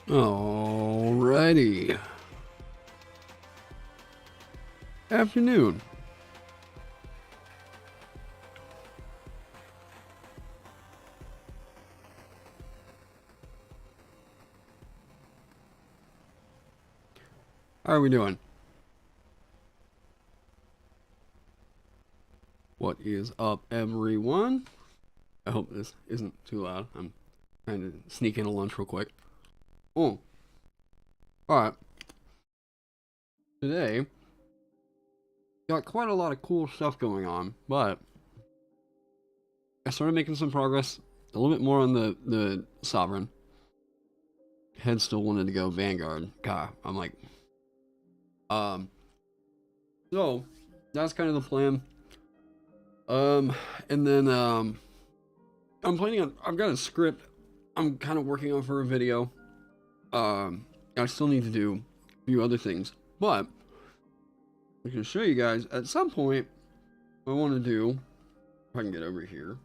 Alrighty. Afternoon. How are we doing? What is up, everyone? I hope this isn't too loud. I'm trying to sneak in a lunch real quick. Oh. Alright. Today, got quite a lot of cool stuff going on, but I started making some progress, a little bit more on the Sovereign. Head still wanted to go Vanguard. God, I'm like... So, that's kind of the plan. And then, I'm planning on... I've got a script I'm kind of working on for a video. I still need to do a few other things, but I can show you guys at some point what I want to do. If I can get over here.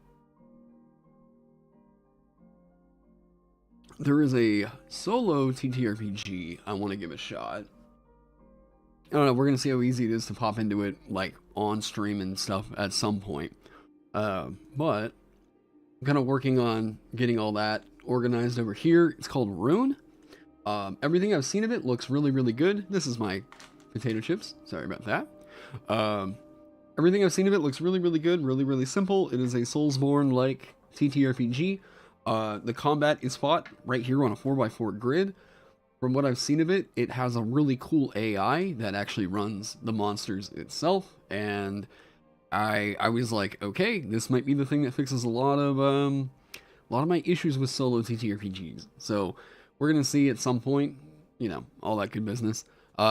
There is a solo TTRPG I want to give a shot. I don't know, we're going to see how easy it is to pop into it, like, on stream and stuff at some point. But I'm kind of working on getting all that organized over here. It's called Rune. Everything I've seen of it looks really, really good. This is my potato chips. Sorry about that. Everything I've seen of it looks really, really good. Really, really simple. It is a Soulsborne-like TTRPG. The combat is fought right here on a 4x4 grid. From what I've seen of it, it has a really cool AI that actually runs the monsters itself, and I was like, okay, this might be the thing that fixes a lot of my issues with solo TTRPGs. So we're gonna see at some point, you know, all that good business.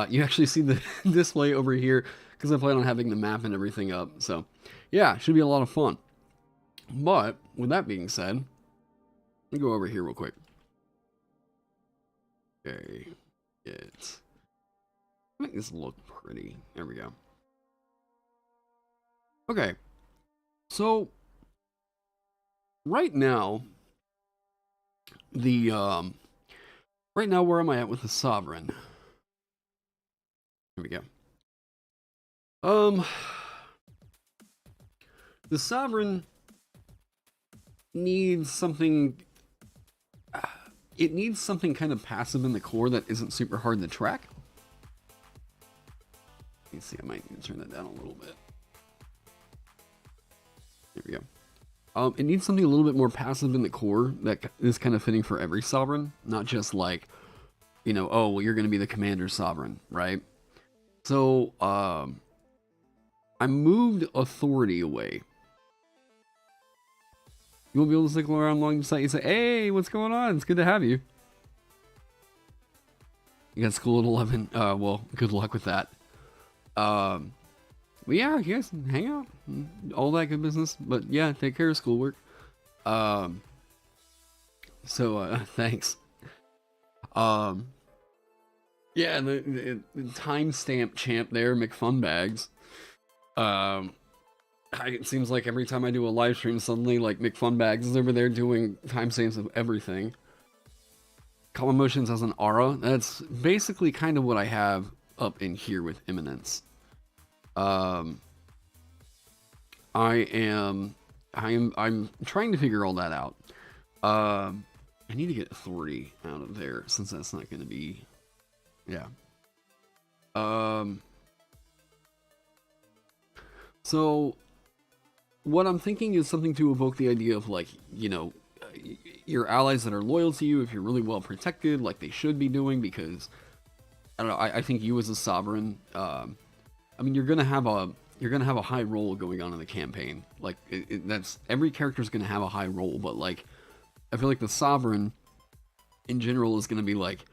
You actually see the display over here because I plan on having the map and everything up. So yeah, should be a lot of fun. But with that being said, let me go over here real quick. Okay, make this look pretty. There we go. Okay, so right now, right now, where am I at with the Sovereign? Here we go. The Sovereign needs something. It needs something kind of passive in the core that isn't super hard to track. Let me see, I might need to turn that down a little bit. There we go. It needs something a little bit more passive in the core that is kind of fitting for every Sovereign, not just like, you know, oh, well, you're going to be the Commander Sovereign, right? So, I moved Authority away. You won't be able to cycle around alongside you and say, hey, what's going on? It's good to have you. You got school at 11. Well, good luck with that. But yeah, you guys hang out. All that good business. But yeah, take care of schoolwork. Thanks. Yeah, the timestamp champ there, McFunbags. It seems like every time I do a live stream, suddenly, like, McFunbags is over there doing timestamps of everything. Calm Emotions has an aura. That's basically kind of what I have up in here with Imminence. I'm trying to figure all that out. I need to get Authority out of there, since that's not going to be... Yeah. So... what I'm thinking is something to evoke the idea of, like, you know, your allies that are loyal to you, if you're really well protected, like they should be doing, because, I don't know, I think you as a Sovereign, I mean, you're gonna have a high roll going on in the campaign. Like, that's, every character's gonna have a high roll, but, like, I feel like the Sovereign, in general, is gonna be, like,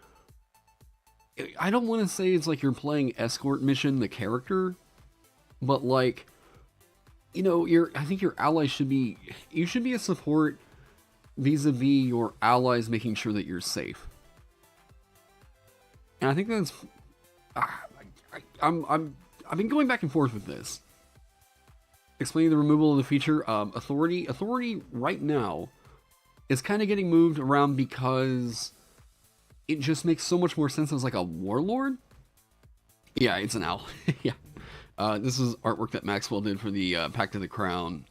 I don't want to say it's like you're playing Escort Mission, the character, but, like, you know, I think your allies should be, you should be a support vis-a-vis your allies making sure that you're safe. And I think that's, I've been going back and forth with this. Explaining the removal of the feature, Authority right now is kind of getting moved around because it just makes so much more sense as like a warlord. Yeah, it's an owl. Yeah. This is artwork that Maxwell did for the Pact of the Crown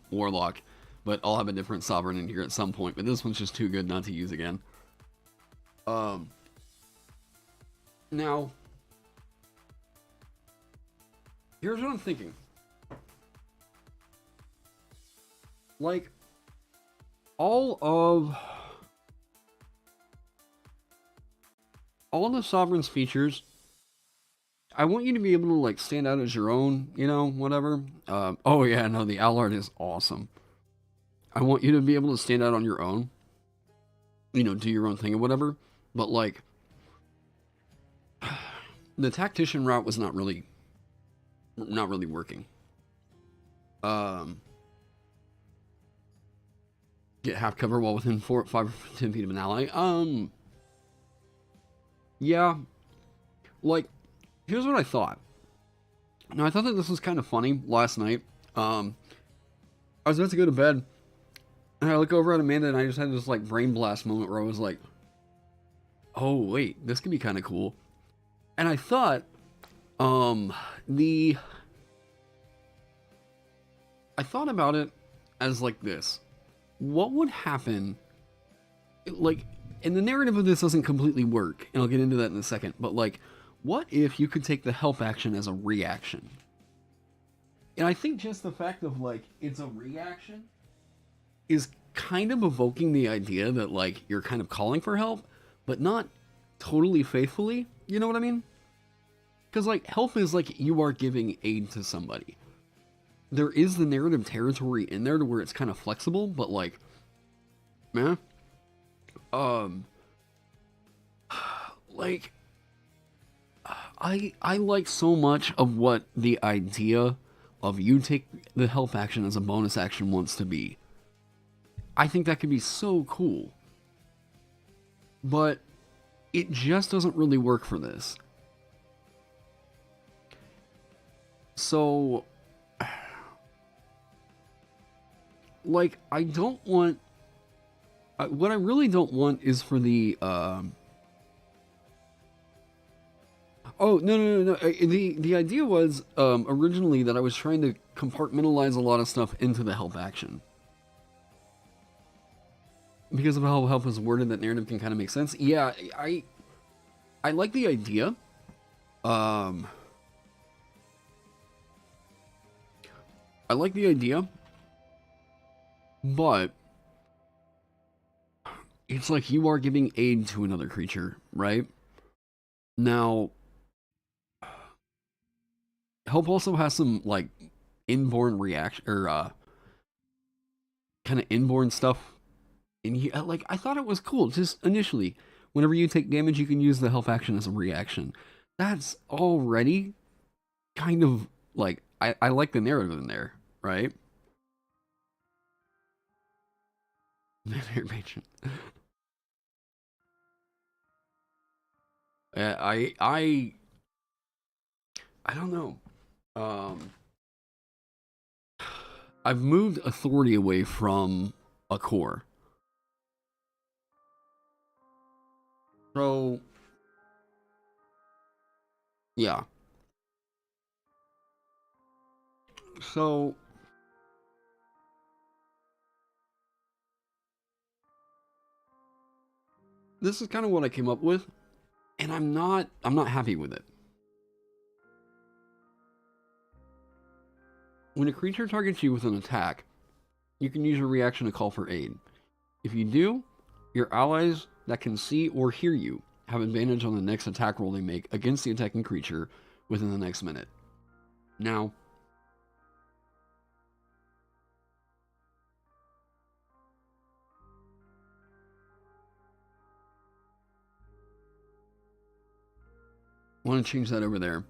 Warlock, but I'll have a different sovereign in here at some point, but this one's just too good not to use again. Now, here's what I'm thinking. Like, all of the sovereign's features, I want you to be able to like stand out as your own, you know, whatever. Oh yeah, no, the owl art is awesome. I want you to be able to stand out on your own, you know, do your own thing or whatever. But like, the tactician route was not really working. Get half cover while within 4, 5, 10 feet of an ally. Yeah, like, here's what I thought. Now, I thought that this was kind of funny last night. I was about to go to bed, and I look over at Amanda, and I just had this, like, brain blast moment where I was like, oh, wait, this could be kind of cool. And I thought, I thought about it as, like, this. What would happen, like, and the narrative of this doesn't completely work, and I'll get into that in a second, but, like, what if you could take the help action as a reaction? And I think just the fact of, like, it's a reaction is kind of evoking the idea that, like, you're kind of calling for help, but not totally faithfully, you know what I mean? Because, like, help is, like, you are giving aid to somebody. There is the narrative territory in there to where it's kind of flexible, but, like, man, like, I like so much of what the idea of you take the help action as a bonus action wants to be. I think that could be so cool. But it just doesn't really work for this. So, like, I don't want... what I really don't want is for the... Oh, no. The idea was, originally, that I was trying to compartmentalize a lot of stuff into the help action. Because of how help is worded, that narrative can kind of make sense. Yeah, I like the idea. I like the idea. But it's like you are giving aid to another creature, right? Now, help also has some, like, inborn reaction, or, kind of inborn stuff in here. Like, I thought it was cool, just initially. Whenever you take damage, you can use the help action as a reaction. That's already kind of, like, I like the narrative in there, right? I don't know. I've moved authority away from a core. So, yeah. So, this is kind of what I came up with, and I'm not happy with it. When a creature targets you with an attack, you can use your reaction to call for aid. If you do, your allies that can see or hear you have advantage on the next attack roll they make against the attacking creature within the next minute. Now, I want to change that over there.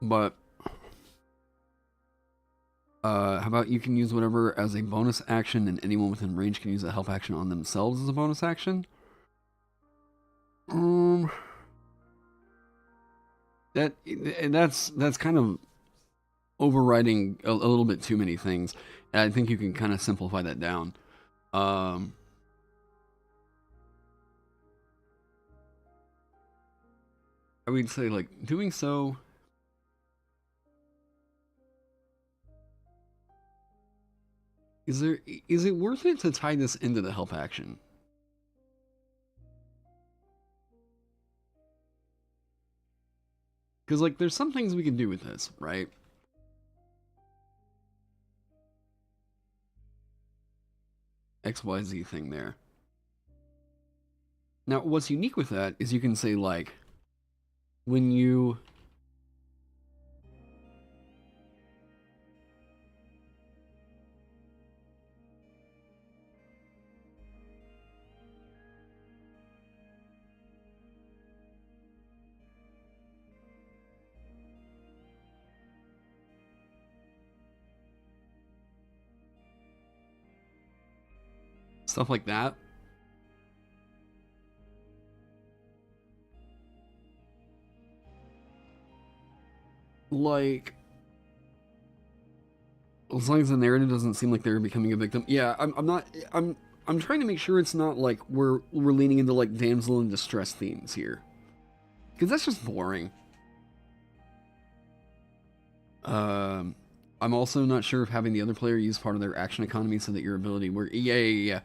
But how about you can use whatever as a bonus action, and anyone within range can use a help action on themselves as a bonus action? That's kind of overriding a little bit too many things. And I think you can kind of simplify that down. I would say, like, doing so... Is it worth it to tie this into the help action? Because, like, there's some things we can do with this, right? XYZ thing there. Now, what's unique with that is you can say, like, when you... Stuff like that. Like, as long as the narrative doesn't seem like they're becoming a victim. Yeah, I'm trying to make sure it's not like we're leaning into like damsel in distress themes here. Because that's just boring. I'm also not sure if having the other player use part of their action economy so that your ability work. Yeah.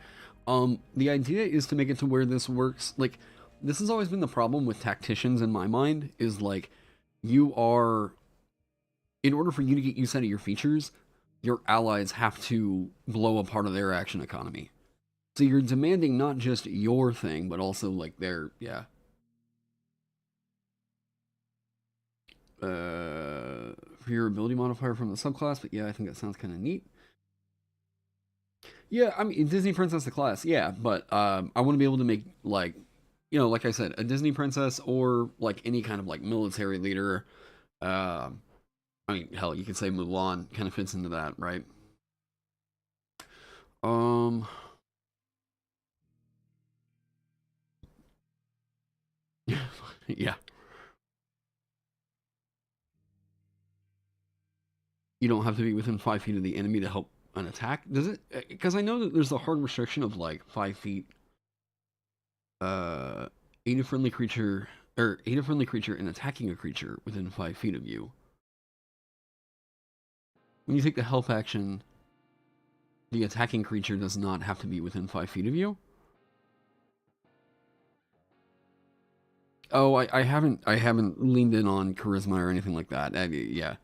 The idea is to make it to where this works. Like, this has always been the problem with tacticians in my mind, is like, you are, in order for you to get use out of your features, your allies have to blow a part of their action economy. So you're demanding not just your thing, but also like their, yeah. For your ability modifier from the subclass, but yeah, I think that sounds kind of neat. Yeah, I mean, Disney Princess the class, yeah, but I want to be able to make, like, you know, like I said, a Disney princess or like any kind of like military leader. I mean, hell, you could say Mulan kind of fits into that, right? Yeah. You don't have to be within 5 feet of the enemy to help an attack, does it? Because I know that there's a hard restriction of like 5 feet. Aid a friendly creature, or aid a friendly creature in attacking a creature within 5 feet of you. When you take the help action, the attacking creature does not have to be within 5 feet of you. Oh, I haven't leaned in on charisma or anything like that. Yeah.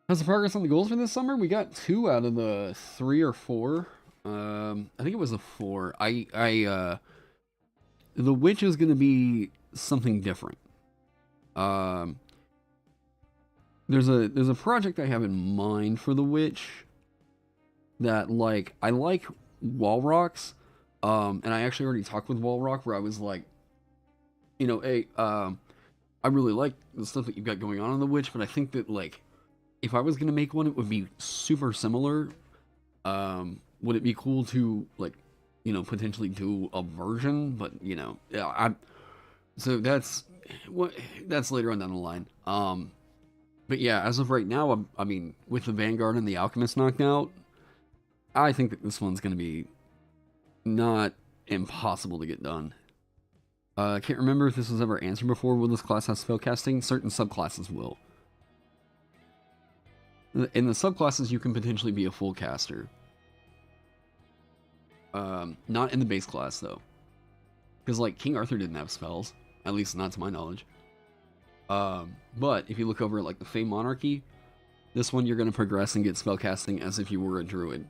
How's the progress on the goals for this summer? We got 2 out of the 3 or 4. I think it was a 4. The witch is going to be something different. There's a project I have in mind for the witch that, like, I like wall rocks, and I actually already talked with Wall Rock where I was like, you know, hey, I really like the stuff that you've got going on the witch, but I think that, like, if I was gonna make one, it would be super similar. Would it be cool to, like, you know, potentially do a version? But, you know, yeah, so that's later on down the line. But yeah, as of right now, I mean, with the Vanguard and the Alchemist knocked out, I think that this one's gonna be not impossible to get done. I can't remember if this was ever answered before. Will this class have spellcasting? Certain subclasses will. In the subclasses, you can potentially be a full caster. Not in the base class, though. Because, like, King Arthur didn't have spells. At least not to my knowledge. But if you look over at, like, the Fey Monarchy, this one you're going to progress and get spellcasting as if you were a druid.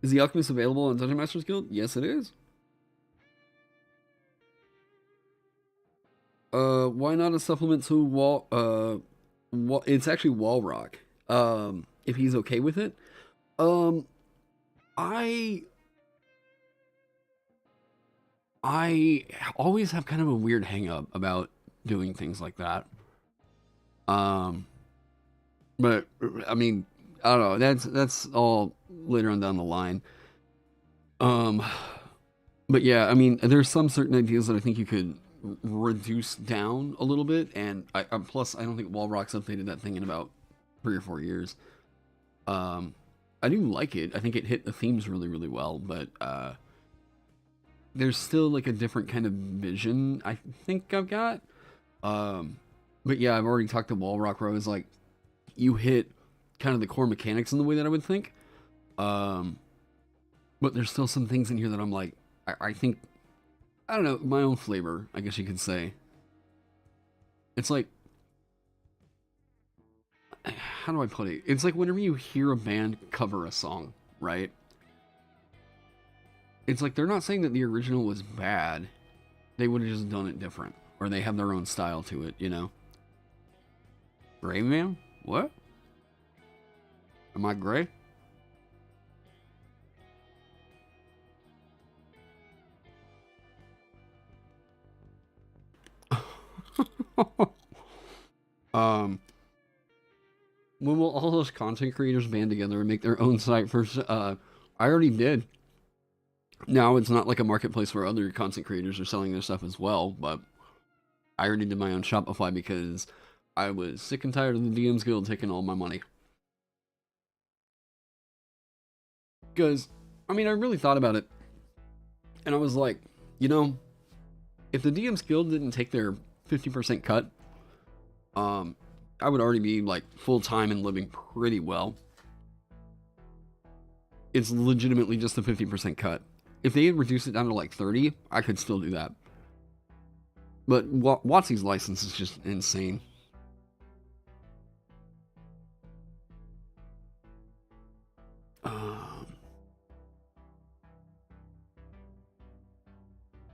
Is the Alchemist available on Dungeon Master's Guild? Yes, it is. Why not a supplement to Wall... it's actually Wall Rock. If he's okay with it. I always have kind of a weird hang up about doing things like that. But I mean, I don't know. That's all later on down the line. But yeah, I mean, there's some certain ideas that I think you could reduce down a little bit, and plus I don't think Wallrock's updated that thing in about 3 or 4 years. I do like it. I think it hit the themes really, really well, but there's still like a different kind of vision I think I've got. But yeah, I've already talked to Wall Rock where I was like, you hit kind of the core mechanics in the way that I would think. But there's still some things in here that I'm like, I think, I don't know, my own flavor, I guess you could say. It's like, how do I put it? It's like whenever you hear a band cover a song, right? It's like they're not saying that the original was bad. They would have just done it different. Or they have their own style to it, you know? Gray man? What? Am I gray? When will all those content creators band together and make their own site for, I already did. Now it's not like a marketplace where other content creators are selling their stuff as well, but I already did my own Shopify because I was sick and tired of the DMs Guild taking all my money. Because, I mean, I really thought about it, and I was like, you know, if the DMs Guild didn't take their 50% cut, I would already be like full-time and living pretty well. It's legitimately just a 50% cut. If they had reduced it down to like 30, I could still do that. But WotC's license is just insane.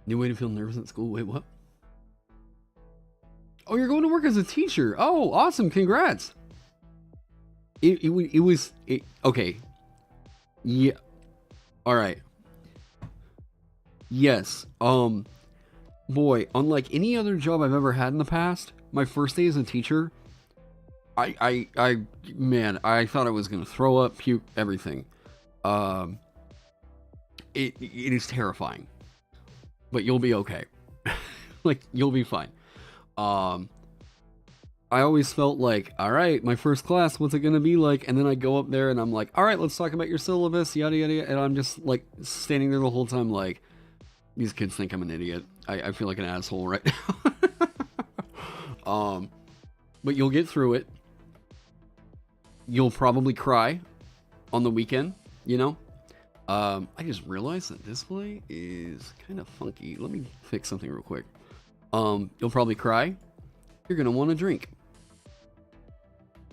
New way to feel nervous at school. Wait, what? Oh, you're going to work as a teacher. Oh, awesome. Congrats. It was okay. Yeah. All right. Yes. Boy, unlike any other job I've ever had in the past, my first day as a teacher, man, I thought I was gonna throw up, puke, everything. It is terrifying, but you'll be okay. Like, you'll be fine. I always felt like, all right, my first class, what's it gonna be like? And then I go up there and I'm like, all right, let's talk about your syllabus, yada yada yada. And I'm just like standing there the whole time, like, these kids think I'm an idiot. I feel like an asshole right now. But you'll get through it. You'll probably cry on the weekend, you know? I just realized that display is kind of funky. Let me fix something real quick. You'll probably cry. You're gonna want to drink.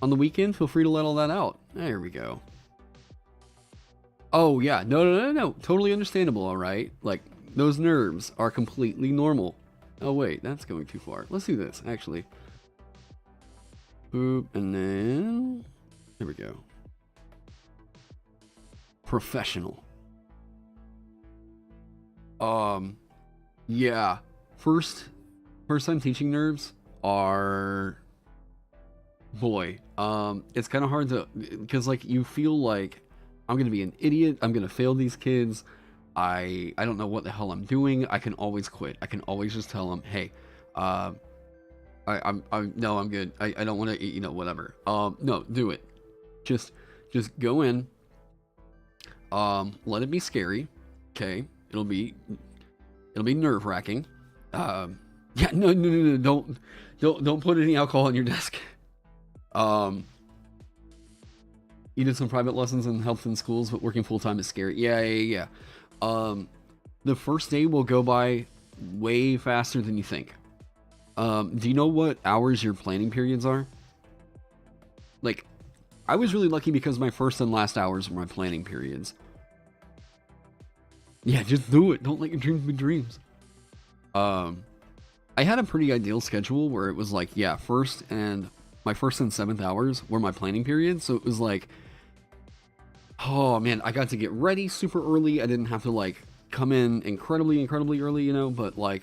On the weekend, feel free to let all that out. There we go. Oh yeah, no. Totally understandable, alright? Like, those nerves are completely normal. Oh wait, that's going too far. Let's do this, actually. Boop, and then... there we go. Professional. Yeah. First time teaching nerves are... boy, it's kind of hard to... because, like, you feel like, I'm gonna be an idiot, I'm gonna fail these kids, I don't know what the hell I'm doing. I can always quit. I can always just tell them, hey, no, I'm good. I don't want to, you know, whatever. No, do it. Just go in. Let it be scary. Okay, it'll be nerve wracking. Yeah, no, don't put any alcohol on your desk. You did some private lessons and helped in schools, but working full time is scary. Yeah. The first day will go by way faster than you think. Do you know what hours your planning periods are? Like, I was really lucky because my first and last hours were my planning periods. Yeah, just do it. Don't let your dreams be dreams. I had a pretty ideal schedule where it was like, yeah, my first and seventh hours were my planning periods. So it was like, oh man, I got to get ready super early. I didn't have to like come in incredibly early, you know, but like,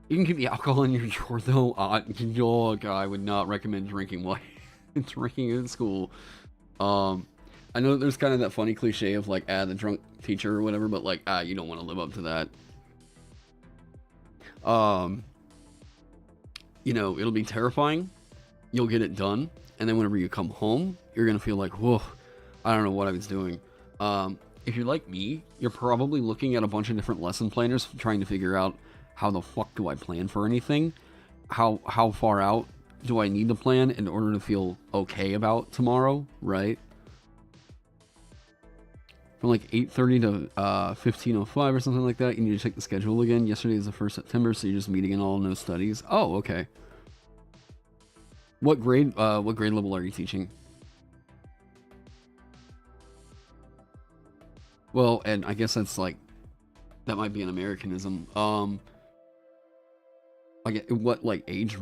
you can keep the alcohol in your drawer though. I would not recommend drinking while drinking in school. I know there's kind of that funny cliche of like, the drunk teacher or whatever, but like, you don't want to live up to that. You know, it'll be terrifying. You'll get it done. And then whenever you come home, you're going to feel like, whoa, I don't know what I was doing. if you're like me, you're probably looking at a bunch of different lesson planners trying to figure out how the fuck do I plan for anything? How far out do I need to plan in order to feel okay about tomorrow, right? From like 8:30 to 15:05 or something like that, you need to check the schedule again. Yesterday is the 1st September, so you're just meeting in all no studies. Oh, okay. What grade level are you teaching? Well, and I guess that's like, that might be an Americanism. I get what, like, age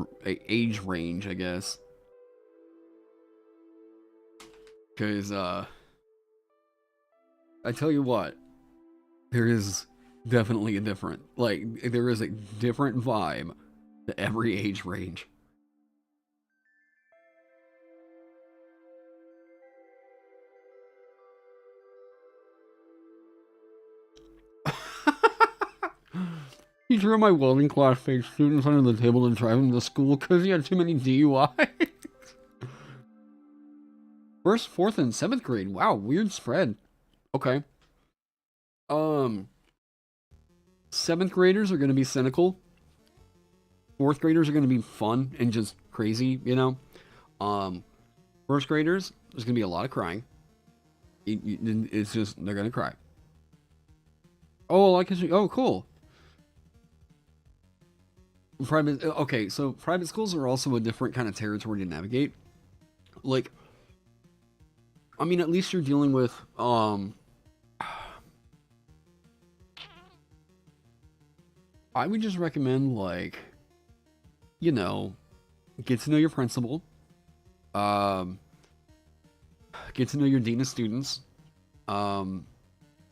range, I guess. Because I tell you what, there is definitely a different, like, there is a different vibe to every age range. Teacher of my welding class faked students under the table to drive him to school because he had too many DUIs. First, 4th, and 7th grade. Wow, weird spread. Okay. 7th graders are going to be cynical. 4th graders are going to be fun and just crazy, you know. 1st graders, there's going to be a lot of crying. It's just, they're going to cry. Oh, like, oh, cool. Private, okay, so private schools are also a different kind of territory to navigate. Like, I mean, at least you're dealing with, I would just recommend, like, you know, get to know your principal, get to know your dean of students,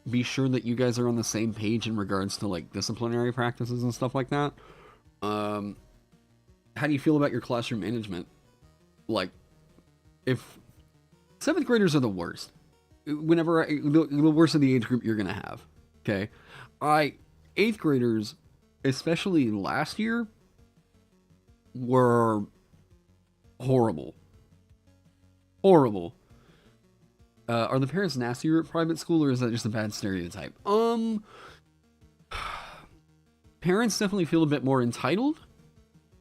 be sure that you guys are on the same page in regards to, like, disciplinary practices and stuff like that. How do you feel about your classroom management? Like, if 7th graders are the worst, whenever the worst of the age group you're gonna have, okay? 8th graders, especially last year, were horrible. Horrible. Are the parents nastier at private school, or is that just a bad stereotype? Parents definitely feel a bit more entitled,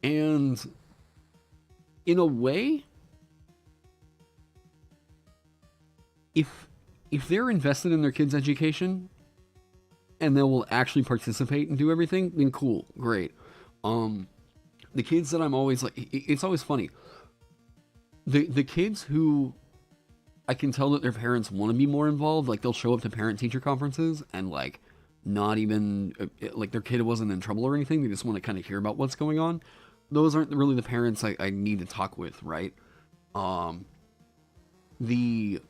and in a way, if they're invested in their kids' education and they will actually participate and do everything, then cool, great. The kids that I'm always like, it's always funny. The kids who I can tell that their parents want to be more involved, like they'll show up to parent-teacher conferences and like not even, like their kid wasn't in trouble or anything, they just want to kind of hear about what's going on. Those aren't really the parents I need to talk with, right? The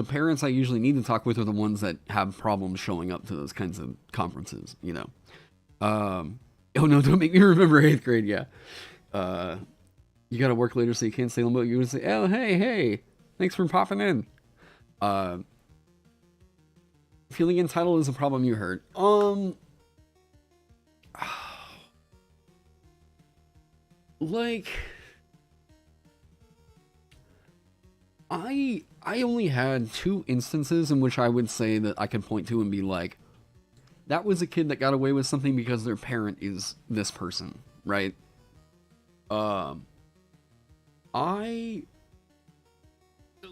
parents I usually need to talk with are the ones that have problems showing up to those kinds of conferences, you know? Oh no, don't make me remember 8th grade, yeah. You gotta work later so you can't stay on the boat. You would say, oh, hey, thanks for popping in. Feeling entitled is a problem you heard. Like, I only had 2 instances in which I would say that I could point to and be like, that was a kid that got away with something because their parent is this person, right?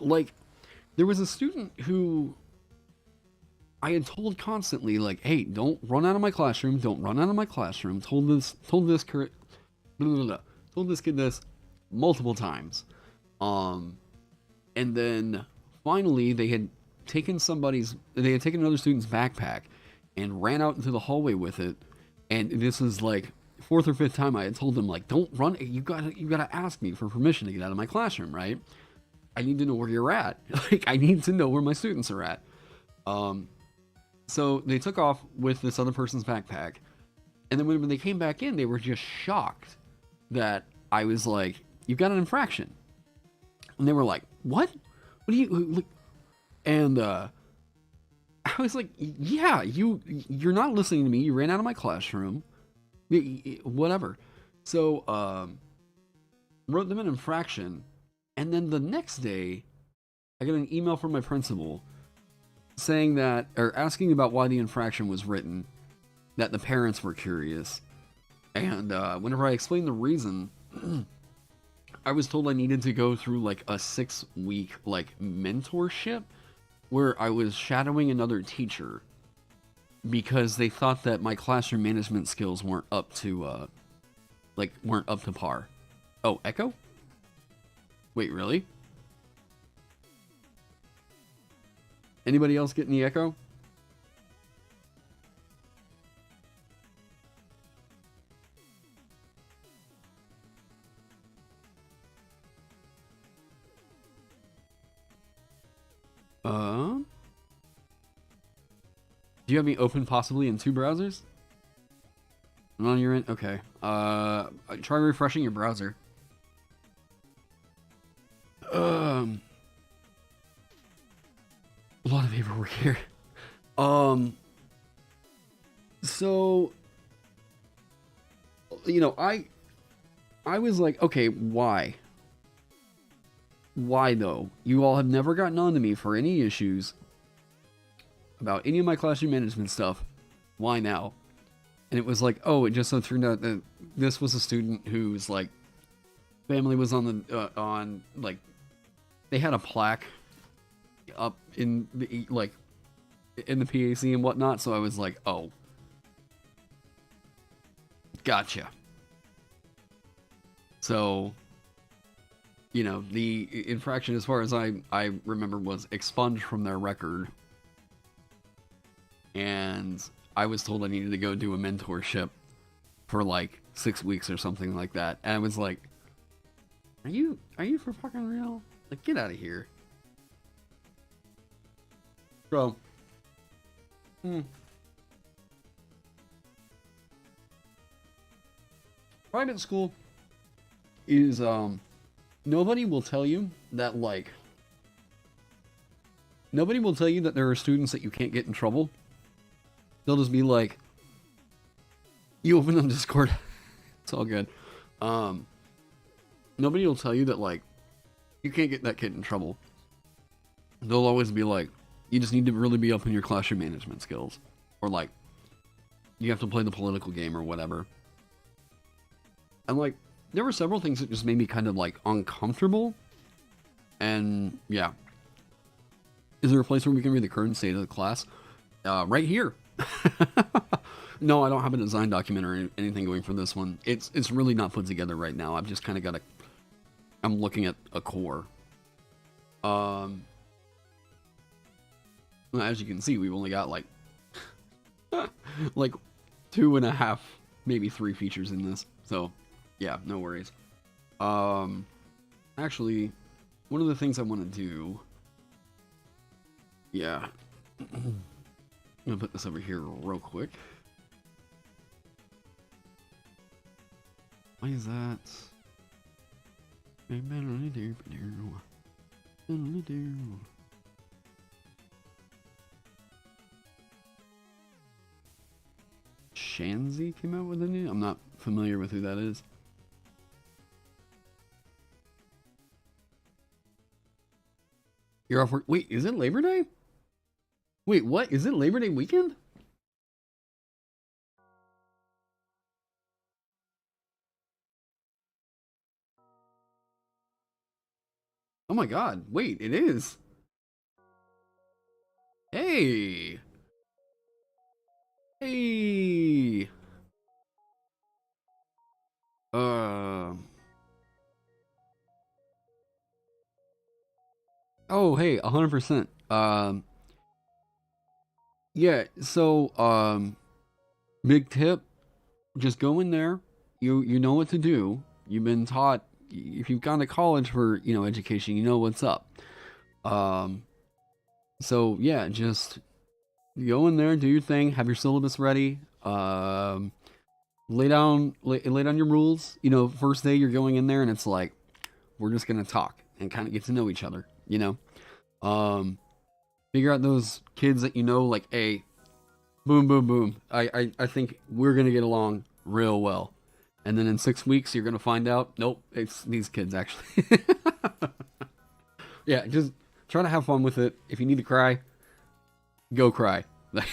Like, there was a student who I had told constantly, like, hey, don't run out of my classroom, don't run out of my classroom, told this kid this multiple times. And then finally they had taken another student's backpack and ran out into the hallway with it. And this is like 4th or 5th time I had told them, like, don't run, you gotta ask me for permission to get out of my classroom, right? I need to know where you're at. Like, I need to know where my students are at. So they took off with this other person's backpack. And then when they came back in, they were just shocked that I was like, you've got an infraction. And they were like, what? What do you look? And I was like, yeah, you're not listening to me. You ran out of my classroom. Whatever. So wrote them an infraction. And then the next day, I got an email from my principal saying that, or asking about why the infraction was written, that the parents were curious. And whenever I explained the reason, I was told I needed to go through like a 6-week like mentorship where I was shadowing another teacher because they thought that my classroom management skills weren't up to par. Oh, echo? Wait, really? Anybody else getting the echo? Do you have me open possibly in 2 browsers? On your end? Okay. Try refreshing your browser. A lot of paperwork here. So, you know, I was like, okay, why? Why though? You all have never gotten on to me for any issues about any of my classroom management stuff. Why now? And it was like, oh, it just so turned out that this was a student whose like family was on the like they had a plaque up in the like in the PAC and whatnot. So I was like, oh, gotcha. So, you know, the infraction, as far as I remember, was expunged from their record. And I was told I needed to go do a mentorship for like 6 weeks or something like that. And I was like, are you for fucking real? Like, get out of here. Bro. Private school is, nobody will tell you that, like, nobody will tell you that there are students that you can't get in trouble. They'll just be like, you open on Discord. It's all good. Nobody will tell you that, like, you can't get that kid in trouble. They'll always be like, you just need to really be up in your classroom management skills. Or, like, you have to play the political game or whatever. And, like, there were several things that just made me kind of, like, uncomfortable. And, yeah. Is there a place where we can read the current state of the class? Right here. No, I don't have a design document or anything going for this one. It's really not put together right now. I've just kind of got a... I'm looking at a core. Well, as you can see, we've only got like... like 2.5, maybe 3 features in this. So, yeah, no worries. Actually, one of the things I want to do... Yeah. I'm gonna put this over here real quick. Why is that? Shanzi came out with a new... I'm not familiar with who that is. You're off work. Wait, is it Labor Day? Wait, what? Is it Labor Day weekend? Oh my god, wait, it is. Hey. Hey. Oh, hey, 100%. Yeah, so, big tip, just go in there. You know what to do. You've been taught, if you've gone to college for, you know, education, you know what's up. So yeah, just go in there, do your thing, have your syllabus ready. Lay down your rules. You know, first day you're going in there and it's like, we're just gonna talk and kind of get to know each other, you know? Figure out those kids that you know, like, hey, boom, boom, boom. I think we're gonna get along real well. And then in 6 weeks, you're gonna find out, nope, it's these kids actually. Yeah, just try to have fun with it. If you need to cry, Go cry.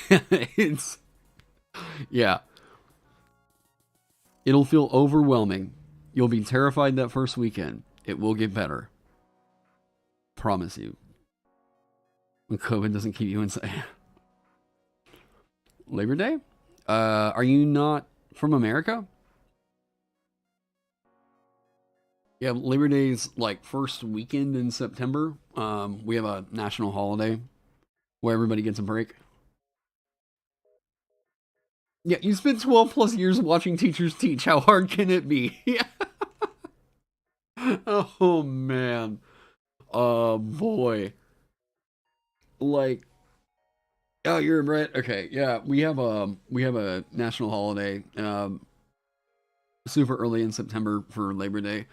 It's yeah. It'll feel overwhelming. You'll be terrified that first weekend. It will get better. Promise you. When COVID doesn't keep you inside. Labor Day? Are you not from America? Yeah, Labor Day's like first weekend in September. We have a national holiday where everybody gets a break. Yeah, you spent 12 plus years watching teachers teach. How hard can it be? Yeah. Oh man. Oh boy. Like, oh, you're right. Okay, yeah, we have a national holiday, super early in September for Labor Day.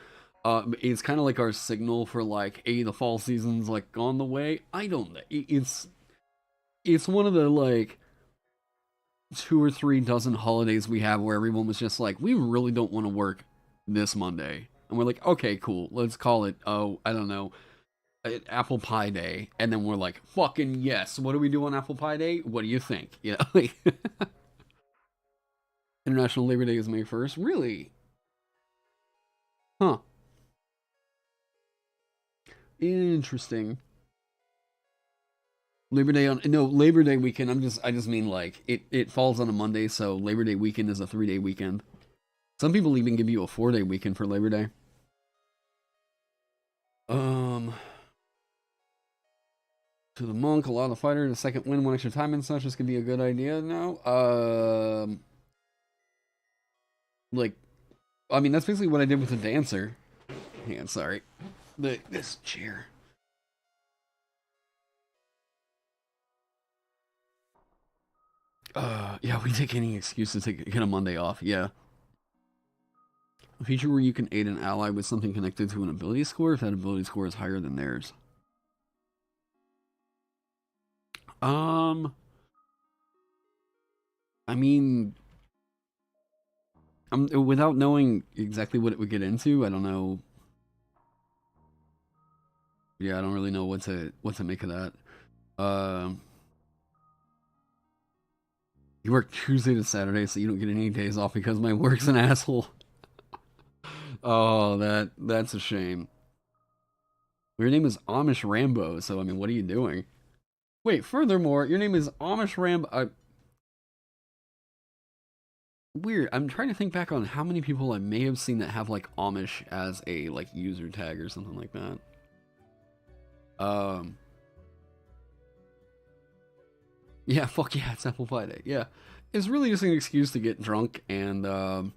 It's kind of like our signal for like, hey, the fall season's like on the way. I don't know. It's one of the like two or three dozen holidays we have where everyone was just like, we really don't want to work this Monday, and we're like, okay, cool, let's call it. Oh, I don't know, Apple Pie Day, and then we're like, fucking yes. What do we do on Apple Pie Day? What do you think? Yeah, like, International Labor Day is May 1st. Really? Huh. Interesting. Labor Day on no Labor Day weekend. I just mean like it falls on a Monday, so Labor Day weekend is a 3-day weekend. Some people even give you a 4-day weekend for Labor Day. Um, to the monk, allow the fighter to second win one extra time and such. This could be a good idea. No. Like, I mean, that's basically what I did with the dancer. Hang on, sorry. This chair. Yeah, we take any excuse to get a Monday off. Yeah. A feature where you can aid an ally with something connected to an ability score if that ability score is higher than theirs. I mean, without knowing exactly what it would get into, I don't know. Yeah, I don't really know what to make of that. You work Tuesday to Saturday, so you don't get any days off because my work's an asshole. Oh, that's a shame. Your name is Amish Rambo, so I mean, what are you doing? Wait, furthermore, your name is Amish Rambo. Weird. I'm trying to think back on how many people I may have seen that have like Amish as a like user tag or something like that. Yeah, fuck yeah, it's Apple Pie Day. Yeah, it's really just an excuse to get drunk and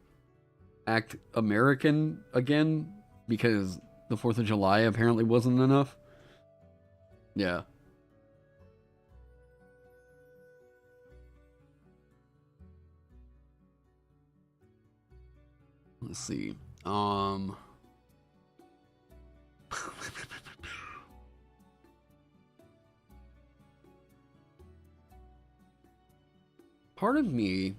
act American again because the 4th of July apparently wasn't enough. Yeah. Let's see. Part of me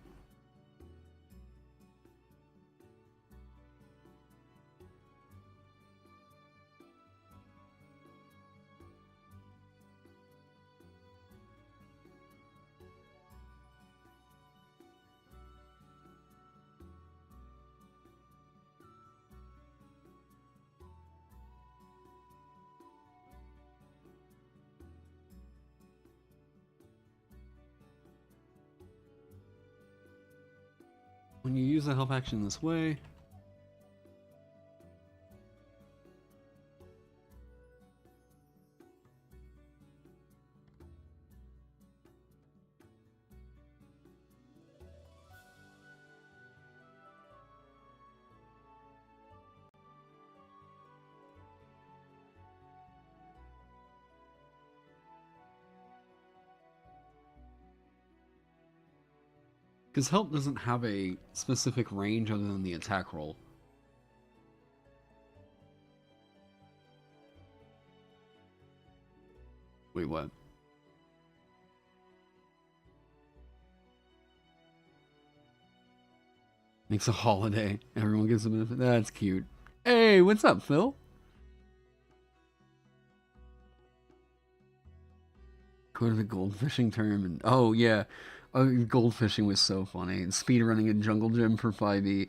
when you use the help action this way. Because help doesn't have a specific range other than the attack roll. Wait, what? Makes a holiday. Everyone gets a benefit. That's cute. Hey, what's up, Phil? Go to the goldfishing tournament. Oh yeah, goldfishing was so funny. And speed running a jungle gym for 5e.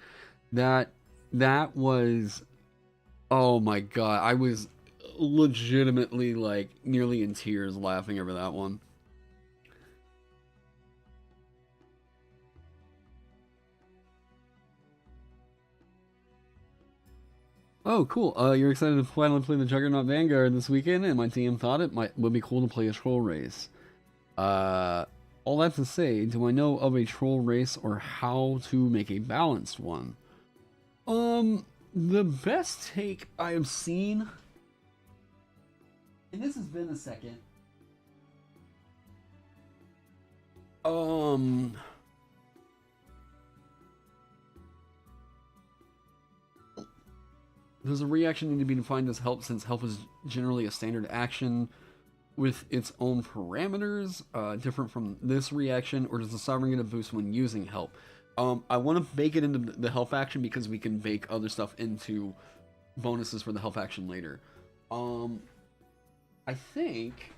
That that was, oh my god. I was legitimately like nearly in tears laughing over that one. Oh, cool. You're excited to finally play the Juggernaut Vanguard this weekend, and my team thought it would be cool to play a troll race. Uh, all that to say, do I know of a troll race or how to make a balanced one? The best take I have seen, and this has been a second. Um, does a reaction need to be defined as help since help is generally a standard action with its own parameters, different from this reaction, or does the sovereign get a boost when using help? I want to bake it into the health action because we can bake other stuff into bonuses for the health action later. I think.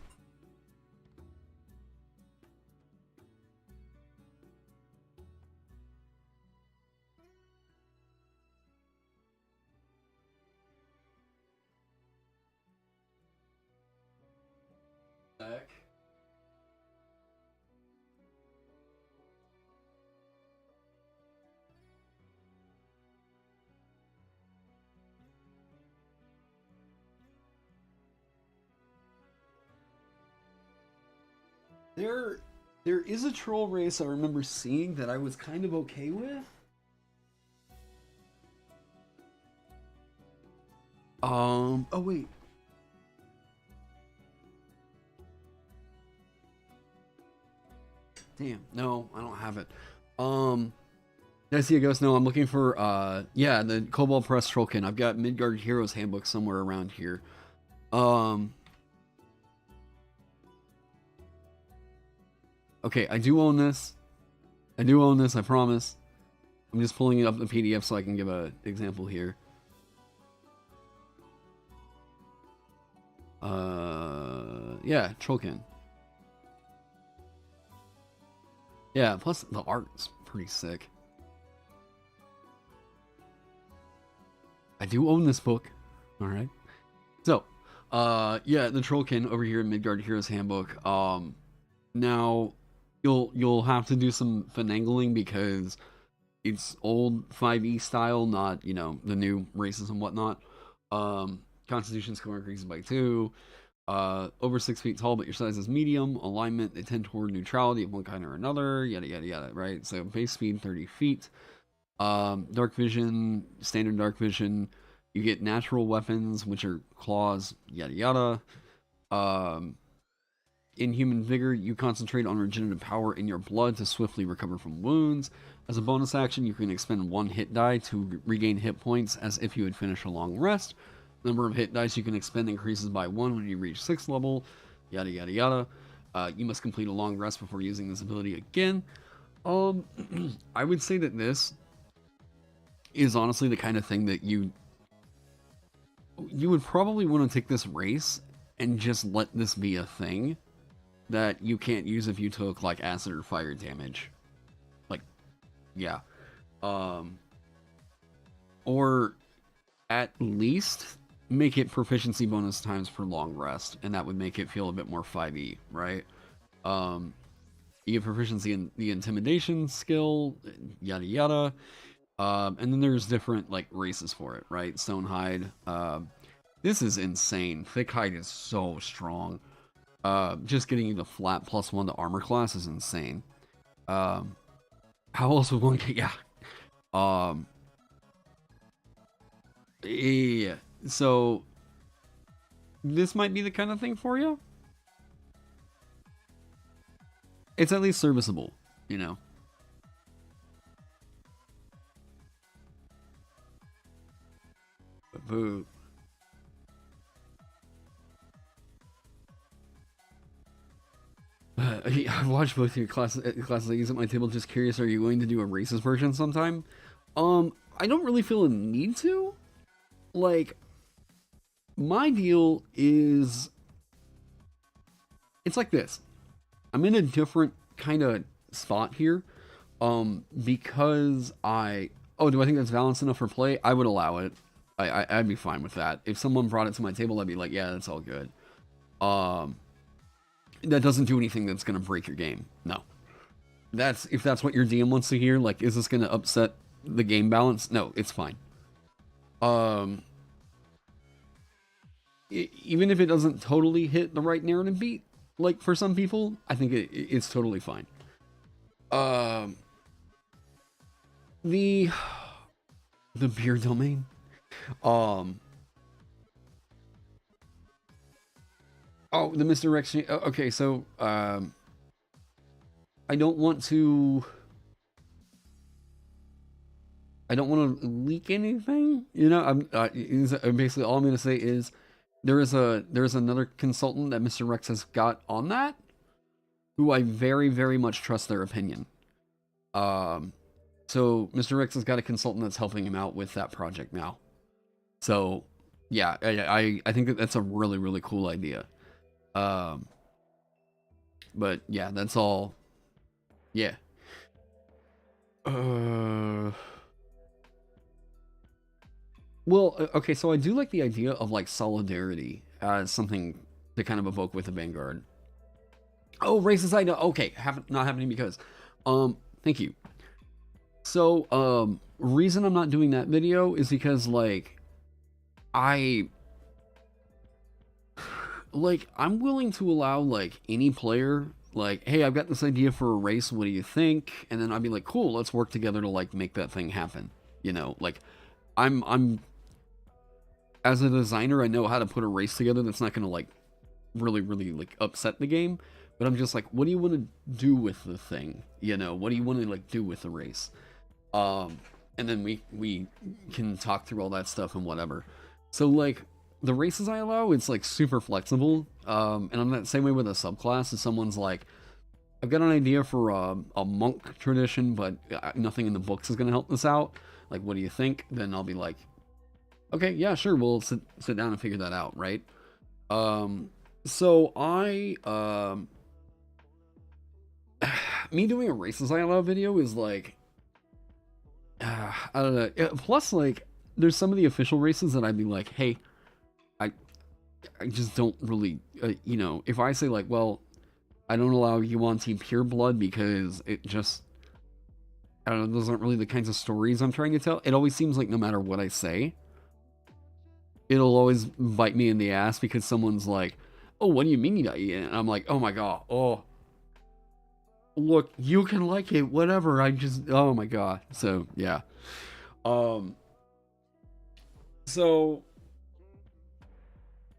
There, there is a troll race I remember seeing that I was kind of okay with. Oh wait. Damn, no, I don't have it. Did I see a ghost? No, I'm looking for, yeah, the Cobalt Press Trollkin. I've got Midgard Heroes Handbook somewhere around here. Okay, I do own this. I do own this, I promise. I'm just pulling it up the PDF so I can give an example here. Yeah, Trollkin. Yeah, plus the art's pretty sick. I do own this book. Alright. So, yeah, the Trollkin over here in Midgard Heroes Handbook. Now you'll have to do some finagling because it's old 5e style, not, you know, the new races and whatnot. Constitution score increases by 2. Over 6 feet tall, but your size is medium. Alignment, they tend toward neutrality of one kind or another. Yada yada yada. Right. So base speed 30 feet. Dark vision, standard dark vision. You get natural weapons, which are claws. Yada yada. Inhuman vigor. You concentrate on regenerative power in your blood to swiftly recover from wounds. As a bonus action, you can expend 1 hit die to regain hit points as if you had finished a long rest. The number of hit dice you can expend increases by 1 when you reach 6th level, yada yada yada. You must complete a long rest before using this ability again. I would say that this is honestly the kind of thing that you would probably want to take this race and just let this be a thing that you can't use if you took like acid or fire damage. Like, yeah. Or at least make it proficiency bonus times per long rest, and that would make it feel a bit more 5e, right? You get proficiency in the intimidation skill, yada yada. And then there's different like races for it, right? Stonehide. This is insane. Thickhide is so strong. Just getting you the flat +1 to armor class is insane. How else would one get? Yeah. Yeah. So this might be the kind of thing for you. It's at least serviceable, you know. Boo. I've watched both your classes that use at my table. Just curious, are you going to do a races version sometime? I don't really feel a need to. Like, my deal is, it's like this. I'm in a different kind of spot here. Because do I think that's balanced enough for play? I would allow it. I'd be fine with that. If someone brought it to my table, I'd be like, yeah, that's all good. That doesn't do anything that's gonna break your game. No. If that's what your DM wants to hear, like, is this gonna upset the game balance? No, it's fine. Even if it doesn't totally hit the right narrative beat, like for some people, I think it's totally fine. The beer domain. Oh, the Mr. Rex. Okay, so I don't want to. I don't want to leak anything. You know, basically all I'm going to say is there's another consultant that Mr. Rex has got on that, who I very, very much trust their opinion. So Mr. Rex has got a consultant that's helping him out with that project now. So yeah, I think that's a really, really cool idea. But yeah, that's all. Yeah. Well, okay, so I do like the idea of like solidarity as something to kind of evoke with the Vanguard. Oh, racist I know. Okay, not happening because. Thank you. So, reason I'm not doing that video is because like I'm willing to allow like any player, like, hey, I've got this idea for a race, what do you think? And then I'd be like, cool, let's work together to like make that thing happen. You know, like I'm as a designer, I know how to put a race together that's not gonna like really, really like upset the game. But I'm just like, what do you want to do with the thing? You know, what do you want to like do with the race? And then we can talk through all that stuff and whatever. So like the races I allow, it's like super flexible. And I'm that same way with a subclass. If someone's like, I've got an idea for a monk tradition, but nothing in the books is going to help this out. Like, what do you think? Then I'll be like, okay, yeah, sure. We'll sit down and figure that out, right? So me doing a races I allow video is like, I don't know. Plus, like, there's some of the official races that I'd be like, hey, I just don't really, you know, if I say like, well, I don't allow oneD pure blood because it just, I don't know, those aren't really the kinds of stories I'm trying to tell. It always seems like no matter what I say, it'll always bite me in the ass because someone's like, oh, what do you mean? And I'm like, oh my god, oh. Look, you can like it, whatever. Oh my god. So yeah. So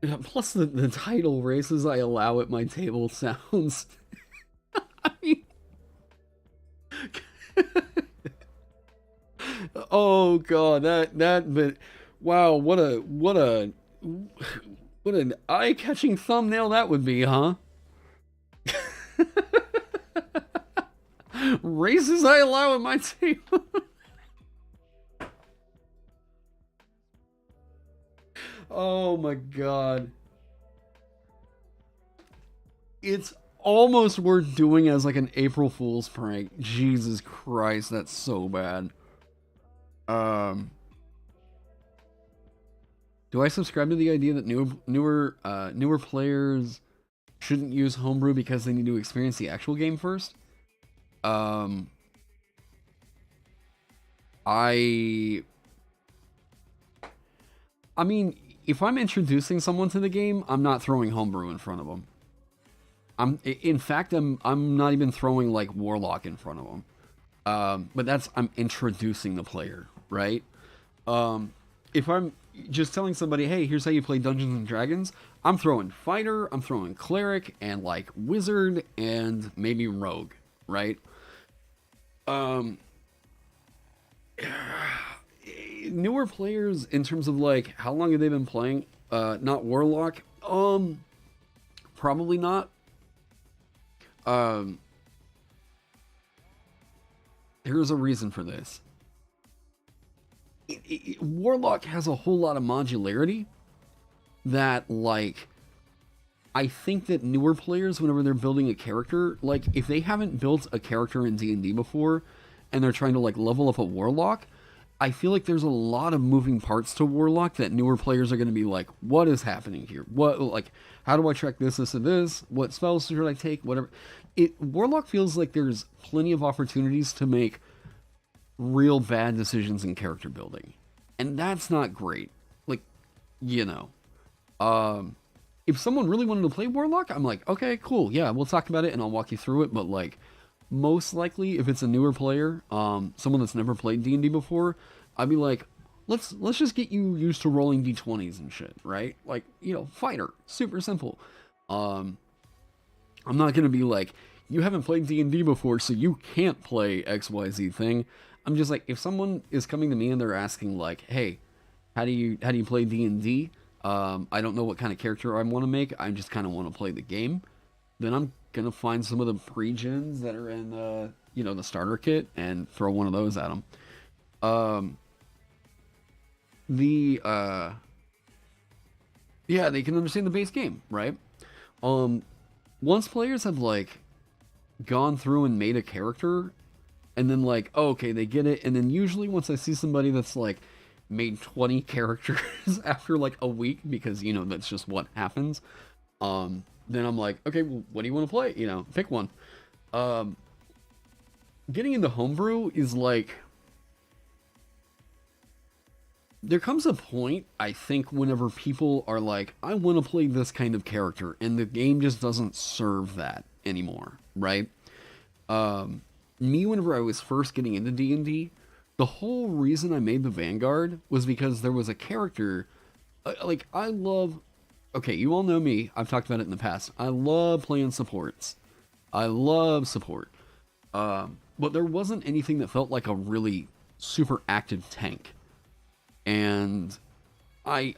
plus the title races I allow at my table sounds. I mean, oh god, but wow, what an eye-catching thumbnail that would be, huh? Races I allow at my table. Oh my god. It's almost worth doing as like an April Fool's prank. Jesus Christ, that's so bad. Do I subscribe to the idea that newer players shouldn't use homebrew because they need to experience the actual game first? I mean, if I'm introducing someone to the game, I'm not throwing homebrew in front of them. In fact, I'm not even throwing like Warlock in front of them. But I'm introducing the player, right? If I'm just telling somebody, hey, here's how you play Dungeons and Dragons, I'm throwing Fighter, I'm throwing Cleric, and like Wizard, and maybe Rogue, right? Newer players in terms of like how long have they been playing? Not Warlock. Probably not. There's a reason for this. Warlock has a whole lot of modularity that like I think that newer players, whenever they're building a character, like if they haven't built a character in D&D before, and they're trying to like level up a warlock, I feel like there's a lot of moving parts to warlock that newer players are going to be like, what is happening here? What, like, how do I track this, and this? What spells should I take? Whatever. Warlock feels like there's plenty of opportunities to make real bad decisions in character building, and that's not great. Like, you know, um, if someone really wanted to play Warlock, I'm like, okay, cool, yeah, we'll talk about it and I'll walk you through it. But like, most likely, if it's a newer player, someone that's never played D&D before, I'd be like, let's just get you used to rolling d20s and shit, right? Like, you know, fighter, super simple. Um, I'm not gonna be like, you haven't played D&D before, so you can't play XYZ thing. I'm just like, if someone is coming to me and they're asking like, hey, how do you play D&D? I don't know what kind of character I want to make. I just kind of want to play the game. Then I'm gonna find some of the pre-gens that are in, you know, the starter kit and throw one of those at them. Um, the Yeah, they can understand the base game, right? Um, Once players have like gone through and made a character, and then like, oh, okay, they get it, and then usually once I see somebody that's like made 20 characters after like a week, because you know that's just what happens, then I'm like, okay, well, what do you want to play? You know, pick one. Um, Getting into homebrew is like, there comes a point, I think, whenever people are like, I want to play this kind of character, and the game just doesn't serve that anymore, right? Um, Me, whenever I was first getting into D&D, the whole reason I made the Vanguard was because there was a character, like, I love, okay, you all know me, I've talked about it in the past, I love playing supports. I love support. But there wasn't anything that felt like a really super active tank. And I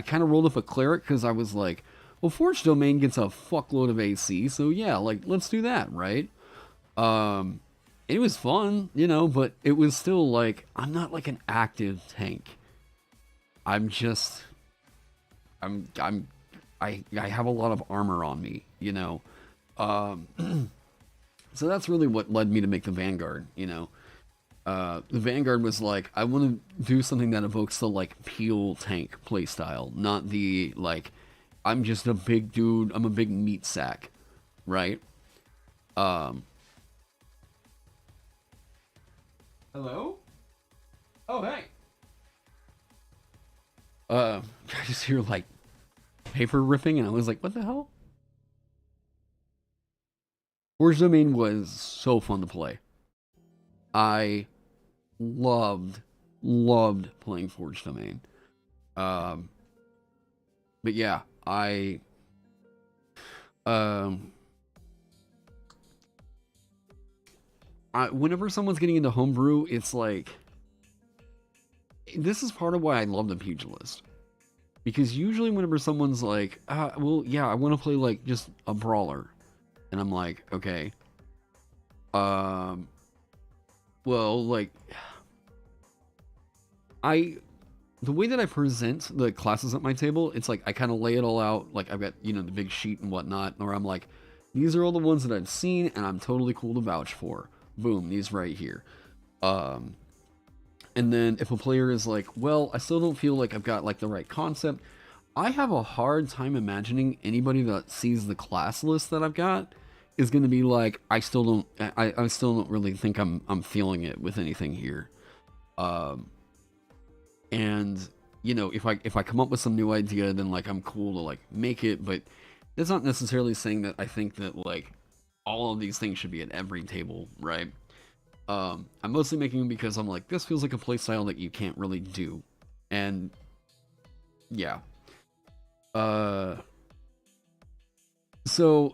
kind of rolled up a cleric because I was like, well, Forge Domain gets a fuckload of AC, so yeah, like let's do that, right? Um, it was fun, you know, but it was still like I'm not like an active tank. I'm just I'm I have a lot of armor on me, you know. Um, so that's really what led me to make the Vanguard, you know. The Vanguard was like, I want to do something that evokes the like peel tank playstyle, not the like, I'm just a big dude, I'm a big meat sack, right? Um, Hello? Oh, hey. I just hear like paper ripping, and I was like, what the hell? Forge Domain was so fun to play. I loved, loved playing Forge Domain. Um, but yeah, um, whenever someone's getting into homebrew, it's like, this is part of why I love the pugilist. Because usually whenever someone's like, well, yeah, I want to play like just a brawler. And I'm like, okay. Um, well, like, the way that I present the classes at my table, it's like I kind of lay it all out. Like I've got, you know, the big sheet and whatnot, or I'm like, these are all the ones that I've seen and I'm totally cool to vouch for. Boom, these right here. Um, and then if a player is like, well, I still don't feel like I've got like the right concept, I have a hard time imagining anybody that sees the class list that I've got is going to be like, I still don't really think I'm feeling it with anything here. Um, and you know, if I come up with some new idea, then like I'm cool to like make it, but that's not necessarily saying that I think that like all of these things should be at every table, right? I'm mostly making them because I'm like, this feels like a playstyle that you can't really do. And yeah. Uh so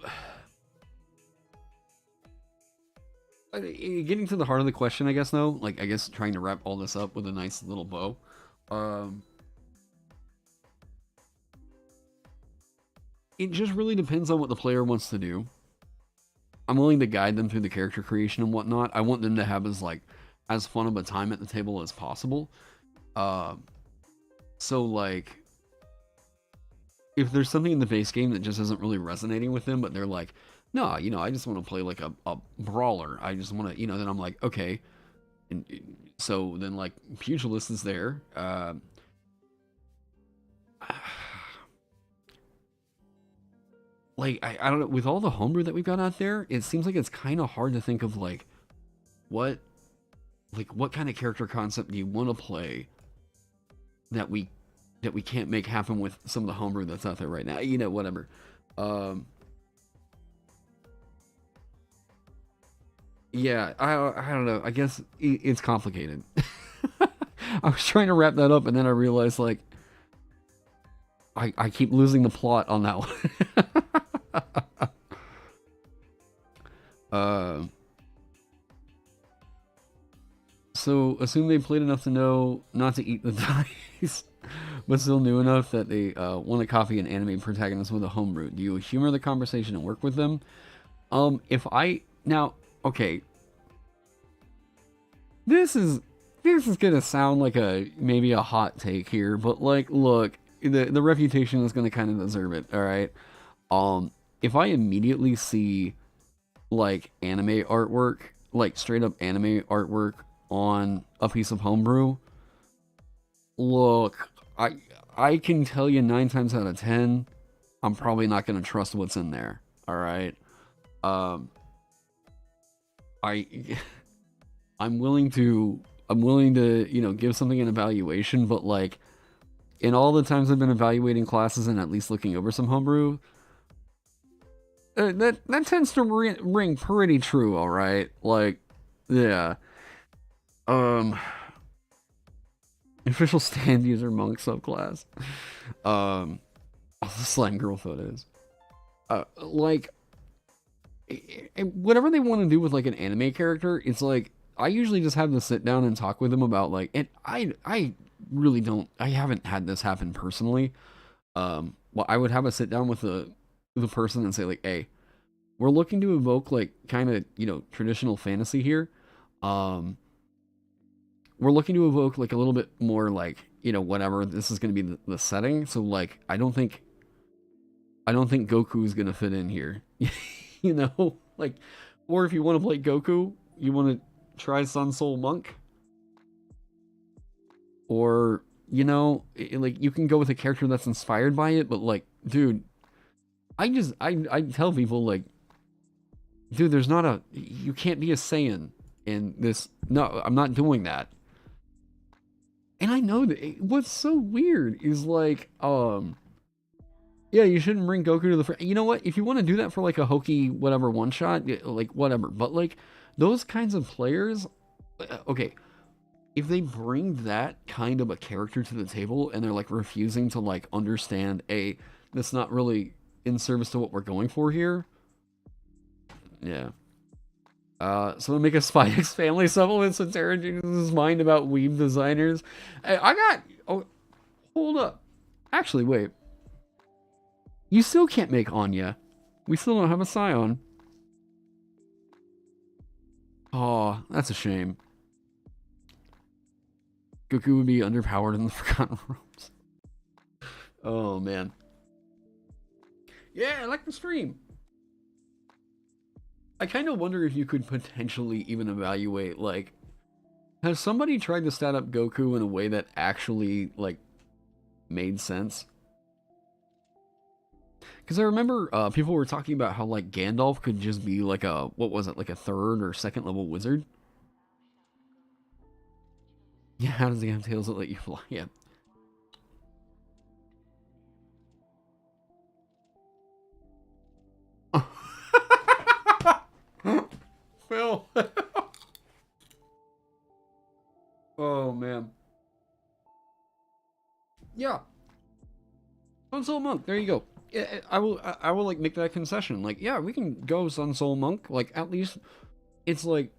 getting to the heart of the question, I guess, though, like I guess trying to wrap all this up with a nice little bow. Um it just really depends on what the player wants to do. I'm willing to guide them through the character creation and whatnot. I want them to have as fun of a time at the table as possible. Uh, so like, if there's something in the base game that just isn't really resonating with them, but they're like, no, I just want to play like a brawler. I just want to, then I'm like, okay. And so then like Pugilist is there. Like I don't know, with all the homebrew that we've got out there, it seems like it's kind of hard to think of like what what kind of character concept do you want to play that we can't make happen with some of the homebrew that's out there right now. Whatever. Yeah, I don't know. I guess it's complicated. I was trying to wrap that up, and then I realized like I keep losing the plot on that one. So assume they played enough to know not to eat the dice, but still knew enough that they want to copy an anime protagonist with a homebrew. Do you humor the conversation and work with them? If I now, okay, this is gonna sound like maybe a hot take here, but like, look, the reputation is gonna kind of deserve it. All right. If I immediately see like anime artwork, like straight up anime artwork on a piece of homebrew, look, I can tell you 9 times out of 10, I'm probably not gonna trust what's in there. All right. I I'm willing to give something an evaluation, but like in all the times I've been evaluating classes and at least looking over some homebrew, that tends to ring pretty true. All right, like yeah. Official stand user monk subclass. Oh, the slime girl photos. Like whatever they want to do with like an anime character, it's like I usually just have to sit down and talk with them about like, and I really don't, I haven't had this happen personally. Well, I would have a sit down with the person and say like, hey, we're looking to evoke like kind of traditional fantasy here. We're looking to evoke like a little bit more like whatever this is going to be the setting. So like I don't think Goku is going to fit in here. Like, or if you want to play Goku, you want to try Sun Soul Monk, or like you can go with a character that's inspired by it, but like, dude, I tell people like, dude, you can't be a Saiyan in this. No, I'm not doing that. And I know that what's so weird is like, yeah, you shouldn't bring Goku to the. You know what? If you want to do that for like a hokey whatever one shot, like whatever. But like those kinds of players, okay, if they bring that kind of a character to the table and they're like refusing to like understand that's not really in service to what we're going for here. Yeah. So make a Spy X Family supplement so Tara changes his mind about weeb designers. Oh, hold up. Actually, wait. You still can't make Anya. We still don't have a Scion. Oh, that's a shame. Goku would be underpowered in the Forgotten Realms. Oh, man. Yeah, I like the stream. I kind of wonder if you could potentially even evaluate, like, has somebody tried to stat up Goku in a way that actually, like, made sense? Because I remember people were talking about how like Gandalf could just be like what was it, like a 3rd or 2nd level wizard? Yeah, how does he have tails that let you fly? Yeah. Phil. Oh man. Yeah. Sun Soul Monk. There you go. I will like make that concession. Like, yeah, we can go Sun Soul Monk. Like, at least it's like,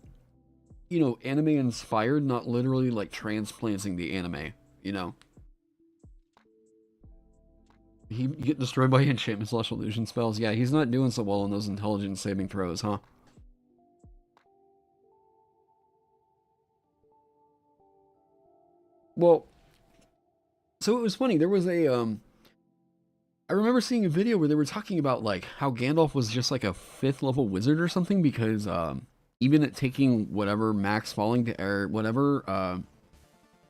anime inspired, not literally like transplanting the anime. He get destroyed by enchantment slash illusion spells. Yeah, he's not doing so well on those intelligence saving throws, huh? Well, so it was funny. There was a I remember seeing a video where they were talking about like how Gandalf was just like a 5th level wizard or something because even at taking whatever max falling to air, whatever,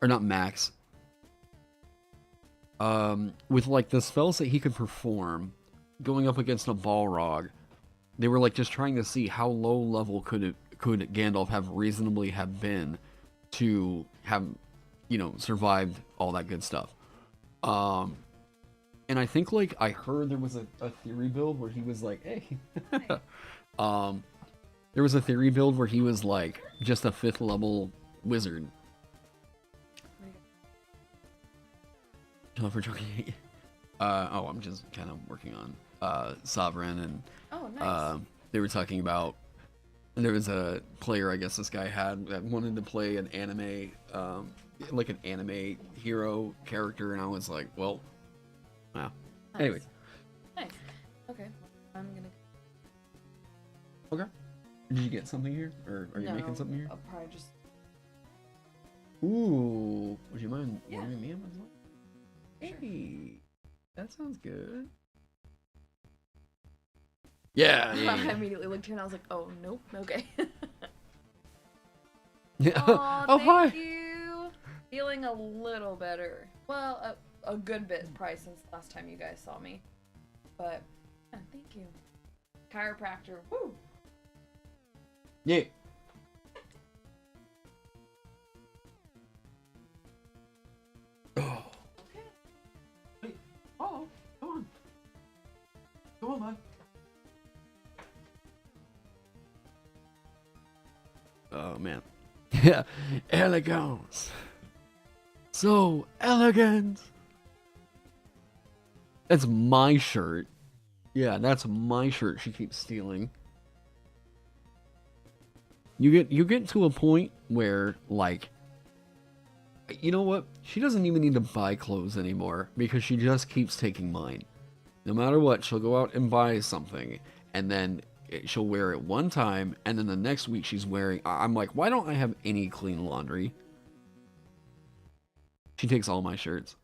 or not max, with like the spells that he could perform, going up against a Balrog, they were like just trying to see how low level could Gandalf have reasonably have been to have, you know, survived all that good stuff. And I think like I heard there was a theory build where he was like, hey, there was a theory build where he was like just a 5th level wizard. For joking. Oh, I'm just kind of working on Sovereign, and oh, nice. They were talking about, there was a player I guess this guy had that wanted to play an anime, like an anime hero character, and I was like, well, wow. Nice. Anyway. Nice. Okay. I'm gonna. Okay. Did you get something here, or are you making something here? I'll probably just. Ooh, would you mind Yeah. warming me up as well? Hey, that sounds good. Yeah, I immediately looked here and I was like, oh, nope, okay. Yeah. Aw, Oh, hi. thank you. Feeling a little better. Well, a good bit probably since the last time you guys saw me. But, yeah, thank you. Chiropractor, woo! Yeah. Oh. Okay. Wait. Oh, come on. Come on, bud. Oh, man. Yeah. Elegance. So elegant. That's my shirt. Yeah, that's my shirt she keeps stealing. You get to a point where, like, you know what? She doesn't even need to buy clothes anymore because she just keeps taking mine. No matter what, she'll go out and buy something, and then she'll wear it one time, and then the next week she's wearing... I'm like, why don't I have any clean laundry? She takes all my shirts.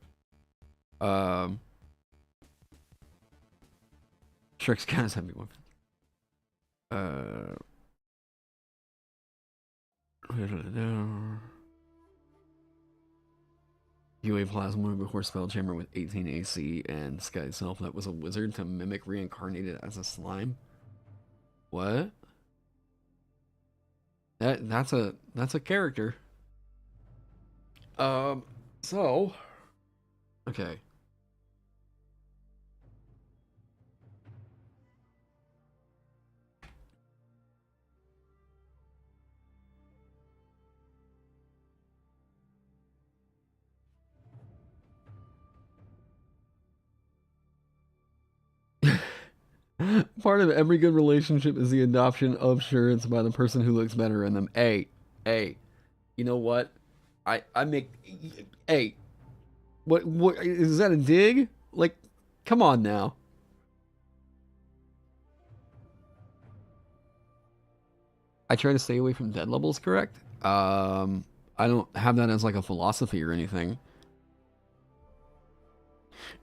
Shrek's kind of happy one. UA Plasma before Spelljammer with 18 AC and Sky itself that was a wizard to mimic reincarnated as a slime. What? That's a character. So okay. Part of every good relationship is the adoption of shirts by the person who looks better in them. Hey, you know what? I make... Hey, what is that a dig? Like, come on now. I try to stay away from dead levels, correct? I don't have that as like a philosophy or anything.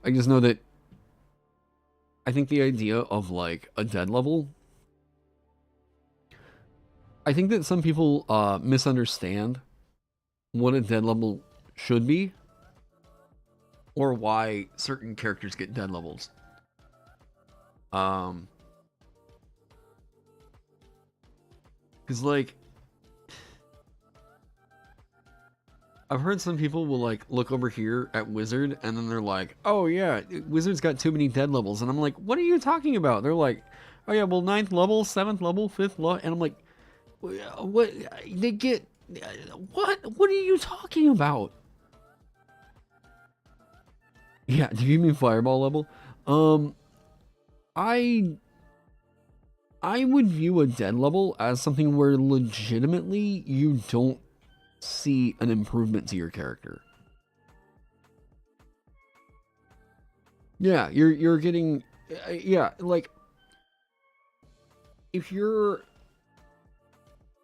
I just know that I think the idea of like a dead level, I think that some people misunderstand what a dead level should be or why certain characters get dead levels. Because like I've heard some people will like look over here at Wizard and then they're like, oh yeah, Wizard's got too many dead levels. And I'm like, what are you talking about? They're like, oh yeah, well 9th level, 7th level, 5th level. And I'm like, what? They get, what? What are you talking about? Yeah, do you mean Fireball level? I would view a dead level as something where legitimately you don't see an improvement to your character. Yeah, you're getting, yeah, like if you're,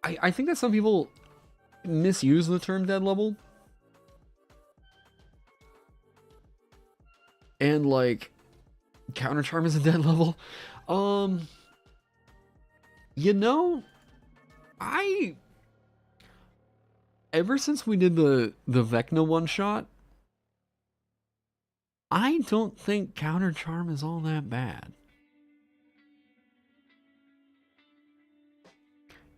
I think that some people misuse the term dead level, and like Counter Charm is a dead level. You know, I ever since we did the Vecna one shot, I don't think Counter Charm is all that bad.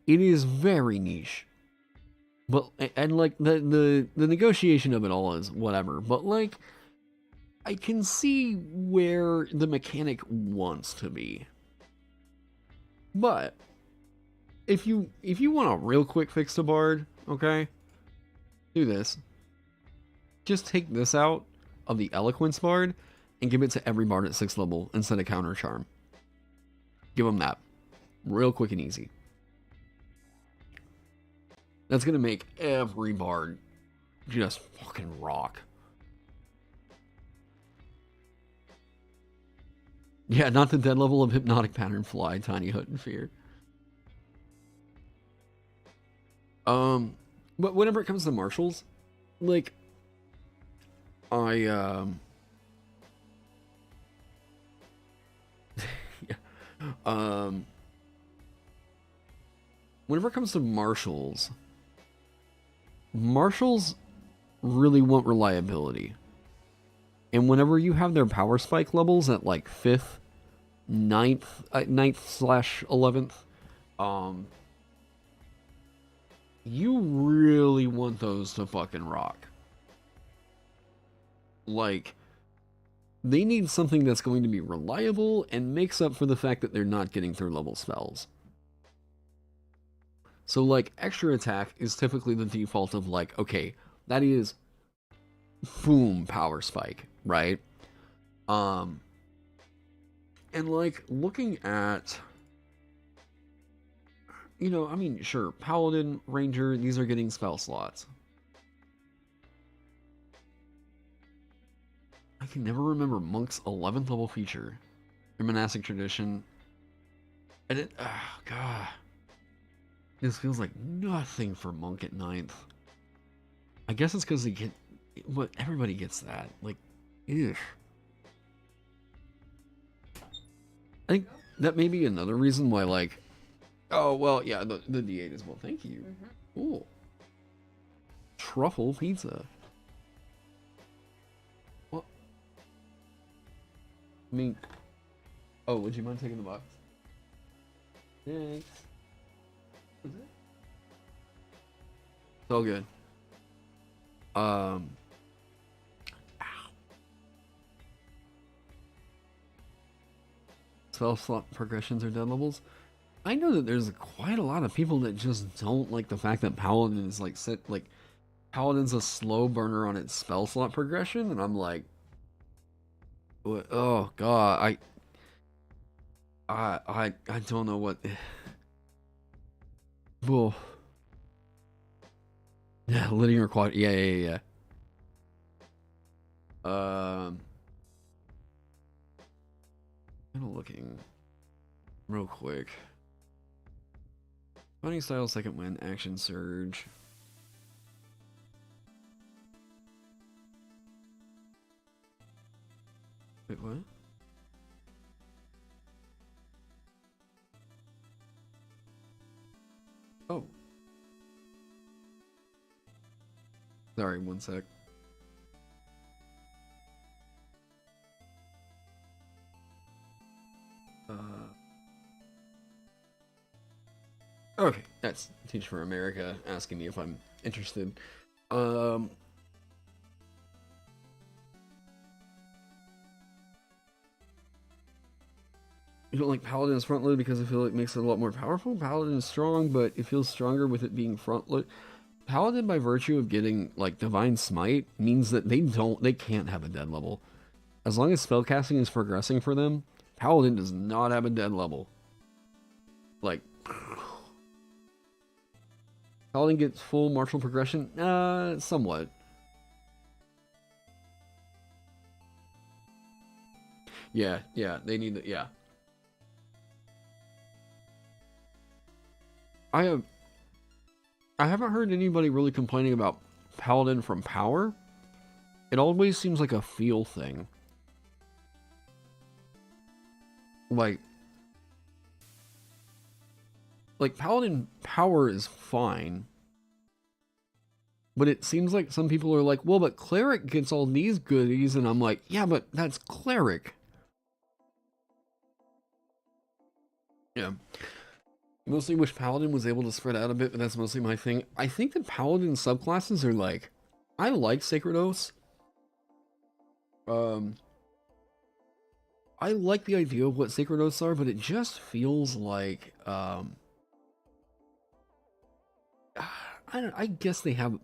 It is very niche. But and like the negotiation of it all is whatever. But like I can see where the mechanic wants to be. But if you want a real quick fix to Bard, okay? Do this. Just take this out of the Eloquence Bard and give it to every Bard at 6th level instead of Counter Charm. Give them that. Real quick and easy. That's gonna make every Bard just fucking rock. Yeah, not the dead level of Hypnotic Pattern Fly, Tiny Hut, and Fear. But whenever it comes to martials, like, yeah. Whenever it comes to martials really want reliability. And whenever you have their power spike levels at like 5th, 9th/11th, you really want those to fucking rock. Like, they need something that's going to be reliable and makes up for the fact that they're not getting third level spells. So like extra attack is typically the default of like, okay, that is boom power spike, right? And like looking at, you know, I mean, sure, Paladin, Ranger, these are getting spell slots. I can never remember Monk's 11th level feature in Monastic Tradition. And it, oh god. This feels like nothing for Monk at 9th. I guess it's because they get, but everybody gets that. Like, ew. I think that may be another reason why, like, oh, well, yeah, the D8 as well. Thank you. Cool. Truffle pizza. What? I mean, oh, would you mind taking the box? Thanks. Is it? It's all good. Ow. Spell slot progressions are dead levels. I know that there's quite a lot of people that just don't like the fact that Paladin is like Paladin's a slow burner on its spell slot progression, and I'm like, what? Oh god, I don't know what. Well, yeah, linear quad. Yeah. Kind of looking real quick. Fighting style, second win, action surge. Wait, what? Oh. Sorry, one sec. Okay, that's Teach for America asking me if I'm interested. You don't like Paladin's front load because I feel like it makes it a lot more powerful? Paladin is strong, but it feels stronger with it being front load. Paladin, by virtue of getting like Divine Smite, means that they can't have a dead level. As long as spellcasting is progressing for them, Paladin does not have a dead level. Like, Paladin gets full martial progression? Somewhat. Yeah, they need to, yeah. I haven't heard anybody really complaining about Paladin from power. It always seems like a feel thing. Like Paladin power is fine, but it seems like some people are like, well, but Cleric gets all these goodies, and I'm like, yeah, but that's Cleric. Yeah. Mostly wish Paladin was able to spread out a bit, but that's mostly my thing. I think that Paladin subclasses are like, I like Sacred Oaths. I like the idea of what Sacred Oaths are, but it just feels like, I guess they have,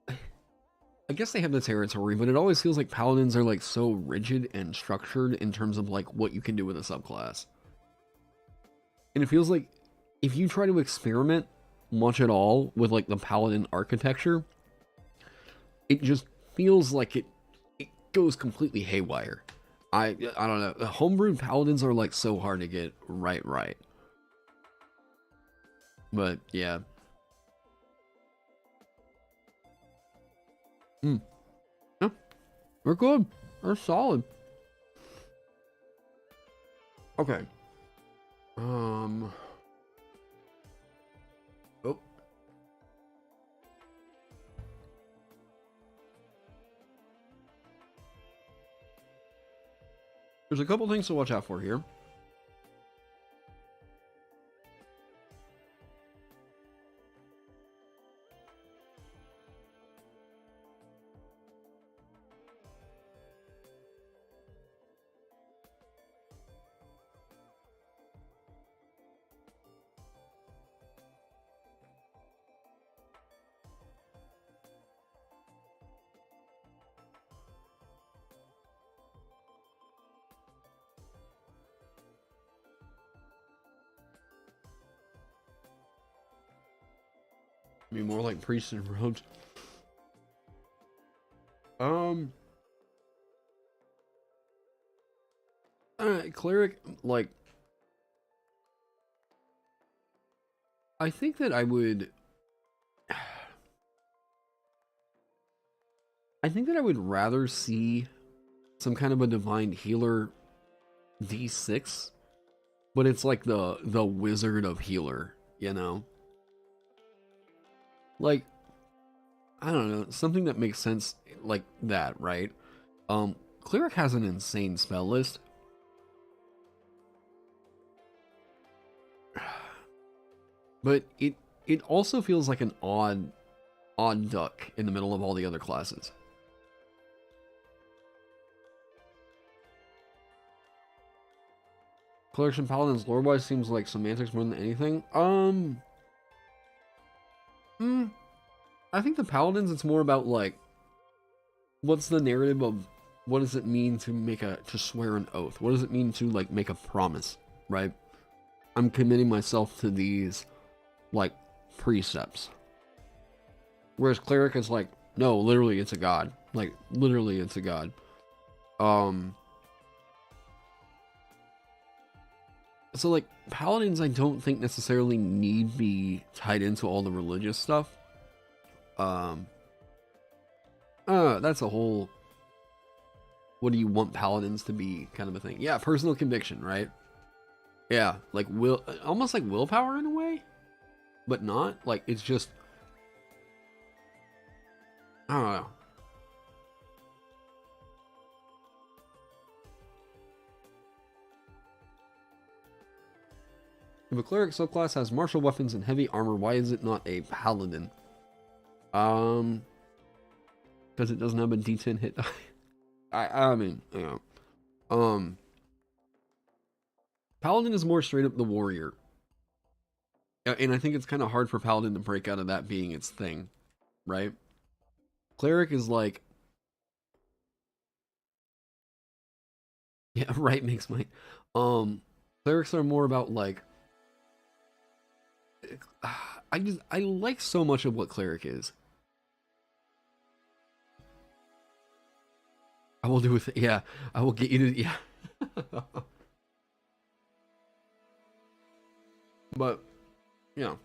I guess they have the territory, but it always feels like Paladins are like so rigid and structured in terms of like what you can do with a subclass. And it feels like if you try to experiment much at all with like the Paladin architecture, it just feels like it goes completely haywire. I don't know. Homebrewed Paladins are like so hard to get right. But yeah. Yeah, we're good. We're solid. Okay. Oh. There's a couple things to watch out for here. Be more like priests and rogues. Cleric, like, I think that I would. I think that I would rather see some kind of a divine healer D6, but it's like the wizard of healer, you know? Like, I don't know, something that makes sense like that, right? Cleric has an insane spell list. But it also feels like an odd duck in the middle of all the other classes. Clerics and Paladins lore-wise seems like semantics more than anything. I think the Paladins, it's more about like, what's the narrative of what does it mean to swear an oath? What does it mean to like make a promise, right? I'm committing myself to these like precepts. Whereas Cleric is like, no, literally it's a god. Like literally it's a god. So like Paladins I don't think necessarily need be tied into all the religious stuff. That's a whole what do you want Paladins to be kind of a thing. Yeah, personal conviction, right? Yeah, like will almost like willpower in a way, but not. Like it's just I don't know. If a cleric subclass has martial weapons and heavy armor, why is it not a paladin? Because it doesn't have a D10 hit die. I mean, you know, paladin is more straight up the warrior, and I think it's kind of hard for paladin to break out of that being its thing, right? Cleric is like, yeah, right makes my, clerics are more about like I like so much of what cleric is. I will do with it. Yeah, I will get you to yeah. But yeah.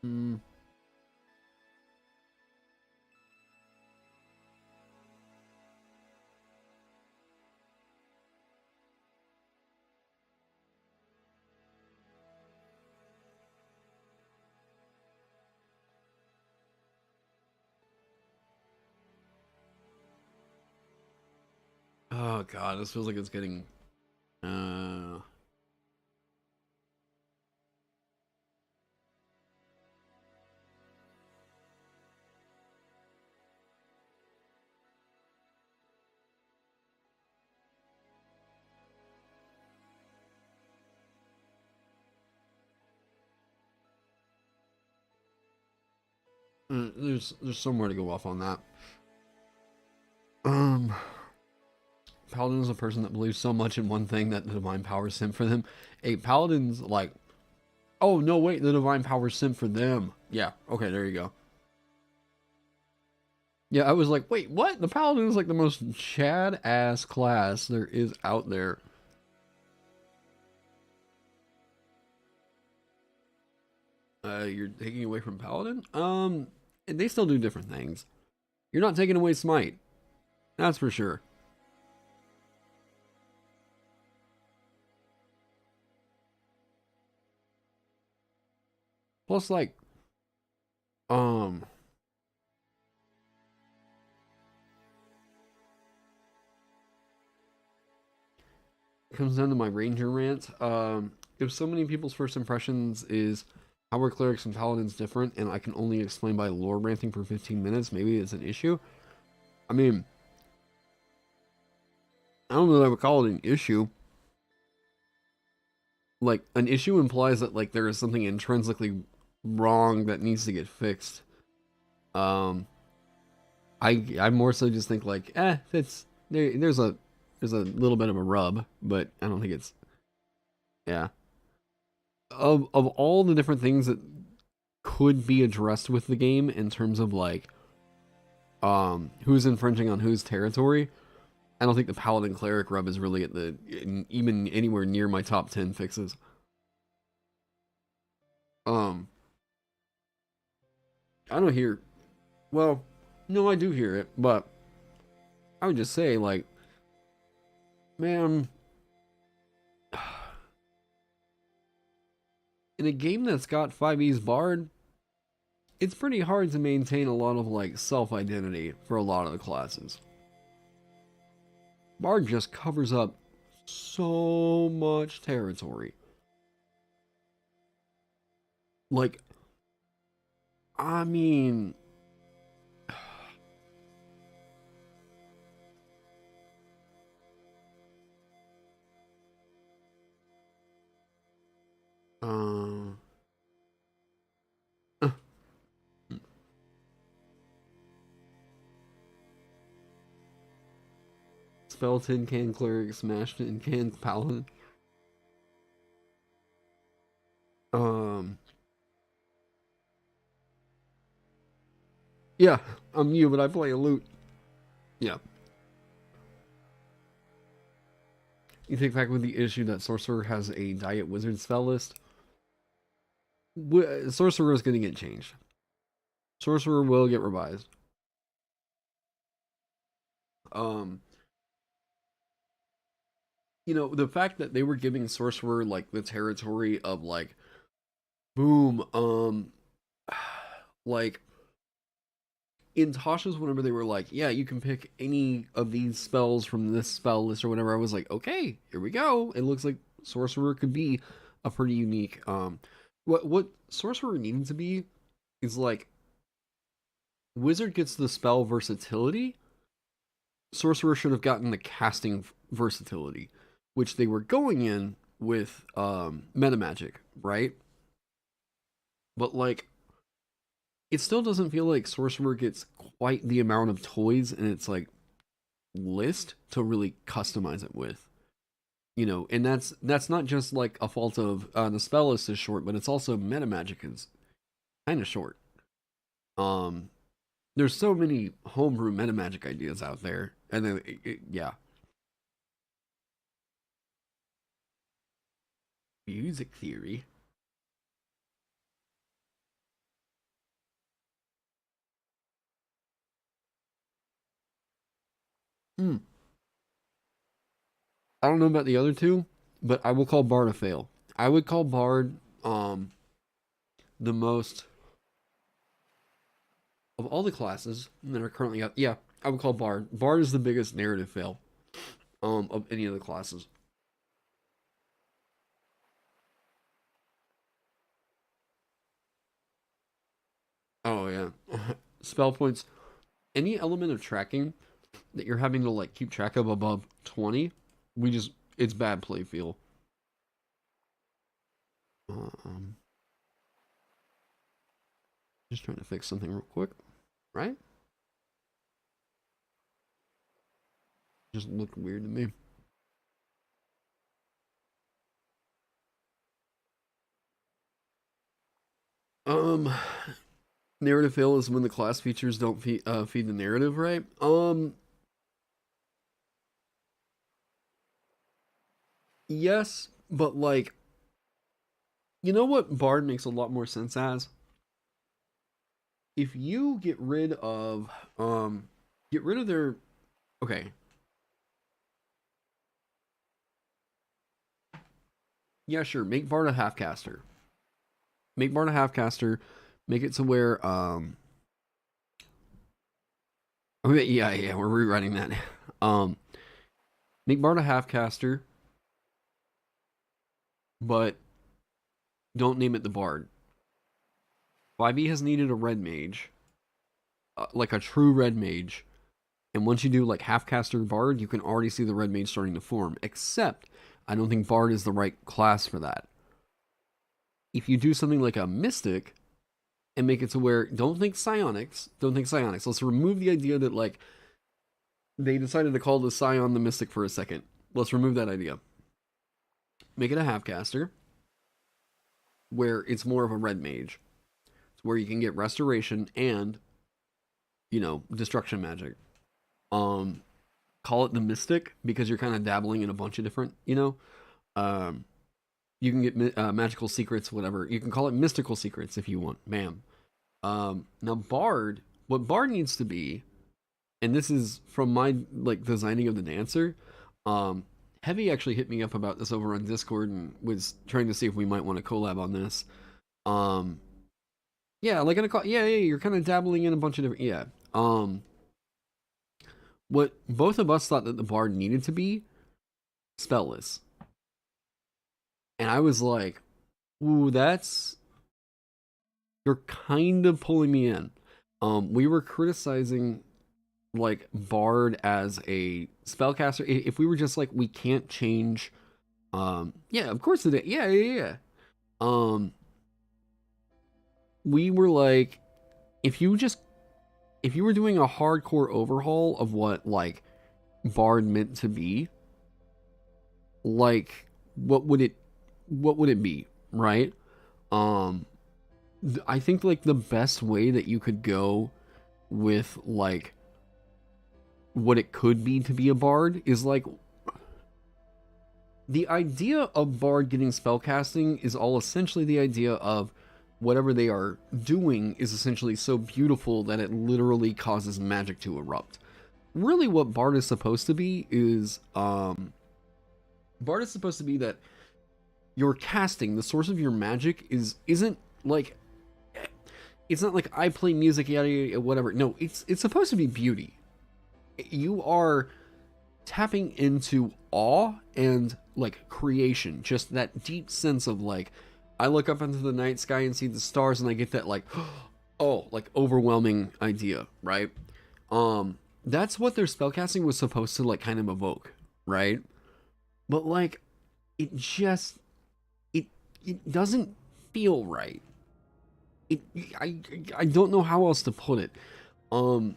Mm. Oh god, this feels like it's getting uh there's somewhere to go off on that. Um Paladin is a person that believes so much in one thing that the divine power is sent for them. A paladin's like, oh no, wait, the divine power is sent for them. Yeah, okay, there you go. Yeah, I was like, wait, what? The paladin is like the most Chad ass class there is out there. You're taking away from paladin? They still do different things. You're not taking away smite. That's for sure. Plus, like, um, it comes down to my ranger rant. If so many people's first impressions is how are clerics and paladins different, and I can only explain by lore ranting for 15 minutes, maybe it's an issue. I mean, I don't know that I would call it an issue. Like, an issue implies that, like, there is something intrinsically wrong that needs to get fixed. Um, I more so just think like, it's there's a little bit of a rub, but I don't think it's yeah. Of all the different things that could be addressed with the game in terms of like who's infringing on whose territory, I don't think the paladin cleric rub is really at the even anywhere near my top 10 fixes. Um I don't hear well, no I do hear it, but I would just say like man in a game that's got 5e's Bard, it's pretty hard to maintain a lot of like self-identity for a lot of the classes. Bard just covers up so much territory. Like, I mean, uh, spell tin can cleric, smash tin can paladin. Um, yeah, I'm you, but I play a lute. Yeah. You think back with the issue that Sorcerer has a Diet Wizard spell list? Sorcerer is going to get changed. Sorcerer will get revised. Um, you know, the fact that they were giving Sorcerer like the territory of like, boom, like in Tasha's whenever they were like, yeah, you can pick any of these spells from this spell list or whatever, I was like, okay, here we go. It looks like Sorcerer could be a pretty unique what Sorcerer needed to be is like Wizard gets the spell versatility. Sorcerer should have gotten the casting versatility, which they were going in with meta magic, right? But like it still doesn't feel like Sorcerer gets quite the amount of toys in its like list to really customize it with. You know, and that's not just like a fault of the spell list is short, but it's also meta magic is kind of short. Um, there's so many homebrew meta magic ideas out there, and then yeah, music theory. Hmm. I don't know about the other two, but I will call Bard a fail. I would call Bard the most of all the classes that are currently up. Yeah, I would call Bard. Bard is the biggest narrative fail of any of the classes. Oh yeah. Spell points. Any element of tracking that you're having to like keep track of above 20, it's bad play feel. Um, just trying to fix something real quick, right? Just looked weird to me. Um, narrative fail is when the class features don't feed the narrative, right? Yes, but like, you know what Bard makes a lot more sense as? If you get rid of their, okay, yeah, sure, make Bard a half caster. Make Bard a half caster, make it to where, okay, yeah, we're rewriting that. Um, make Bard a half caster, but don't name it the Bard. 5e has needed a red mage, like a true red mage. And once you do like half caster Bard, you can already see the red mage starting to form. Except, I don't think Bard is the right class for that. If you do something like a Mystic and make it to where, don't think psionics. Let's remove the idea that like they decided to call the Scion the Mystic for a second. Let's remove that idea. Make it a half caster where it's more of a red mage. It's where you can get restoration and, destruction magic. Um, Call it the Mystic because you're kind of dabbling in a bunch of different, um, you can get magical secrets, whatever. You can call it mystical secrets if you want, ma'am. Now Bard, what Bard needs to be, and this is from my like designing of the dancer. Heavy actually hit me up about this over on Discord and was trying to see if we might want to collab on this. Um, yeah, like in a call, yeah, you're kind of dabbling in a bunch of different, yeah. What both of us thought that the Bard needed to be spellless, and I was like, ooh, you're kind of pulling me in. We were criticizing like Bard as a spellcaster. If we were just like we can't change, yeah, of course it is. Yeah. Um, we were like, if you just if you were doing a hardcore overhaul of what like Bard meant to be, like what would it be, right? Um, I think like the best way that you could go with like what it could be to be a bard is like the idea of bard getting spellcasting is all essentially the idea of whatever they are doing is essentially so beautiful that it literally causes magic to erupt. Really what bard is supposed to be is bard is supposed to be that your casting, the source of your magic isn't like it's not like I play music yada yada whatever. No, it's supposed to be beauty. You are tapping into awe and like creation, just that deep sense of like I look up into the night sky and see the stars and I get that like oh, like overwhelming idea, right? That's what their spellcasting was supposed to like kind of evoke, right? But like it just it it doesn't feel right. It I don't know how else to put it. Um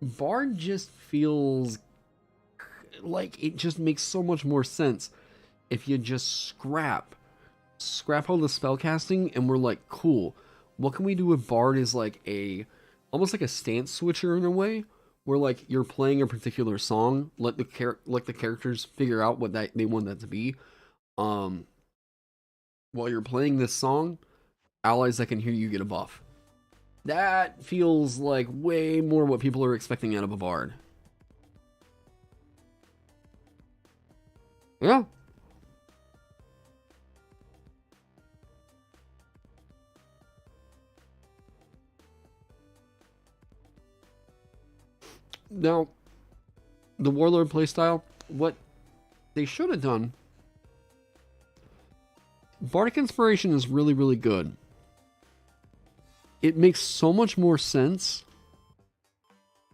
Bard just feels like it just makes so much more sense if you just scrap all the spellcasting and we're like, cool, what can we do with Bard is like almost like a stance switcher in a way, where like you're playing a particular song, let the characters figure out what that they want that to be. Um, while you're playing this song, allies that can hear you get a buff. That feels like way more what people are expecting out of a Bard. Yeah. Now, the Warlord playstyle, what they should have done, Bardic Inspiration is really, really good. It makes so much more sense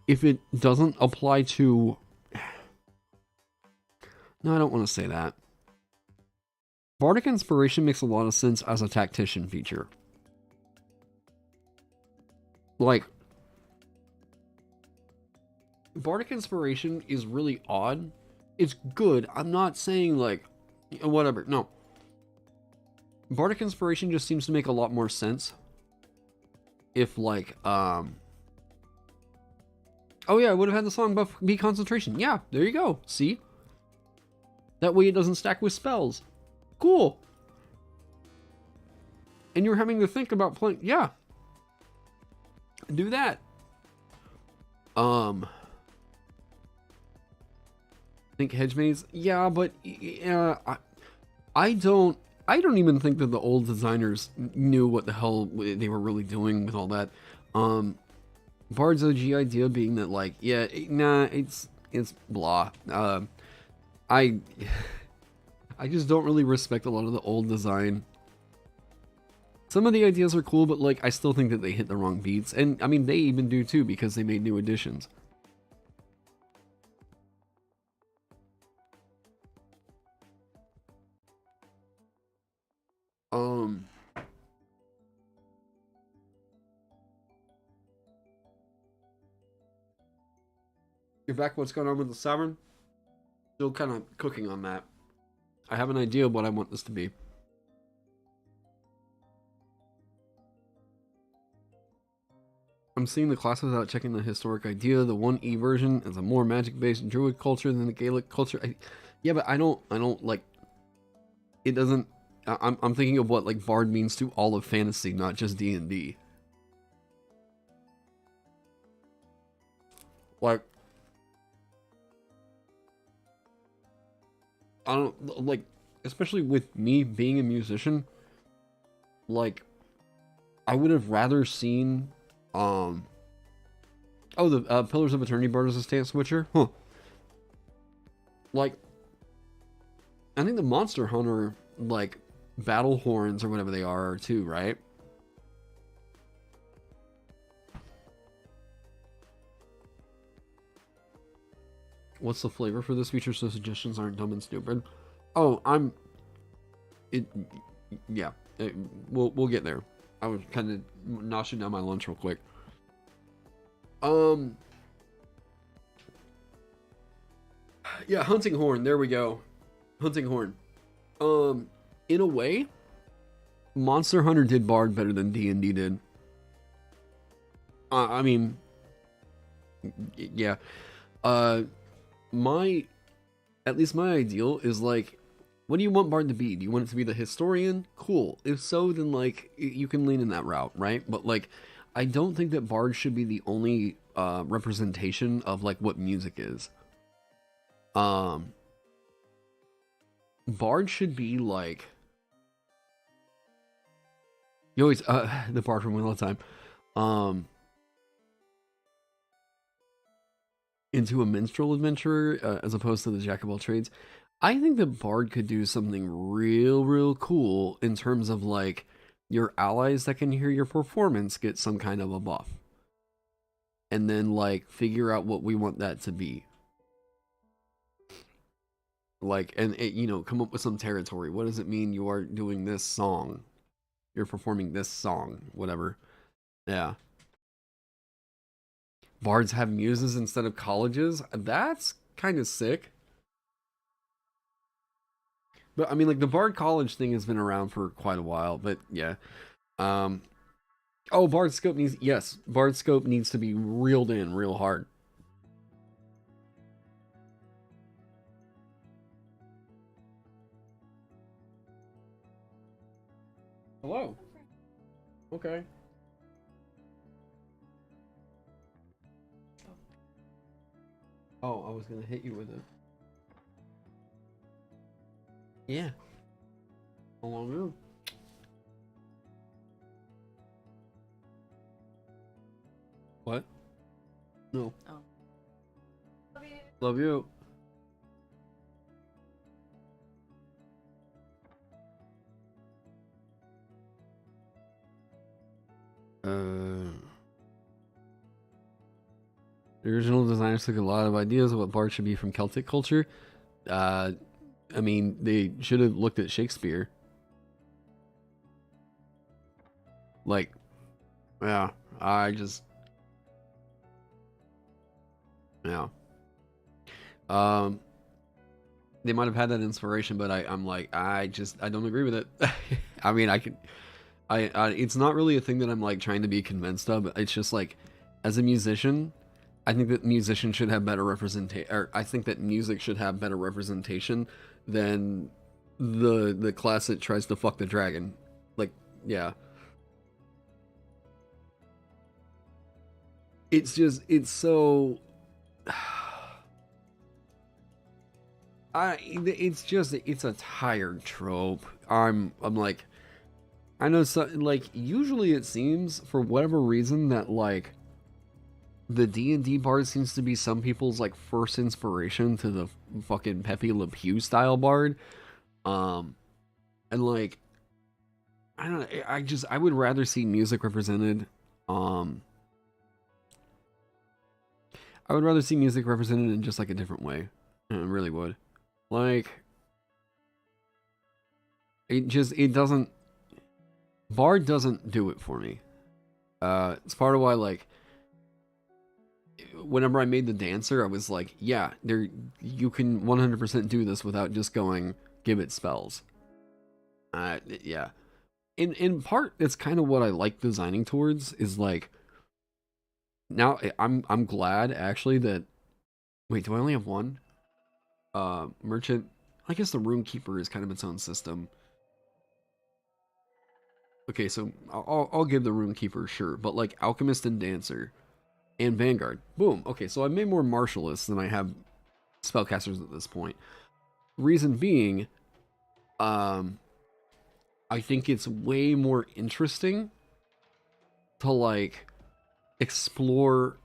if it doesn't apply to... No, I don't want to say that. Bardic Inspiration makes a lot of sense as a tactician feature. Like, Bardic Inspiration is really odd. It's good. I'm not saying, like, whatever. No. Bardic Inspiration just seems to make a lot more sense if, like, oh yeah, I would have had the song buff be concentration. Yeah, there you go. See? That way it doesn't stack with spells. Cool. And you're having to think about playing... Yeah. Do that. I think hedge maze. Yeah, but I don't even think that the old designers knew what the hell they were really doing with all that. Bard's OG idea being that, like, yeah, nah, it's blah. I just don't really respect a lot of the old design. Some of the ideas are cool, but, like, I still think that they hit the wrong beats. And, I mean, they even do, too, because they made new additions. You're back, what's going on with the Sovereign? Still kind of cooking on that. I have an idea of what I want this to be. I'm seeing the class without checking the historic idea. The 1E version is a more magic-based druid culture than the Gaelic culture. Yeah, but I don't like... It doesn't... I'm thinking of what, like, Bard means to all of fantasy, not just D&D. Like... I don't... Like, especially with me being a musician, like, I would have rather seen... Oh, the Pillars of Eternity Bard is a stance switcher? Huh. Like, I think the Monster Hunter, like, battle horns or whatever they are too, right? What's the flavor for this feature so suggestions aren't dumb and stupid? Oh, yeah, we'll get there. I was kind of noshing down my lunch real quick. Yeah, Hunting Horn, there we go. Hunting Horn. In a way, Monster Hunter did Bard better than D&D did. I mean, yeah. At least my ideal is, like, what do you want Bard to be? Do you want it to be the historian? Cool. If so, then, like, you can lean in that route, right? But, like, I don't think that Bard should be the only representation of, like, what music is. Bard should be, like... You always... the Bard from Wheel of Time. Into a minstrel adventurer as opposed to the jack of all trades. I think that Bard could do something real cool in terms of, like, your allies that can hear your performance get some kind of a buff. And then, like, figure out what we want that to be. Like, and it, you know, come up with some territory. What does it mean you are doing this song? You're performing this song, whatever. Yeah. Bards have muses instead of colleges. That's kind of sick. But I mean, like, the Bard College thing has been around for quite a while, but yeah. Oh, Bard Scope needs... Yes, Bard Scope needs to be reeled in real hard. Hello. Okay. Oh, I was gonna hit you with it. Yeah. I love you. What? No. Oh. Love you. The original designers took a lot of ideas of what bards should be from Celtic culture. I mean, they should have looked at Shakespeare. Like, yeah, yeah. They might have had that inspiration, but I'm like, I don't agree with it. I mean, it's not really a thing that I'm like trying to be convinced of. It's just like, as a musician, I think that musicians should have better representation, or I think that music should have better representation than the class that tries to fuck the dragon. Like, yeah. It's so it's a tired trope. I'm like, I know, so like usually it seems for whatever reason that like the D&D bard seems to be some people's like first inspiration to the fucking Pepe Le Pew style bard. And like, I don't know, I would rather see music represented. I would rather see music represented in just like a different way. I really would. Like, it doesn't, Bard doesn't do it for me. It's part of why, like, whenever I made the dancer, I was like, yeah, you can 100% do this without just going, give it spells. Yeah. In part, it's kind of what I like designing towards, is like, now I'm glad actually that, wait, do I only have one? Merchant, I guess the Runekeeper is kind of its own system. Okay, so I'll give the Runekeeper, sure, but like Alchemist and Dancer and Vanguard, boom. Okay, so I made more martialists than I have spellcasters at this point. Reason being, I think it's way more interesting to like explore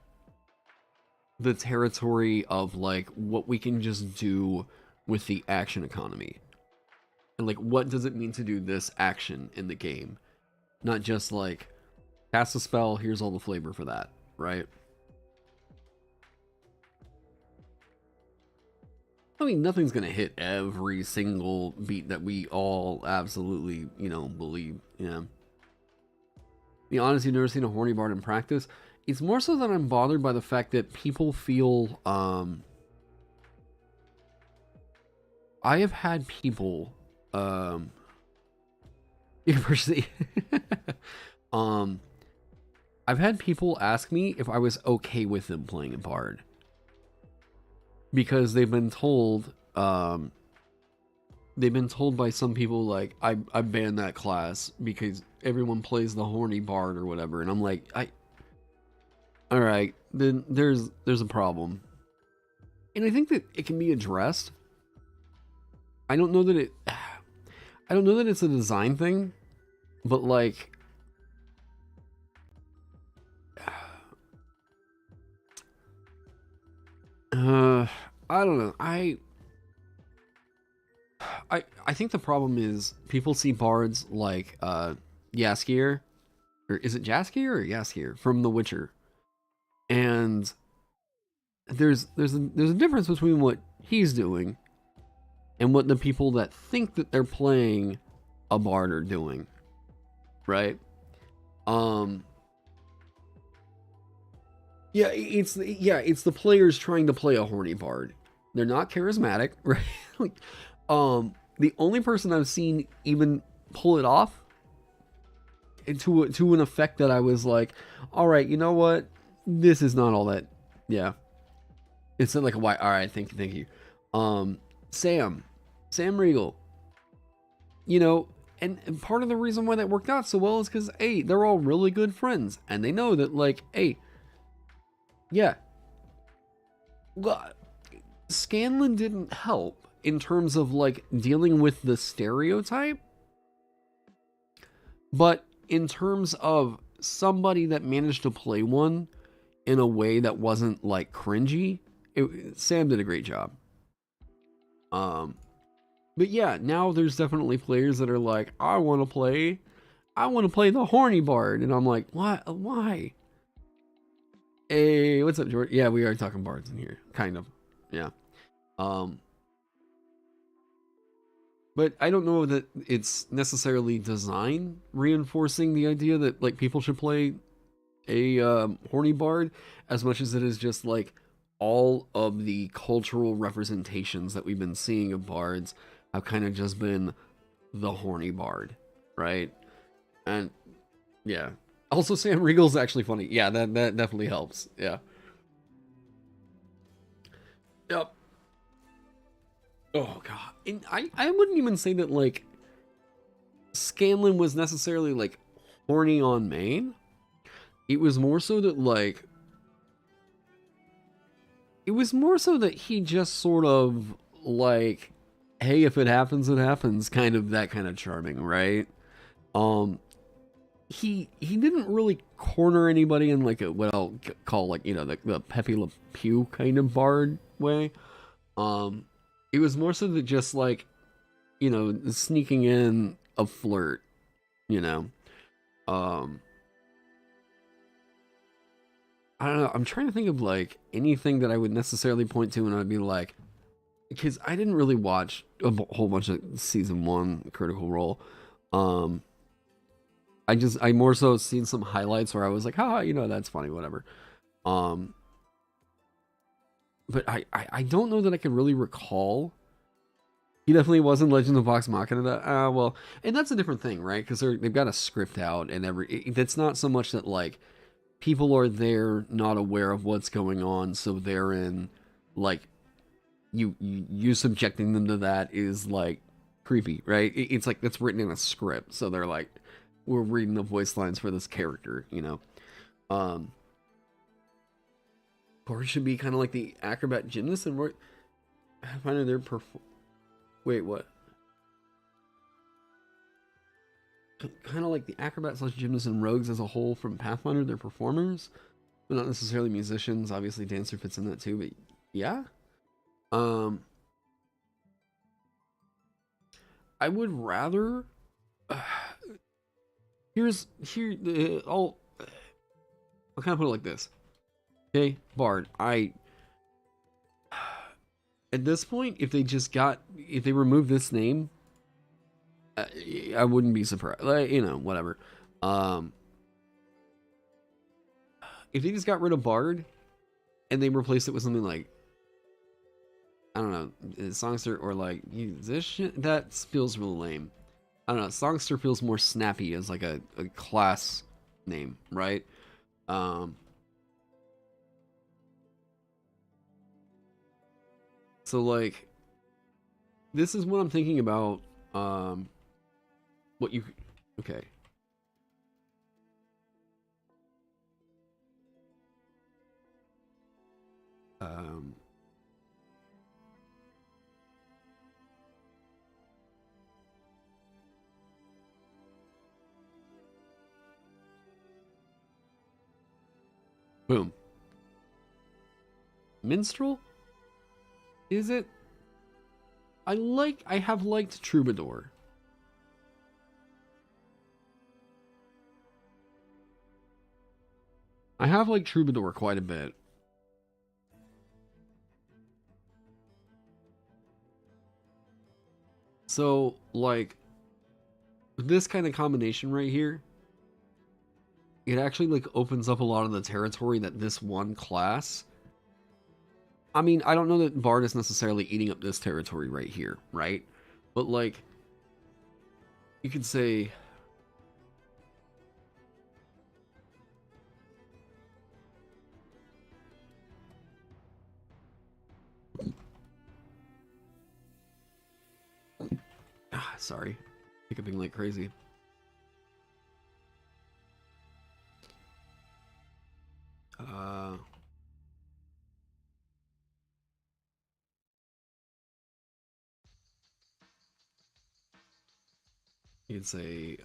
the territory of like what we can just do with the action economy. And like, what does it mean to do this action in the game? Not just like, cast a spell, here's all the flavor for that, right? I mean, nothing's gonna hit every single beat that we all absolutely, believe, yeah. Be honest, you've never seen a horny bard in practice. It's more so that I'm bothered by the fact that people feel, I have had people, university, I've had people ask me if I was okay with them playing a bard. Because they've been told by some people, like, I banned that class because everyone plays the horny bard or whatever, and I'm like, alright, then there's a problem. And I think that it can be addressed. I don't know that it's a design thing, but like, I don't know. I think the problem is people see bards like Jaskier, or is it Jaskier or Jaskier from The Witcher, and there's a difference between what he's doing and what the people that think that they're playing a bard are doing, right? Yeah, it's the players trying to play a horny bard. They're not charismatic, right? Like, the only person I've seen even pull it off to an effect that I was like, all right, you know what? This is not all that. Yeah, it's not like a why. All right, thank you. Sam Riegel. And part of the reason why that worked out so well is because, hey, they're all really good friends, and they know that, like, hey, yeah, well, Scanlan didn't help in terms of like dealing with the stereotype, but in terms of somebody that managed to play one in a way that wasn't like cringy, Sam did a great job. But yeah, now there's definitely players that are like, I want to play the horny bard, and I'm like, what? Why? Hey, what's up, George? Yeah, we are talking bards in here, kind of. Yeah. But I don't know that it's necessarily design reinforcing the idea that like people should play a horny bard as much as it is just like all of the cultural representations that we've been seeing of bards have kind of just been the horny bard, right? And yeah. Also, Sam Regal's actually funny. Yeah, that definitely helps. Yeah. Yep. Oh god. And I wouldn't even say that like Scanlan was necessarily like horny on main. It was more so that like he just sort of like, hey, if it happens, it happens, kind of that kind of charming, right? He didn't really corner anybody in like a what I'll call like, you know, the Pepe Le Pew kind of bard way. It was more so that just like, you know, sneaking in a flirt, you know. I don't know. I'm trying to think of like anything that I would necessarily point to, and I'd be like, because I didn't really watch a whole bunch of season 1 Critical Role. I more so seen some highlights where I was like, you know, that's funny, whatever. But I don't know that I can really recall. He definitely was in Legend of Vox Machina. Well, and that's a different thing, right? Because they've got a script out, and it's not so much that like people are there not aware of what's going on, so they're in like you subjecting them to that is like creepy, right? It's like that's written in a script, so they're like, we're reading the voice lines for this character, you know. Or it should be kind of like the acrobat gymnast, and I find their wait, what? Kind of like the acrobat / gymnast and rogues as a whole from Pathfinder. They're performers, but not necessarily musicians. Obviously, dancer fits in that too. But yeah, I would rather. I'll kind of put it like this. Okay, Bard. At this point, if they remove this name, I wouldn't be surprised. Like, you know, whatever. If they just got rid of Bard and they replaced it with something like, I don't know, Songster or like musician, that feels real lame. I don't know. Songster feels more snappy as like a class name, right? So like, this is what I'm thinking about. What you okay? Boom. Minstrel? Is it? I have liked Troubadour. I have liked Troubadour quite a bit. So, like, this kind of combination right here, it actually, like, opens up a lot of the territory that this one class... I mean, I don't know that Bard is necessarily eating up this territory right here, right? But, like, you could say... sorry. Hiccuping like crazy. You could say,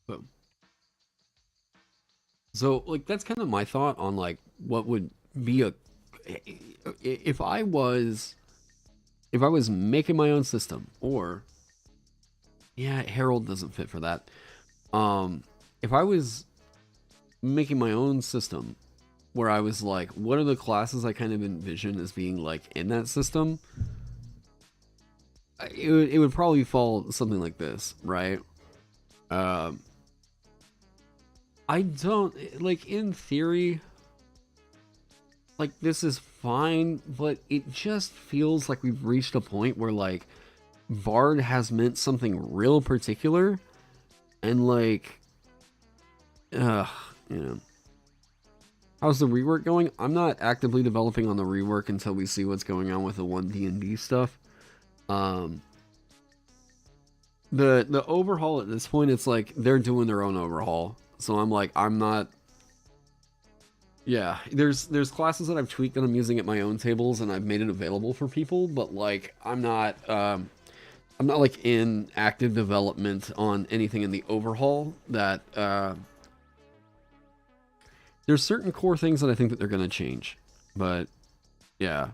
boom. So, like, that's kind of my thought on, like, what would be a, if I was, making my own system, or, yeah, Herald doesn't fit for that. If I was making my own system, where I was like, what are the classes I kind of envision as being, like, in that system? It would probably fall something like this, right? I don't, like, in theory, like, this is fine, but it just feels like we've reached a point where, like, Bard has meant something real particular, and, like, you know. How's the rework going? I'm not actively developing on the rework until we see what's going on with the oneD&d stuff. The overhaul at this point, it's like they're doing their own overhaul. So I'm like, I'm not. Yeah, there's classes that I've tweaked that I'm using at my own tables and I've made it available for people, but like I'm not like in active development on anything in the overhaul that there's certain core things that I think that they're gonna change. But yeah.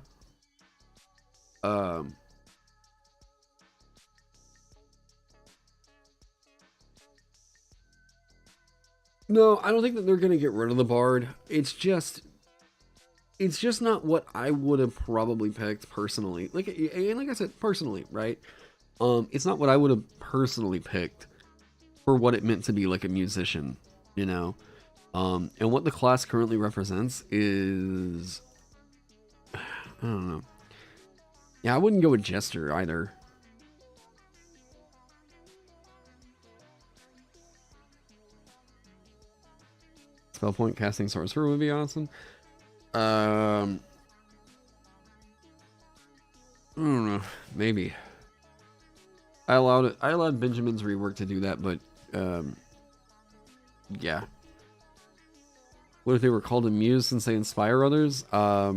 No, I don't think that they're gonna get rid of the Bard. It's just not what I would have probably picked personally. Like, and like I said, personally, right? It's not what I would have personally picked for what it meant to be like a musician, you know? And what the class currently represents is, I don't know. Yeah, I wouldn't go with Jester either. Spell point casting sorcerer would be awesome. I don't know. Maybe. I allowed Benjamin's rework to do that, but yeah. What if they were called a muse since they inspire others? That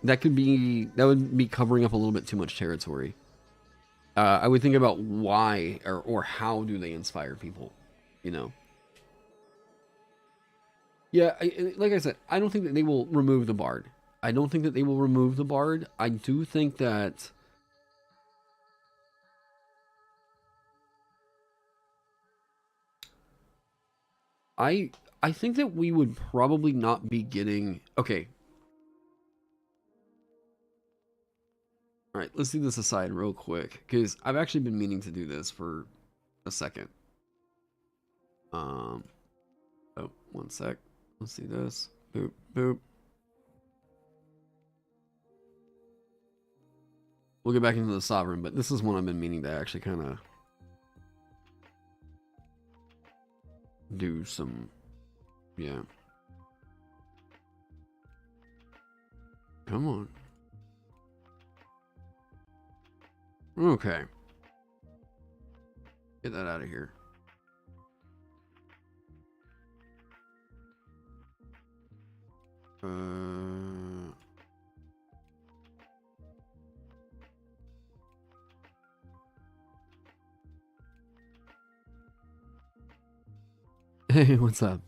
would be covering up a little bit too much territory. I would think about why or how do they inspire people, you know? Yeah, like I said, I don't think that they will remove the Bard. I don't think that they will remove the Bard. I do think that I think that we would probably not be getting. Okay. All right, let's do this aside real quick because I've actually been meaning to do this for a second. Oh, one sec. Let's see this. Boop, boop. We'll get back into the Sovereign, but this is one I've been meaning to actually kind of do some, yeah. Come on. Okay. Get that out of here. Hey, what's up?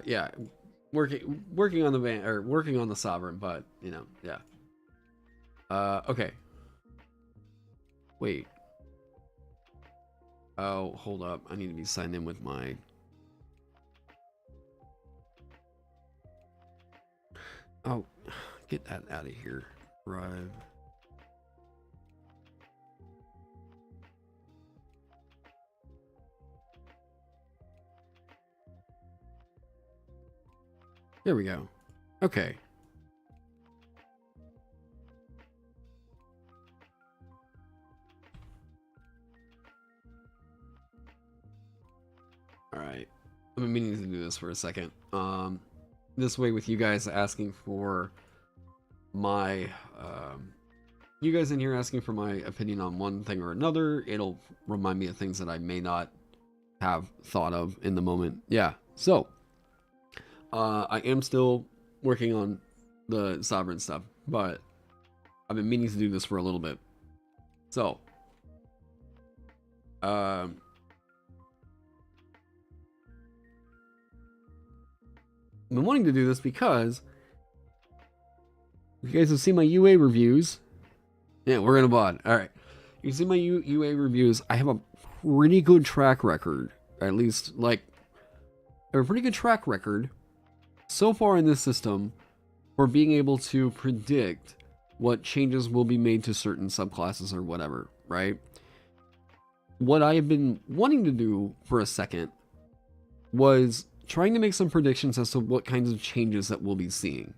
Yeah, working on the van or working on the Sovereign, but you know, yeah. Okay. Wait. Oh, hold up. I need to be signed in with my. Oh, get that out of here. Drive. There we go. Okay. All right. I've been meaning to do this for a second. This way with you guys asking for my, you guys in here asking for my opinion on one thing or another, it'll remind me of things that I may not have thought of in the moment. Yeah. So, I am still working on the Sovereign stuff, but I've been meaning to do this for a little bit. So, Um, I've been wanting to do this because you guys have seen my UA reviews. Yeah, we're gonna bond. All right, you see my UA reviews. I have a pretty good track record, at least like a pretty good track record so far in this system for being able to predict what changes will be made to certain subclasses or whatever, right? What I have been wanting to do for a second was trying to make some predictions as to what kinds of changes that we'll be seeing.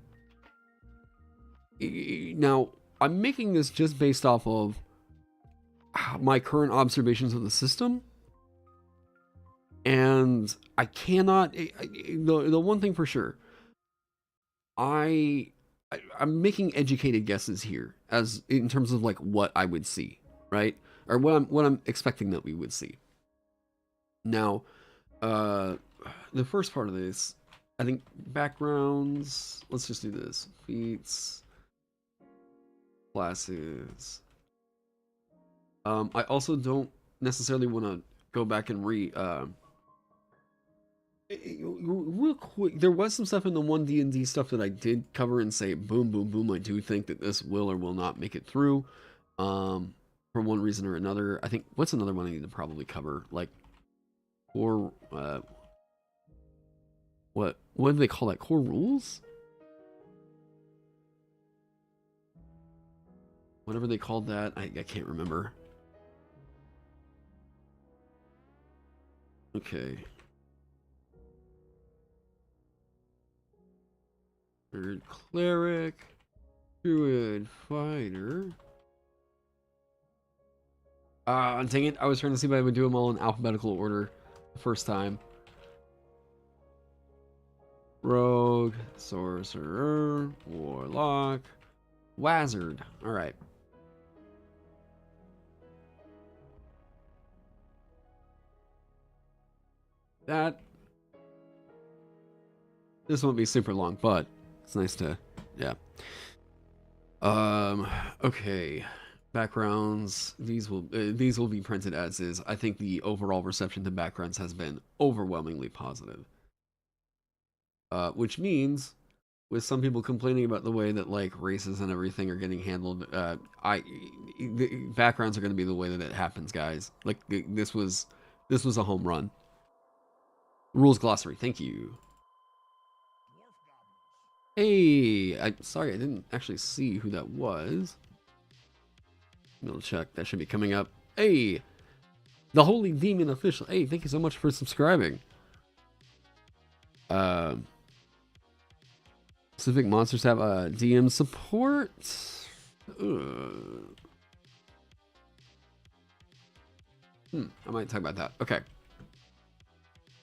Now, I'm making this just based off of my current observations of the system. And I cannot, the one thing for sure, I'm making educated guesses here as in terms of like what I would see, right? Or what I'm expecting that we would see. Now, the first part of this, I think backgrounds, let's just do this. Feats, classes. I also don't necessarily want to go back and real quick, there was some stuff in the oneD&d stuff that I did cover and say, boom, boom, boom, I do think that this will or will not make it through, for one reason or another. I think, what's another one I need to probably cover? Like, core, what do they call that? Core rules? Whatever they called that, I can't remember. Okay. Third cleric, druid, fighter. Dang it! I was trying to see if I would do them all in alphabetical order the first time. Rogue, sorcerer, warlock, wizard. All right. This won't be super long, but it's nice to, yeah. Okay. Backgrounds. These will be printed as is. I think the overall reception to backgrounds has been overwhelmingly positive. Which means, with some people complaining about the way that like races and everything are getting handled, the backgrounds are going to be the way that it happens, guys. Like this was a home run. Rules glossary. Thank you. Hey, sorry, I didn't actually see who that was. We'll check. That should be coming up. Hey, the Holy Demon official. Hey, thank you so much for subscribing. Specific monsters have DM support. I might talk about that. Okay.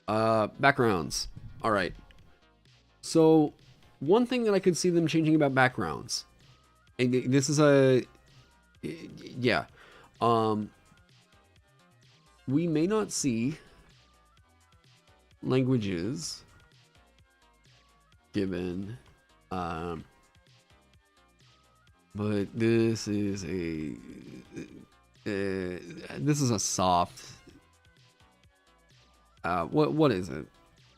Backgrounds. All right. So, one thing that I could see them changing about backgrounds, and this is we may not see languages given, but this is a soft, what is it?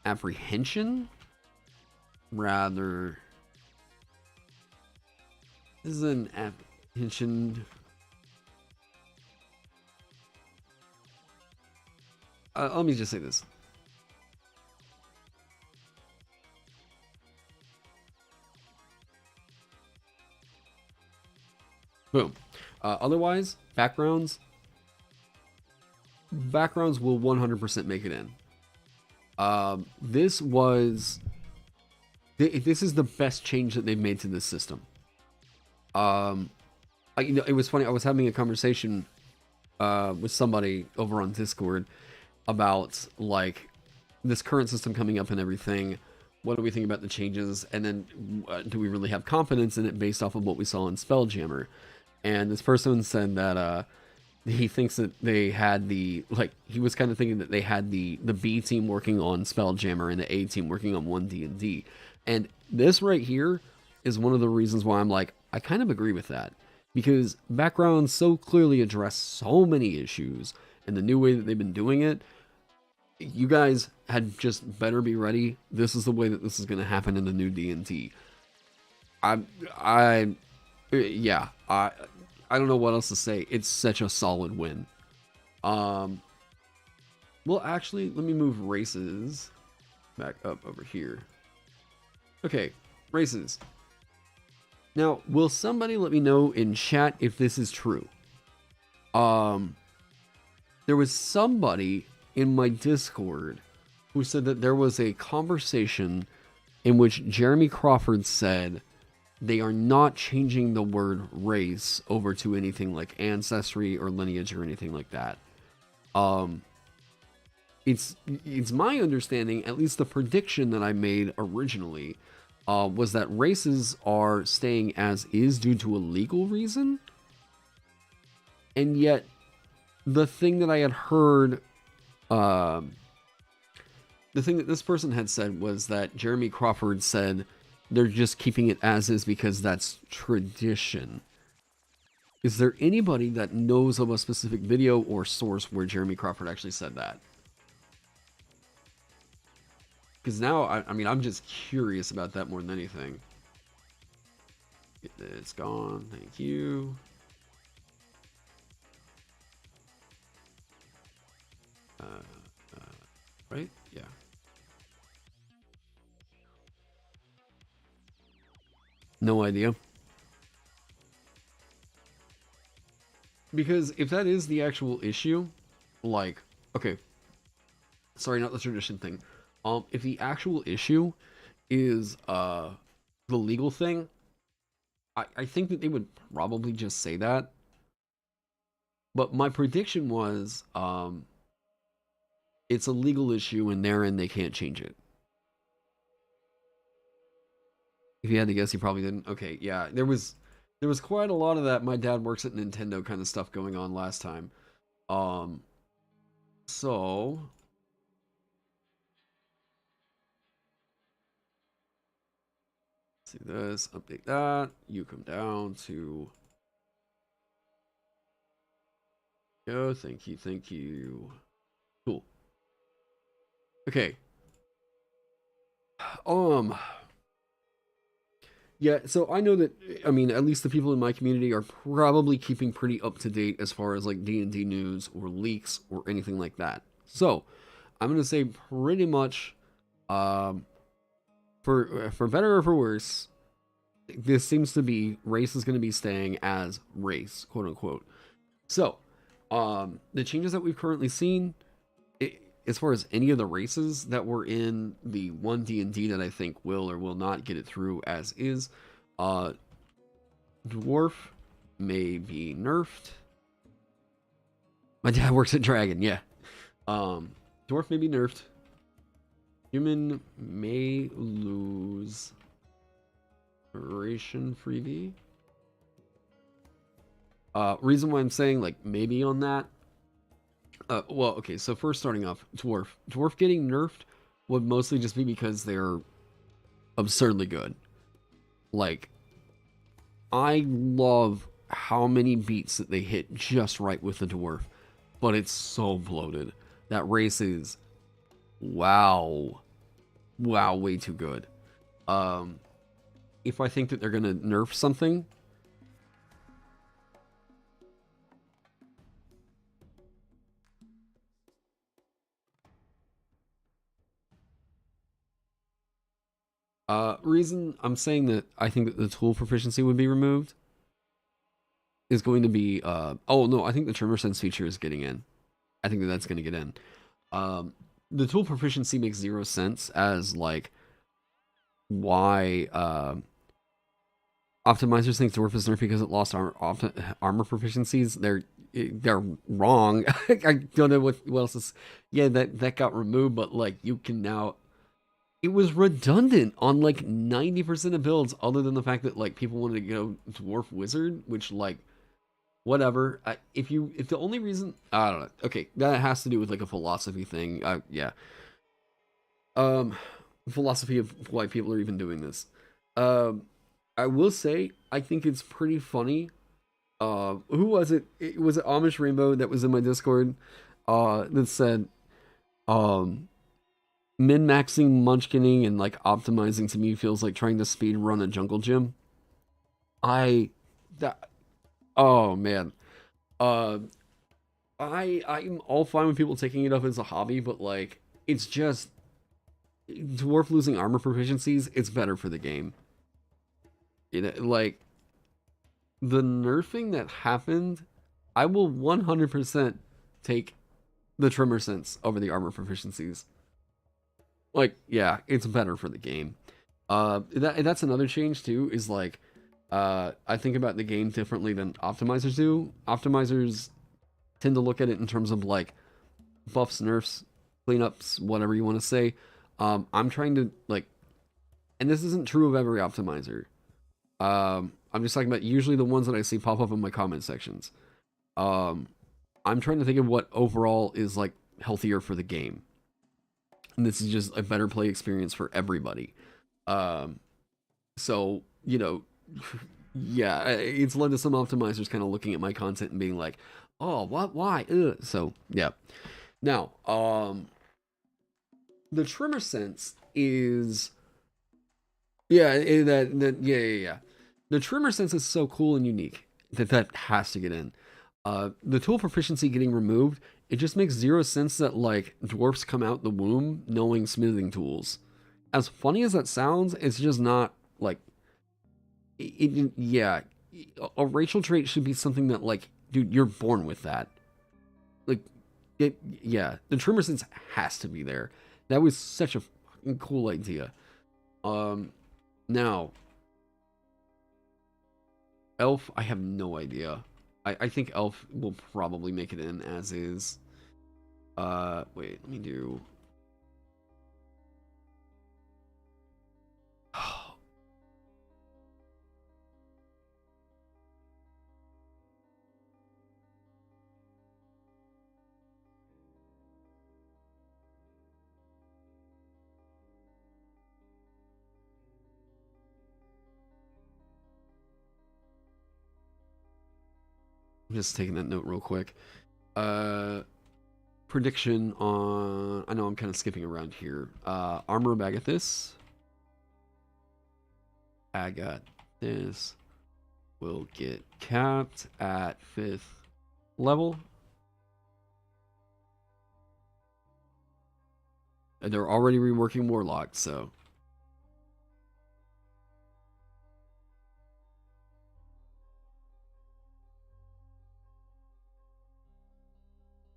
Apprehension? Rather, this is an apprehension. Let me just say this. Boom. Otherwise, backgrounds will 100% make it in. This is the best change that they've made to this system. It was funny. I was having a conversation with somebody over on Discord about like this current system coming up and everything. What do we think about the changes? And then do we really have confidence in it based off of what we saw in Spelljammer? And this person said that he thinks that they had he was kind of thinking that they had the B team working on Spelljammer and the A team working on oneD&d. And this right here is one of the reasons why I'm like, I kind of agree with that. Because backgrounds so clearly address so many issues and the new way that they've been doing it, you guys had just better be ready. This is the way that this is going to happen in the new D&D. Yeah, I don't know what else to say. It's such a solid win. Well, actually, let me move races back up over here. Okay, races. Now, will somebody let me know in chat if this is true? There was somebody in my Discord who said that there was a conversation in which Jeremy Crawford said they are not changing the word race over to anything like ancestry or lineage or anything like that. It's my understanding, at least the prediction that I made originally, was that races are staying as is due to a legal reason. And yet, the thing that I had heard, the thing that this person had said was that Jeremy Crawford said they're just keeping it as is because that's tradition. Is there anybody that knows of a specific video or source where Jeremy Crawford actually said that? Because now, I mean, I'm just curious about that more than anything. It's gone. Thank you. Right? Yeah. No idea. Because if that is the actual issue, like, okay, sorry, not the tradition thing. If the actual issue is the legal thing, I think that they would probably just say that. But my prediction was, it's a legal issue and therein they can't change it. If you had to guess, you probably didn't. Okay, yeah, there was quite a lot of that. My dad works at Nintendo kind of stuff going on last time. So see this, update that. You come down to go. Thank you. Cool. Okay. Yeah, so I know that, I mean, at least the people in my community are probably keeping pretty up to date as far as like D&D news or leaks or anything like that. So, I'm going to say pretty much, for better or for worse, this seems to be, race is going to be staying as race, quote unquote. So, the changes that we've currently seen, as far as any of the races that were in the oneD&d that I think will or will not get it through as is, dwarf may be nerfed. My dad works at Dragon, yeah. Dwarf may be nerfed. Human may lose duration freebie. Reason why I'm saying like maybe on that. Well, okay, so first starting off, Dwarf. Dwarf getting nerfed would mostly just be because they're absurdly good. Like, I love how many beats that they hit just right with the Dwarf, but it's so bloated. That race is, wow, way too good. If I think that they're gonna nerf something, reason I'm saying that I think that the tool proficiency would be removed is going to be, oh no, I think the Tremor Sense feature is getting in. I think that that's going to get in. The tool proficiency makes 0 sense as, like, why, Optimizers think Dwarf is nerfed because it lost armor proficiencies. They're wrong. I don't know what else is, yeah, that got removed, but, like, you can now, it was redundant on like 90% of builds, other than the fact that like people wanted to go Dwarf Wizard, which like whatever. If the only reason, I don't know. Okay, that has to do with like a philosophy thing. Yeah. Philosophy of why people are even doing this. I will say I think it's pretty funny. Who was it? Was it Amish Rainbow that was in my Discord? that said, um, min-maxing munchkining and like optimizing to me feels like trying to speed run a jungle gym. I that oh man. Uh I'm all fine with people taking it up as a hobby, but like it's just dwarf losing armor proficiencies, it's better for the game. Like the nerfing that happened, I will 100% take the Tremor Sense over the armor proficiencies. Like, yeah, it's better for the game. That's another change too, is like, I think about the game differently than optimizers do. Optimizers tend to look at it in terms of like buffs, nerfs, cleanups, whatever you want to say. I'm trying to like, and this isn't true of every optimizer. I'm just talking about usually the ones that I see pop up in my comment sections. Um, I'm trying to think of what overall is like healthier for the game. And this is just a better play experience for everybody. Um, so, you know, yeah, it's led to some optimizers kind of looking at my content and being like, oh, what, why? Ugh. So, yeah. Now, the Tremor Sense is, yeah, yeah. The Tremor Sense is so cool and unique that has to get in. The tool proficiency getting removed, it just makes zero sense that like dwarfs come out the womb knowing smithing tools. As funny as that sounds, it's just not like yeah. A racial trait should be something that like, dude, you're born with that. Like, yeah, the Tremor Sense has to be there. That was such a fucking cool idea. Now, Elf, I have no idea. I think Elf will probably make it in as is. Wait, let me do. I'm just taking that note real quick. Prediction on. I know I'm kind of skipping around here. Armor of Agathis. Agathis will get capped at 5th level. And they're already reworking Warlock, so.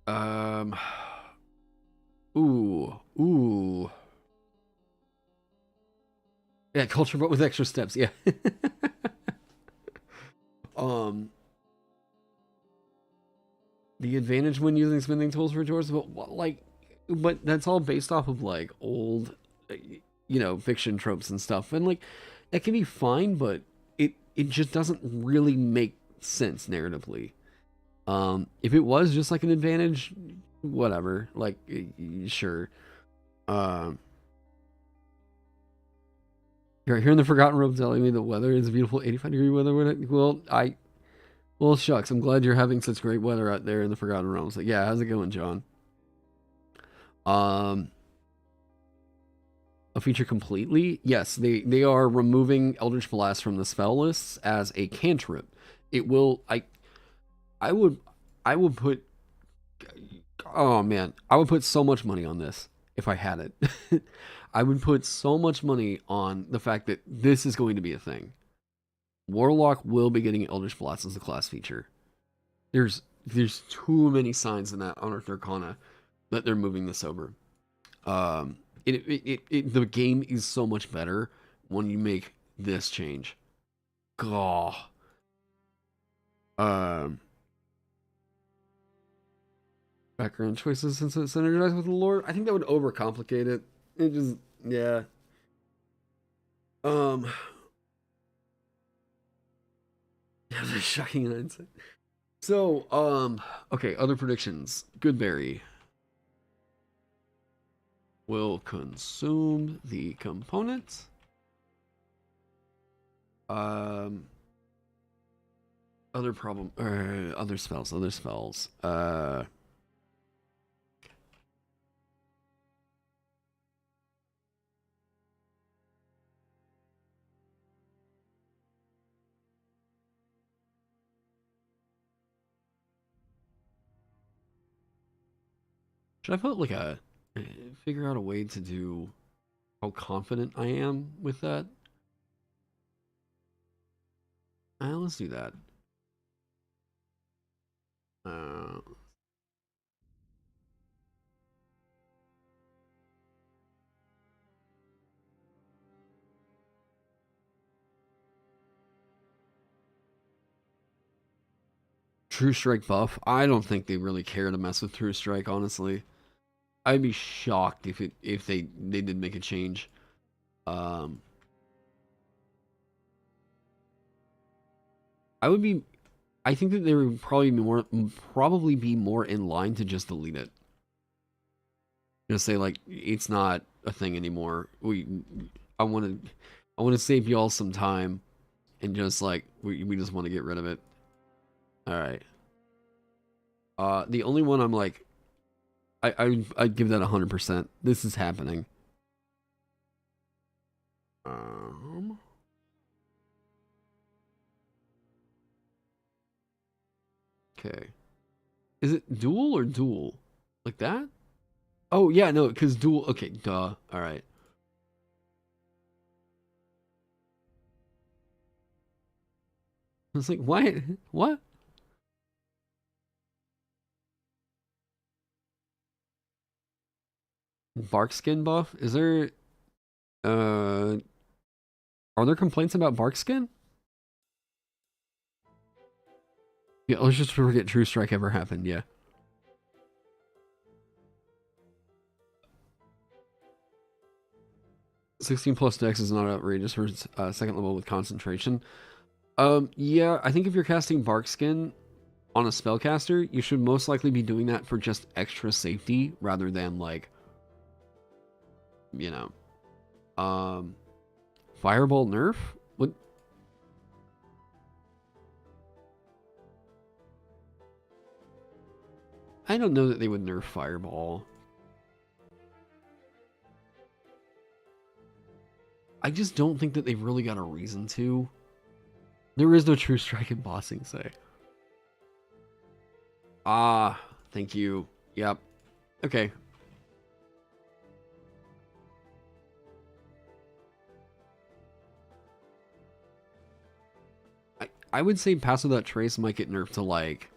Um. Ooh. Yeah, culture, but with extra steps. Yeah. um. The advantage when using smithing tools for dwarves, but what, like, but that's all based off of like old, fiction tropes and stuff, and like that can be fine, but it just doesn't really make sense narratively. If it was just like an advantage, whatever, like sure. You're right here in the Forgotten Road telling me the weather is beautiful 85-degree weather. Well, shucks, I'm glad you're having such great weather out there in the Forgotten Realms. So, yeah, how's it going, John? A feature completely? Yes, they are removing Eldritch Blast from the spell lists as a cantrip. It will. I would put. Oh man, I would put so much money on this if I had it. I would put so much money on the fact that this is going to be a thing. Warlock will be getting Eldritch Blast as a class feature. There's too many signs in that Unearthed Arcana that they're moving this over. The game is so much better when you make this change. Gah. Background choices since it's synergized with the lore. I think that would overcomplicate it. It just, yeah. Yeah, that's shocking hindsight. So, okay, other predictions. Goodberry will consume the component. Other spells. Should I put like a figure out a way to do how confident I am with that? Let's do that. Uh, True Strike buff. I don't think they really care to mess with True Strike, honestly. I'd be shocked if they did make a change. Um, I would be. I think that they would probably be more in line to just delete it. Just say like it's not a thing anymore. I want to save y'all some time, and just like we just want to get rid of it. All right. The only one I'm like, I'd give that 100%. This is happening. Okay. Is it dual or dual? Like that? Oh yeah, no, because dual. Okay, duh. All right. I was like, why? What? Bark skin buff? Is there? Uh, are there complaints about bark skin? Yeah, let's just forget True Strike ever happened. Yeah. 16 plus dex is not outrageous for second level with concentration. Yeah, I think if you're casting bark skin on a spellcaster, you should most likely be doing that for just extra safety rather than like, you know, fireball nerf. What? I don't know that they would nerf fireball. I just don't think that they've really got a reason to. There is no True Strike in bossing, say. Ah, thank you. Yep. Okay. I would say Pass Without Trace might get nerfed to like...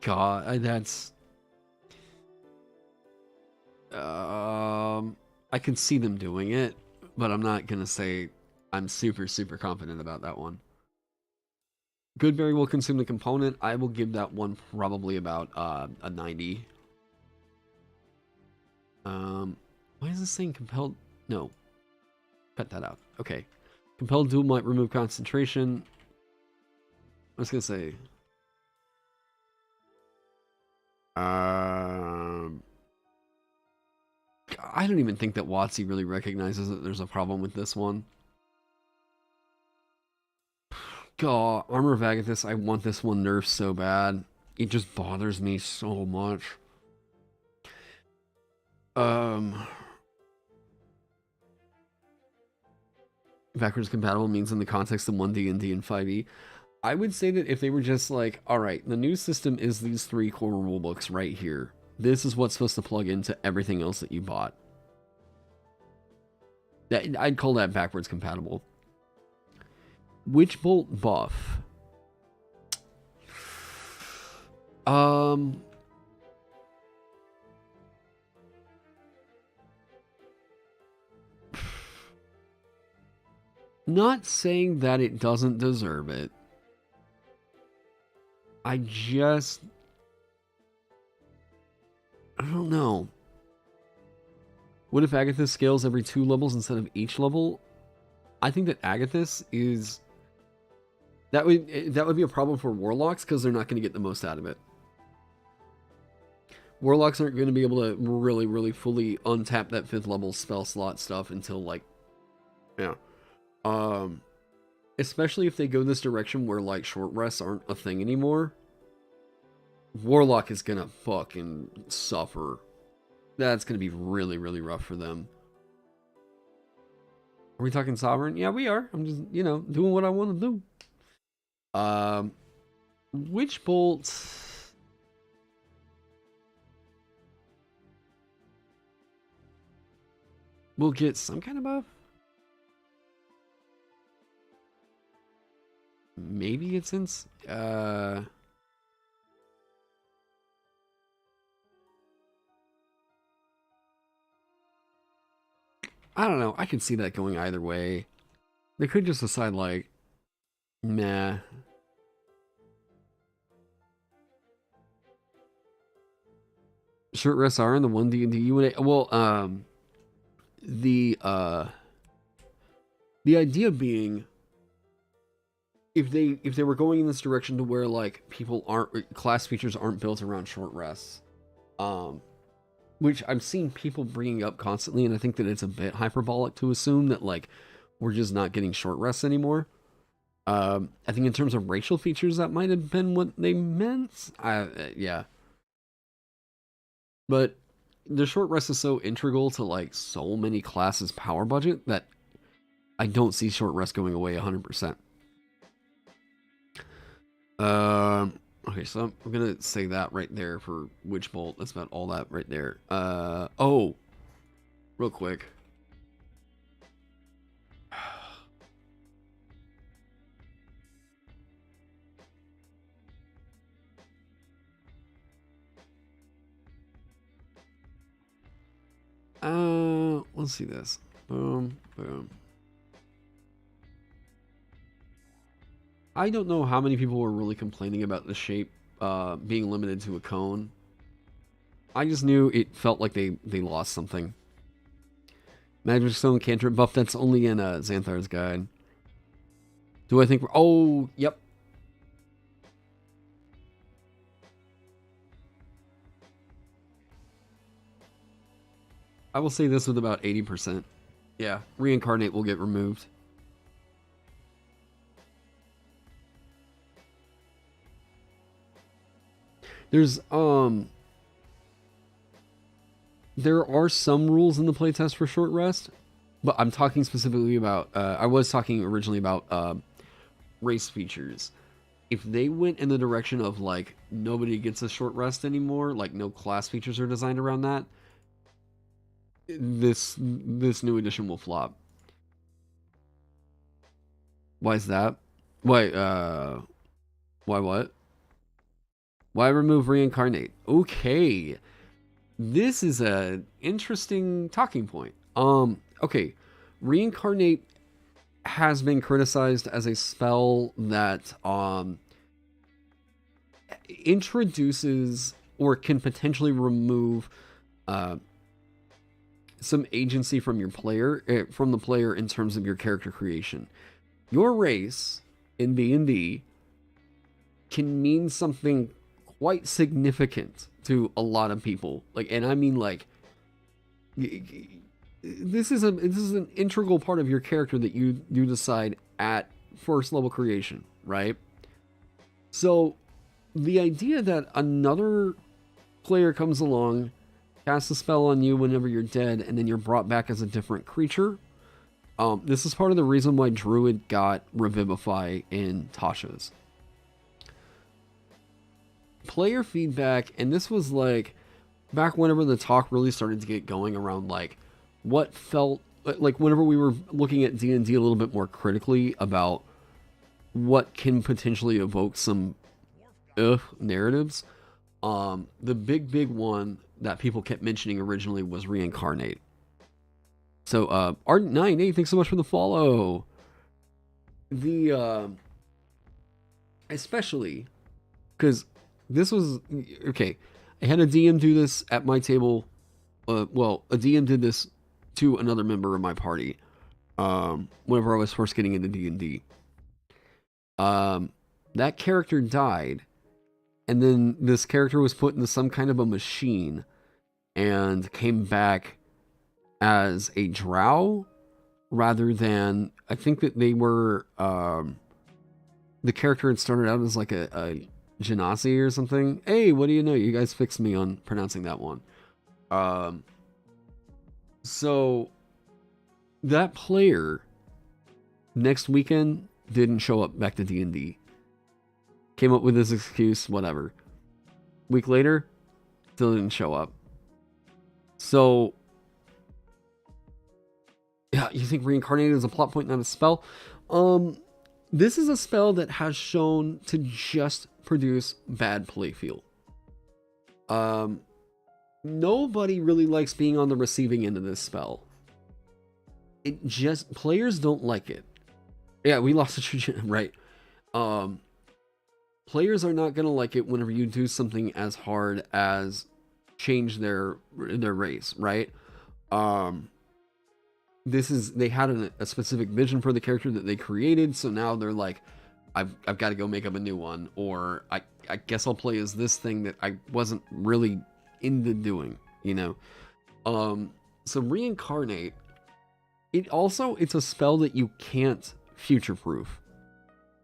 God, that's... I can see them doing it, but I'm not gonna say I'm super, super confident about that one. Goodberry will consume the component. I will give that one probably about a 90. Why is this saying compelled? No. Cut that out. Okay. Compelled duel might remove concentration. I was gonna say. I don't even think that WotC really recognizes that there's a problem with this one. God, Armor of Agathis, I want this one nerfed so bad. It just bothers me so much. Backwards compatible means in the context of oneD&d and 5e. I would say that if they were just like, alright, the new system is these 3 core rulebooks right here. This is what's supposed to plug into everything else that you bought. I'd call that backwards compatible. Witch Bolt buff. Not saying that it doesn't deserve it. I don't know. What if Agathis scales every 2 levels instead of each level? I think that Agathis is... That would be a problem for Warlocks because they're not going to get the most out of it. Warlocks aren't going to be able to really, really fully untap that 5th level spell slot stuff until like... Yeah. Especially if they go this direction where like short rests aren't a thing anymore. Warlock is gonna fucking suffer. That's going to be really, really rough for them. Are we talking Sovereign? Yeah, we are. I'm just, you know, doing what I want to do. Witch Bolt. We'll get some kind of buff. Maybe it's in. I don't know. I can see that going either way. They could just decide like, meh. Short rests are in the oneD&d UNA. Well, the idea being, if they were going in this direction to where like people aren't, class features aren't built around short rests, which I'm seeing people bringing up constantly, and I think that it's a bit hyperbolic to assume that like we're just not getting short rests anymore. I think in terms of racial features, that might have been what they meant. Yeah. But the short rest is so integral to like so many classes' power budget that I don't see short rest going away 100%. Okay, so I'm gonna say that right there for Witch Bolt. That's about all that right there. Oh, real quick. Let's see this. Boom, boom. I don't know how many people were really complaining about the shape being limited to a cone. I just knew it felt like they lost something. Magic Stone cantrip buff, that's only in Xanthar's guide. Do I think we're... Oh, yep. I will say this with about 80%. Yeah, Reincarnate will get removed. There's, there are some rules in the playtest for short rest, but I'm talking specifically about, I was talking originally about, race features. If they went in the direction of, like, nobody gets a short rest anymore, like, no class features are designed around that, this new edition will flop. Why is that? Why what? Why remove Reincarnate? Okay. This is a interesting talking point. Okay. Reincarnate has been criticized as a spell that introduces or can potentially remove some agency from your player, from the player in terms of your character creation. Your race in D&D can mean something quite significant to a lot of people. Like, and I mean, like, this is an integral part of your character that you decide at first level creation, right? So the idea that another player comes along, casts a spell on you whenever you're dead, and then you're brought back as a different creature. This is part of the reason why Druid got Revivify in Tasha's. Player feedback, and this was like back whenever the talk really started to get going around like what felt like whenever we were looking at D&D a little bit more critically about what can potentially evoke some narratives. The big one that people kept mentioning originally was Reincarnate. So Ardent9, hey, thanks so much for the follow. The especially because this was okay. I had a DM do this at my table. Well, a DM did this to another member of my party. Whenever I was first getting into D&D. That character died, and then this character was put into some kind of a machine, and came back as a drow, rather than, I think that they were, the character had started out as like a genasi or something. Hey, what do you know? You guys fixed me on pronouncing that one. Um, so that player next weekend didn't show up back to D&D. Came up with this excuse, whatever. Week later, still didn't show up. So, yeah, you think reincarnated is a plot point, not a spell? This is a spell that has shown to just produce bad playfield. Nobody really likes being on the receiving end of this spell. Players don't like it. Yeah, we lost the true right. Players are not gonna like it whenever you do something as hard as change their race, right? They had a specific vision for the character that they created, so now they're like, I've got to go make up a new one, or I guess I'll play as this thing that I wasn't really into doing, you know. So reincarnate. It's a spell that you can't future proof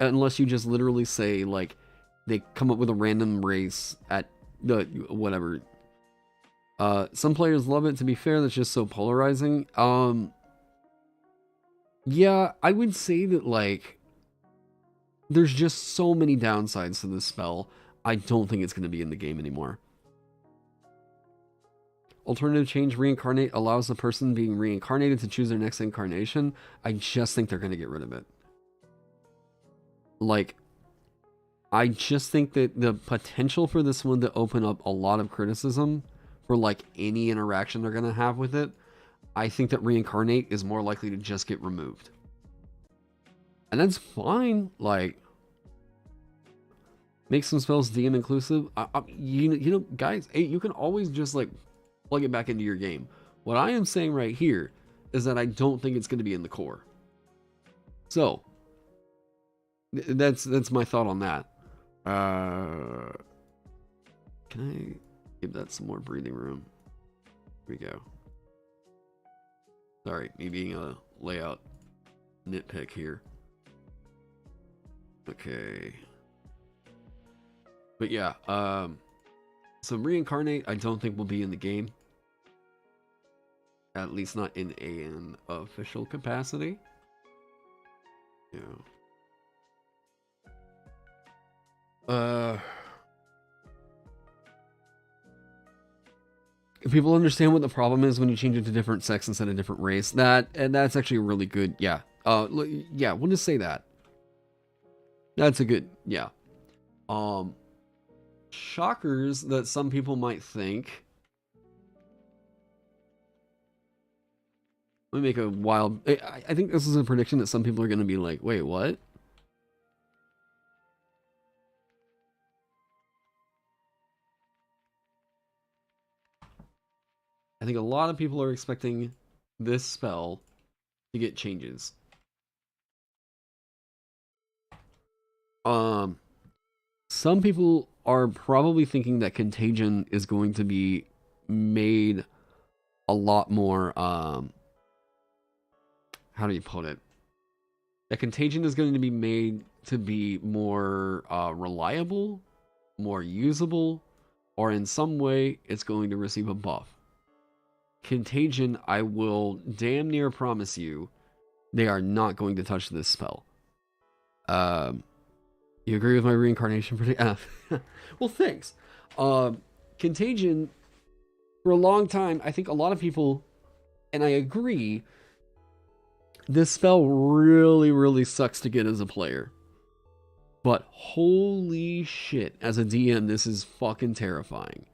unless you just literally say like they come up with a random race at the whatever. Some players love it. To be fair, that's just so polarizing. Yeah, I would say that like there's just so many downsides to this spell. I don't think it's going to be in the game anymore. Alternative change reincarnate allows the person being reincarnated to choose their next incarnation. I just think they're going to get rid of it. Like, I just think that the potential for this one to open up a lot of criticism for like any interaction they're going to have with it, I think that reincarnate is more likely to just get removed. And that's fine. Like, make some spells DM inclusive. You know, guys, hey, you can always just like plug it back into your game. What I am saying right here is that I don't think it's going to be in the core. So that's my thought on that. Can I give that some more breathing room? Here we go. Sorry, me being a layout nitpick here. Okay. But yeah, so reincarnate I don't think will be in the game. At least not in an official capacity. Yeah. People understand what the problem is when you change it to different sex instead of different race. That's actually a really good, yeah. Yeah, we'll just say that. That's a good, yeah. Shockers that some people might think. Let me make a wild, I think this is a prediction that some people are going to be like, wait, what? I think a lot of people are expecting this spell to get changes. Some people are probably thinking that Contagion is going to be made a lot more, how do you put it? That Contagion is going to be made to be more reliable, more usable, or in some way it's going to receive a buff. Contagion, I will damn near promise you, they are not going to touch this spell. You agree with my reincarnation prediction? Well, thanks. Contagion, for a long time, I think a lot of people, and I agree, this spell really, really sucks to get as a player. But holy shit, as a DM, this is fucking terrifying.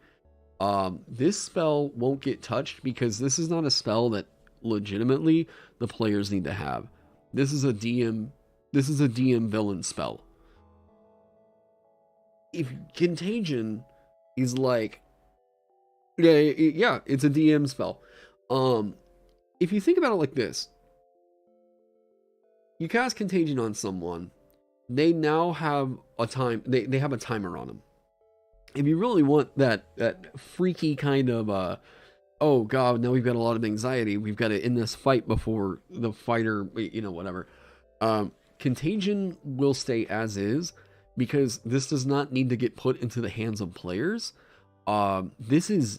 This spell won't get touched because this is not a spell that legitimately the players need to have. This is a DM villain spell. If Contagion is like, yeah, it's a DM spell. If you think about it like this, you cast Contagion on someone, they now have a time, they have a timer on them. If you really want that freaky kind of, oh god, now we've got a lot of anxiety, we've got to end this fight before the fighter, you know, whatever. Contagion will stay as is, because this does not need to get put into the hands of players. This is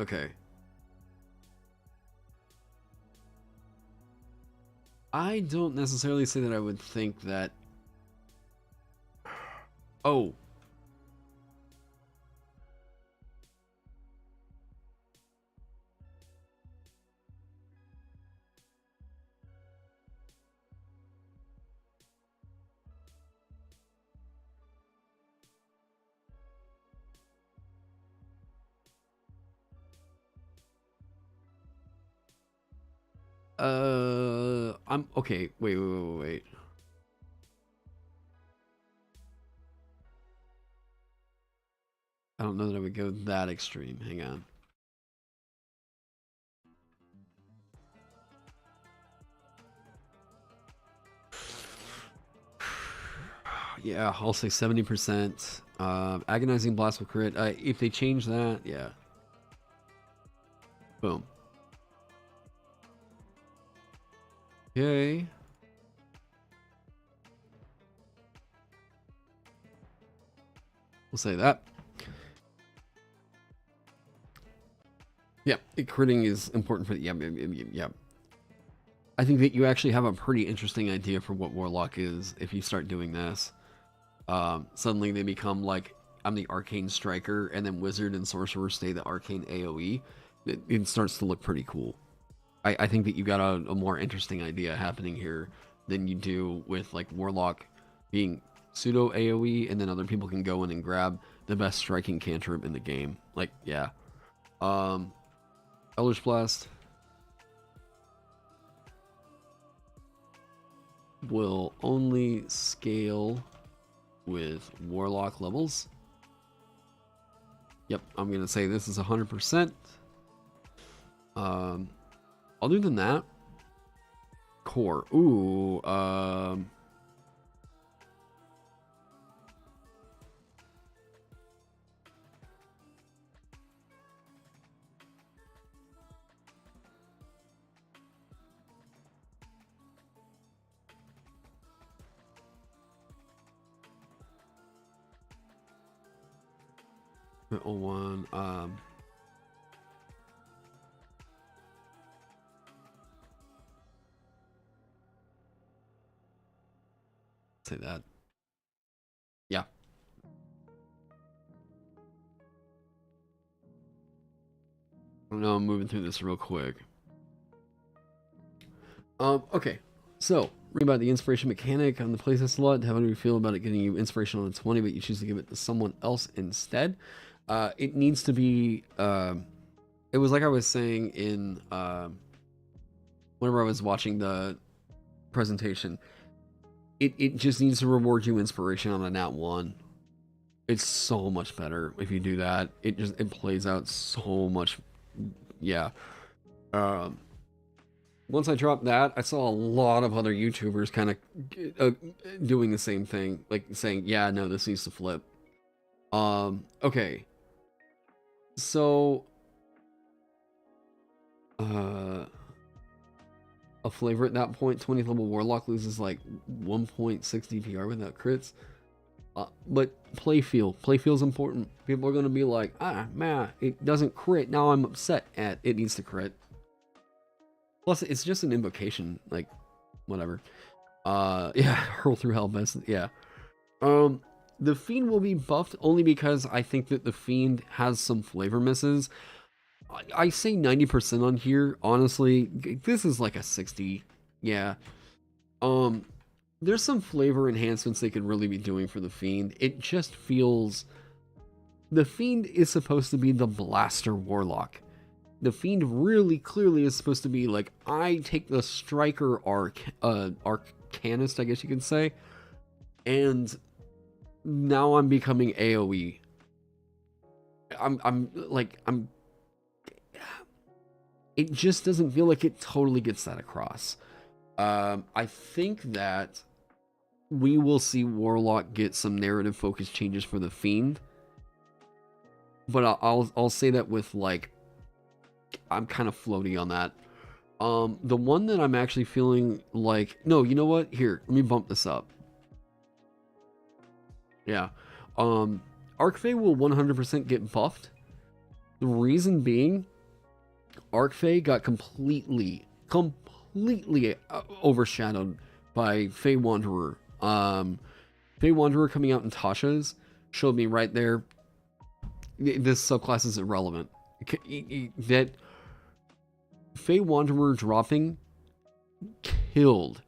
Okay. I don't necessarily say that I would think that. Oh. I'm okay. Wait. I don't know that I would go that extreme. Hang on. Yeah, I'll say 70%. Agonizing blast will crit. If they change that, yeah. Boom. Okay. We'll say that. Yeah, critting is important for the. Yeah. I think that you actually have a pretty interesting idea for what Warlock is if you start doing this. Suddenly they become like, I'm the Arcane Striker, and then Wizard and Sorcerer stay the Arcane AoE. It starts to look pretty cool. I think that you got a more interesting idea happening here than you do with like Warlock being pseudo AoE, and then other people can go in and grab the best striking cantrip in the game. Like, yeah. Eldritch Blast will only scale with Warlock levels. Yep, I'm gonna say this is 100%. Other than that, core. Ooh, one. Say that. Yeah. I don't know, I'm moving through this real quick. Okay. So, read about the inspiration mechanic on the playtest slot. How do you feel about it getting you inspiration on a 20, but you choose to give it to someone else instead? It needs to be, it was like I was saying in, whenever I was watching the presentation, it just needs to reward you inspiration on a nat 1. It's so much better if you do that. It plays out so much. Yeah. Once I dropped that, I saw a lot of other YouTubers kind of doing the same thing, like saying, "Yeah, no, this needs to flip." Okay. So, a flavor at that point, 20th level Warlock loses like 1.6 DPR without crits. But playfeel's important. People are gonna be like, man, it doesn't crit. Now I'm upset at it needs to crit. Plus, it's just an invocation, like, whatever. Yeah, hurl through hell best. Yeah. The Fiend will be buffed only because I think that the Fiend has some flavor misses. I say 90% on here. Honestly, this is like a 60. Yeah. There's some flavor enhancements they could really be doing for the Fiend. It just feels... The Fiend is supposed to be the Blaster Warlock. The Fiend really clearly is supposed to be like, I take the Striker Arcanist, I guess you could say, and now I'm becoming AoE. It just doesn't feel like it totally gets that across. I think that we will see Warlock get some narrative focus changes for the Fiend, but I'll say that with like, I'm kind of floaty on that. The one that I'm actually feeling like, no, you know what? Here, let me bump this up. Yeah. Arcfey will 100% get buffed. The reason being, Arcfey got completely overshadowed by Fey Wanderer. Fey Wanderer coming out in Tasha's showed me right there, this subclass is irrelevant. That Fey Wanderer dropping killed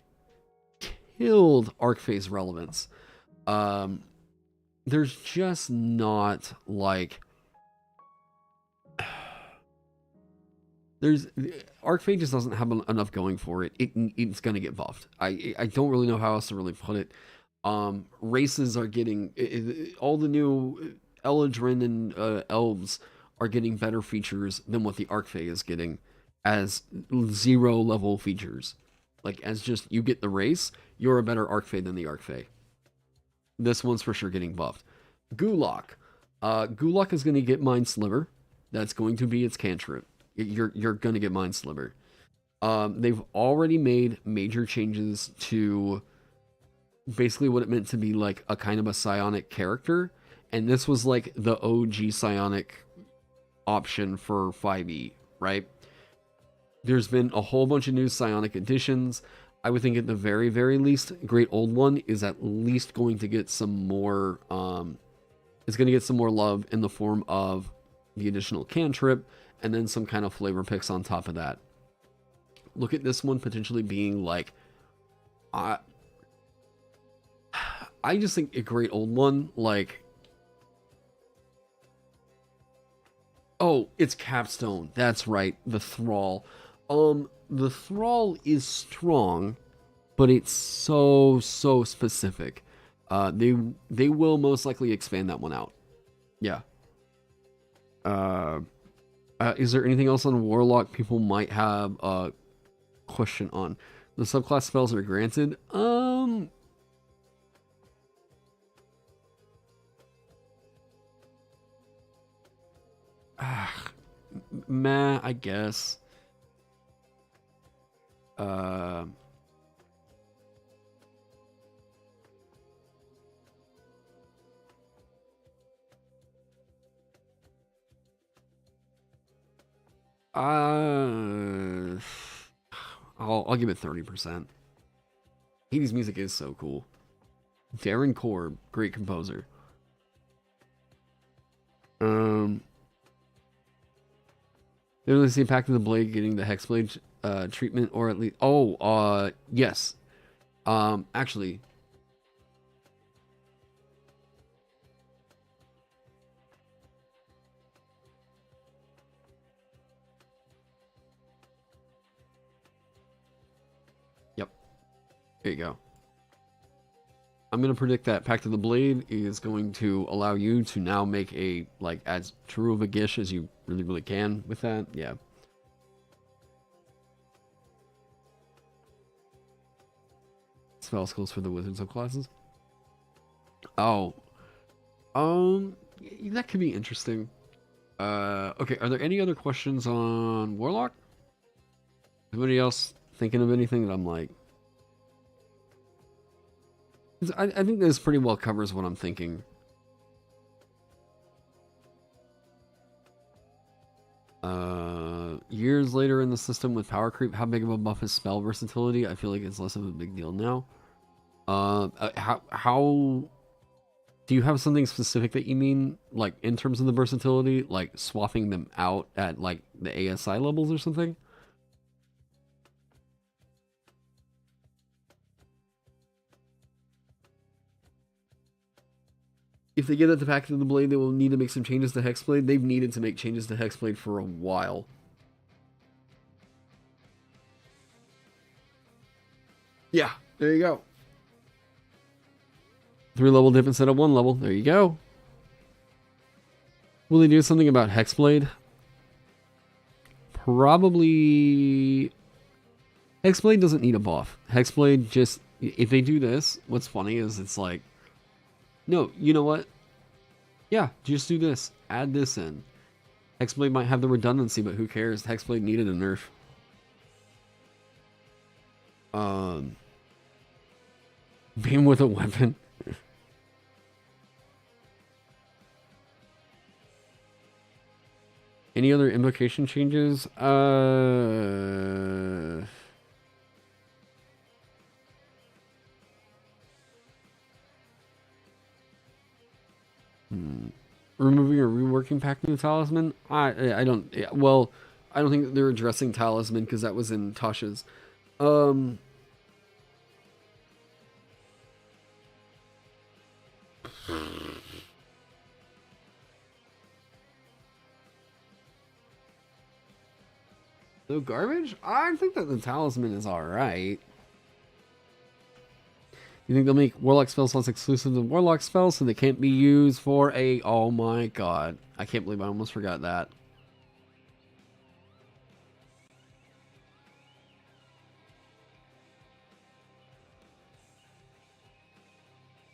Arcfey's relevance. There's just not like Arcfey just doesn't have enough going for it. It's gonna get buffed. I don't really know how else to really put it. Races are getting all the new Eladrin and elves are getting better features than what the Arcfey is getting as 0 level features. Like, as just, you get the race, you're a better Arcfey than the Arcfey. This one's for sure getting buffed. Gulak. Gulak is going to get Mind Sliver. That's going to be its cantrip. You're going to get Mind Sliver. They've already made major changes to basically what it meant to be like a kind of a psionic character. And this was like the OG psionic option for 5e, right? There's been a whole bunch of new psionic additions. I would think at the very, very least, Great Old One is at least going to get some more, it's going to get some more love in the form of the additional cantrip, and then some kind of flavor picks on top of that. Look at this one potentially being like, I just think a Great Old One, like, oh, it's Capstone. That's right, the Thrall. The Thrall is strong, but it's so specific. They will most likely expand that one out. Yeah. Is there anything else on Warlock people might have a question on? The subclass spells are granted. Meh, I guess. I'll give it 30%. Hades' music is so cool. Darren Korb, great composer. Did you see Impact of the Blade getting the Hexblade treatment, or at least yes. Actually, yep. There you go. I'm gonna predict that Pact of the Blade is going to allow you to now make a, like, as true of a Gish as you really can with that. Yeah. Spell skills for the wizard subclasses. Oh. That could be interesting. Okay, are there any other questions on Warlock? Anybody else thinking of anything that I'm like... I think this pretty well covers what I'm thinking. Years later in the system with power creep, how big of a buff is spell versatility? I feel like it's less of a big deal now. How do you have something specific that you mean, like, in terms of the versatility, like swapping them out at, like, the ASI levels or something? If they get at the Pact of the Blade, they will need to make some changes to Hexblade. They've needed to make changes to Hexblade for a while. Yeah, there you go. 3-level dip instead of 1 level. There you go. Will they do something about Hexblade? Probably... Hexblade doesn't need a buff. Hexblade just... If they do this, what's funny is it's like... No, you know what? Yeah, just do this. Add this in. Hexblade might have the redundancy, but who cares? Hexblade needed a nerf. Beam with a weapon. Any other invocation changes? Removing or reworking packing the talisman? I don't. Yeah, well, I don't think they're addressing talisman because that was in Tasha's. No garbage? I think that the talisman is alright. You think they'll make Warlock spell slots exclusive to Warlock spells so they can't be used for a... Oh my god. I can't believe I almost forgot that.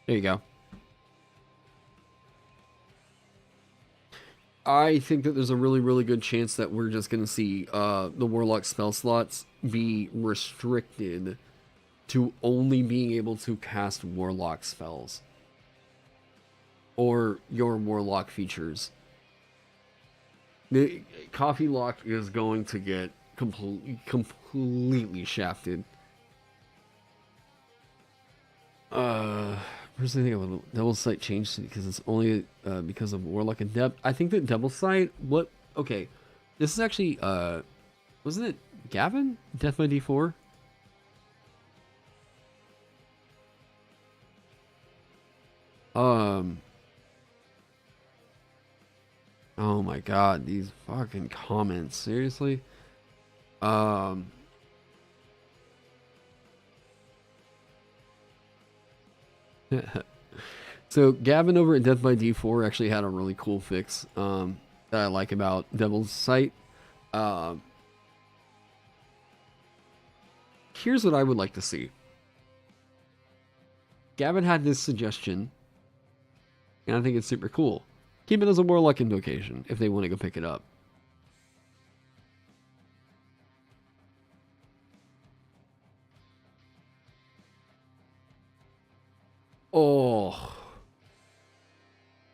There you go. I think that there's a really, really good chance that we're just going to see the Warlock spell slots be restricted to only being able to cast Warlock spells. Or your Warlock features. The Coffee Lock is going to get completely shafted. Personally, I think I would double sight change because it's only because of Warlock and Depth. I think that double sight. What? Okay, this is actually wasn't it Gavin? Death by D4. Oh my god, these fucking comments. Seriously? So Gavin over at Death by D4 actually had a really cool fix that I like about Devil's Sight. Here's what I would like to see. Gavin had this suggestion, and I think it's super cool. Keep it as a Warlock invocation if they want to go pick it up. Oh.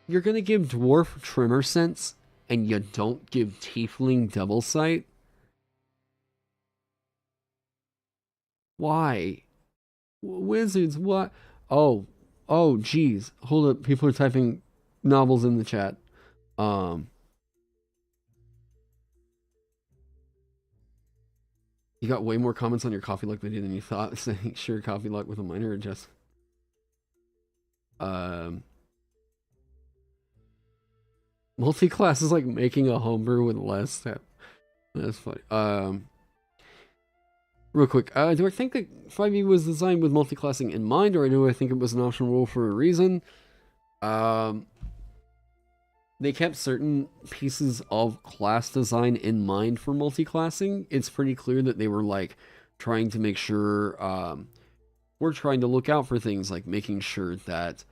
You're going to give Dwarf Tremor Sense, and you don't give Tiefling Double Sight? Why? Wizards, what? Oh, geez. Hold up. People are typing novels in the chat. You got way more comments on your coffee luck video than you thought, saying sure coffee luck with a minor adjustment. Multi-class is like making a homebrew with less step. That's funny. Real quick, do I think that 5e was designed with multi-classing in mind, or do I think it was an optional rule for a reason? They kept certain pieces of class design in mind for multi-classing. It's pretty clear that they were like trying to make sure we're trying to look out for things like making sure that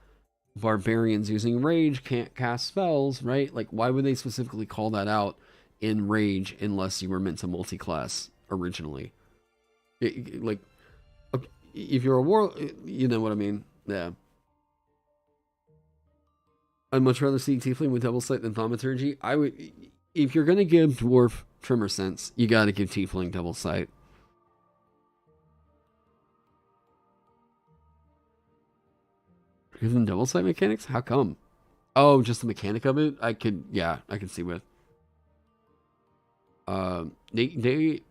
barbarians using rage can't cast spells, right? Like, why would they specifically call that out in rage unless you were meant to multi-class originally? Like, if you're a war, you know what I mean? Yeah. I'd much rather see Tiefling with Double Sight than Thaumaturgy. I would, if you're gonna give Dwarf Tremor Sense, you gotta give Tiefling Double Sight. Even Double Sight mechanics? How come? Oh, just the mechanic of it? I could see with. They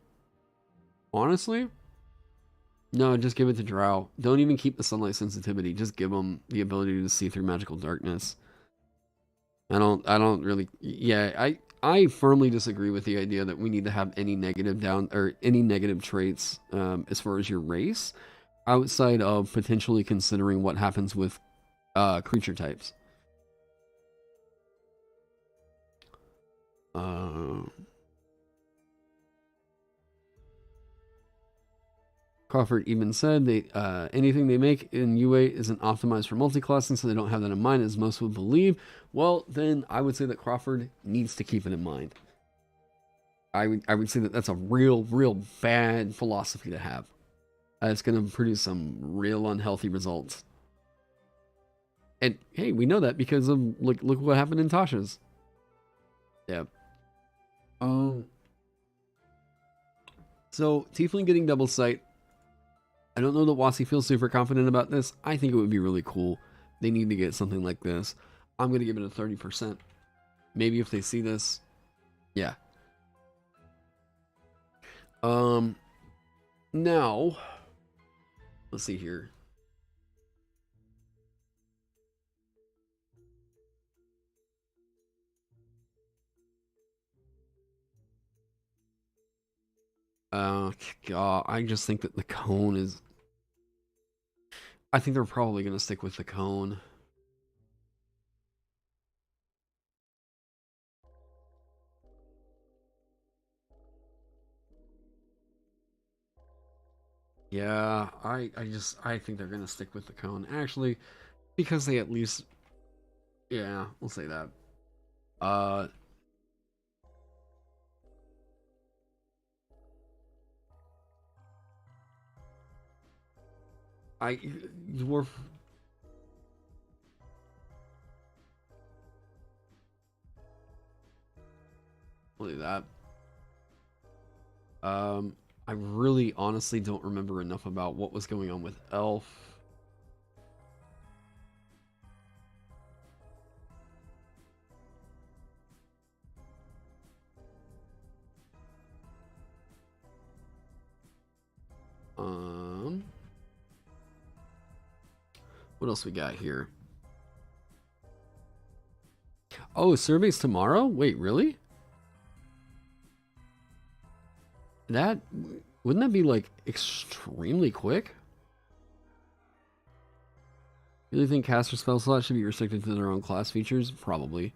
honestly, no, just give it to Drow. Don't even keep the sunlight sensitivity. Just give them the ability to see through magical darkness. I don't really, yeah, I firmly disagree with the idea that we need to have any negative traits as far as your race, outside of potentially considering what happens with creature types. Crawford even said they anything they make in UA isn't optimized for multi-classing, so they don't have that in mind, as most would believe. Well, then I would say that Crawford needs to keep it in mind. I would say that that's a real bad philosophy to have. It's going to produce some real unhealthy results. And hey, we know that because of look what happened in Tasha's. Yeah. So Tiefling getting double sight. I don't know that Wasi feels super confident about this. I think it would be really cool. They need to get something like this. I'm going to give it a 30%. Maybe if they see this. Yeah. Now, let's see here. God, I just think that the cone is... I think they're probably going to stick with the cone. Yeah, I think they're going to stick with the cone. Actually, because they at least... Yeah, we'll say that. You were... We'll do that. I really honestly don't remember enough about what was going on with Elf. What else we got here? Oh, surveys tomorrow? Wait, really? That wouldn't that be like extremely quick? You really think caster spell slots should be restricted to their own class features? Probably.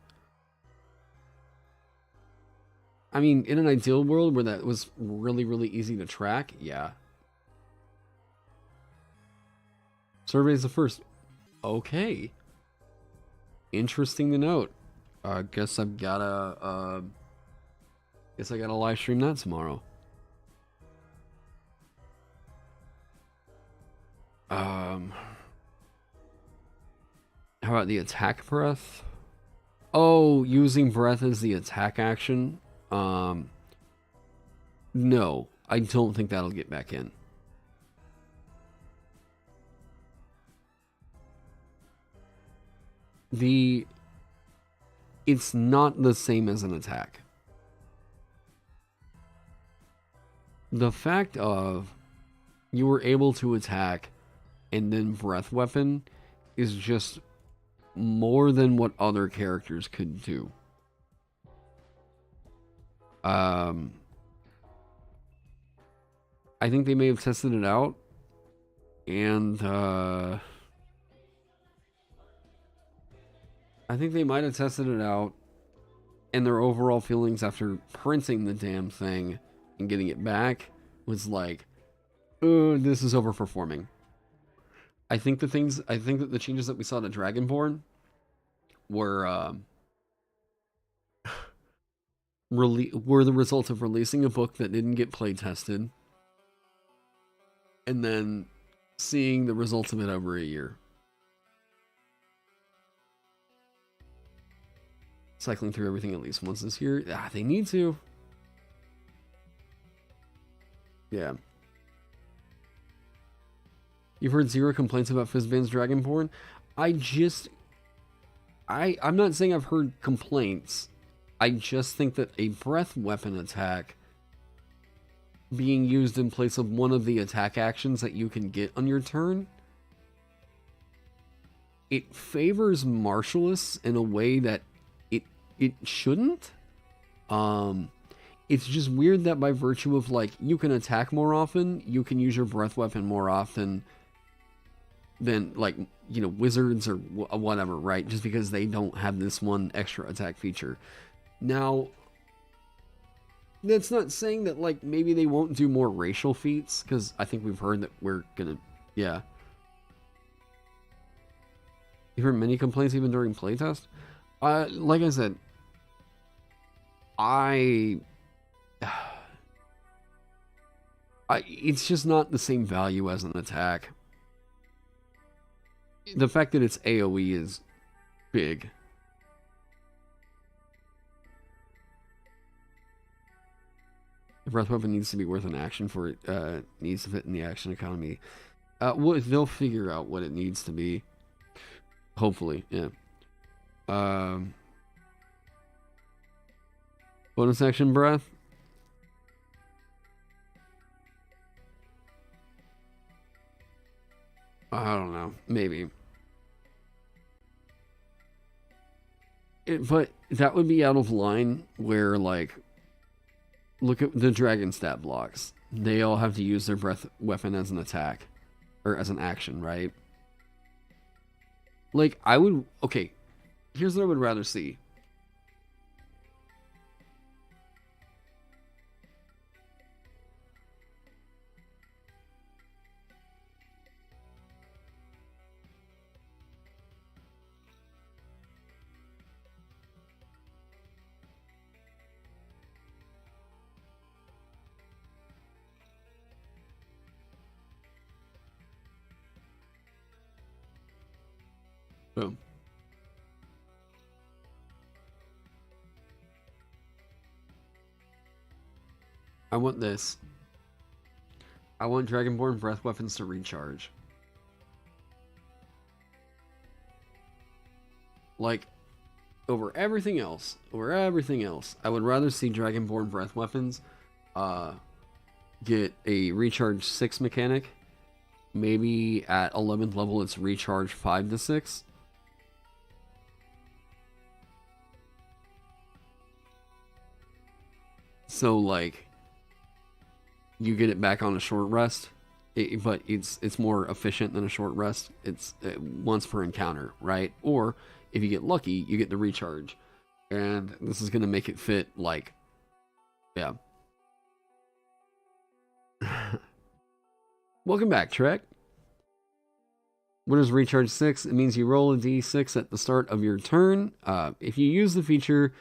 I mean, in an ideal world where that was really, really easy to track, yeah. Survey's the first. Okay. Interesting to note. Guess I've gotta, guess I gotta live stream that tomorrow. How about the attack breath? Oh, using breath as the attack action? No, I don't think that'll get back in. It's not the same as an attack. The fact of you were able to attack and then breath weapon is just more than what other characters could do. I think they may have tested it out, and I think they might have tested it out, and their overall feelings after printing the damn thing and getting it back was like, oh, this is overperforming. I think that the changes that we saw to Dragonborn were were the result of releasing a book that didn't get play tested, and then seeing the results of it over a year. Cycling through everything at least once this year. They need to. Yeah. You've heard zero complaints about Fizzban's Dragonborn? I'm not saying I've heard complaints. I just think that a breath weapon attack being used in place of one of the attack actions that you can get on your turn, it favors martialists in a way that it shouldn't. It's just weird that by virtue of, like, you can attack more often, you can use your breath weapon more often than, like, you know, wizards or whatever, right? Just because they don't have this one extra attack feature. Now, that's not saying that, like, maybe they won't do more racial feats, because I think we've heard that we're gonna, yeah. You've heard many complaints even during playtest? Like I said, it's just not the same value as an attack. The fact that it's AoE is big. The breath weapon needs to be worth an action for it. Needs to fit in the action economy. They'll figure out what it needs to be. Hopefully, yeah. Bonus action breath. I don't know. Maybe. But that would be out of line where, like, look at the dragon stat blocks. They all have to use their breath weapon as an attack. Or as an action, right? Like, I would... Okay. Here's what I would rather see. Boom. I want this. I want Dragonborn breath weapons to recharge. Like, over everything else, I would rather see Dragonborn breath weapons get a recharge 6 mechanic. Maybe at 11th level it's recharge 5 to 6. So, like, you get it back on a short rest, but it's more efficient than a short rest. It's once per encounter, right? Or if you get lucky, you get the recharge, and this is gonna make it fit. Like, yeah. Welcome back, Trek. What is recharge 6? It means you roll a d6 at the start of your turn. If you use the feature,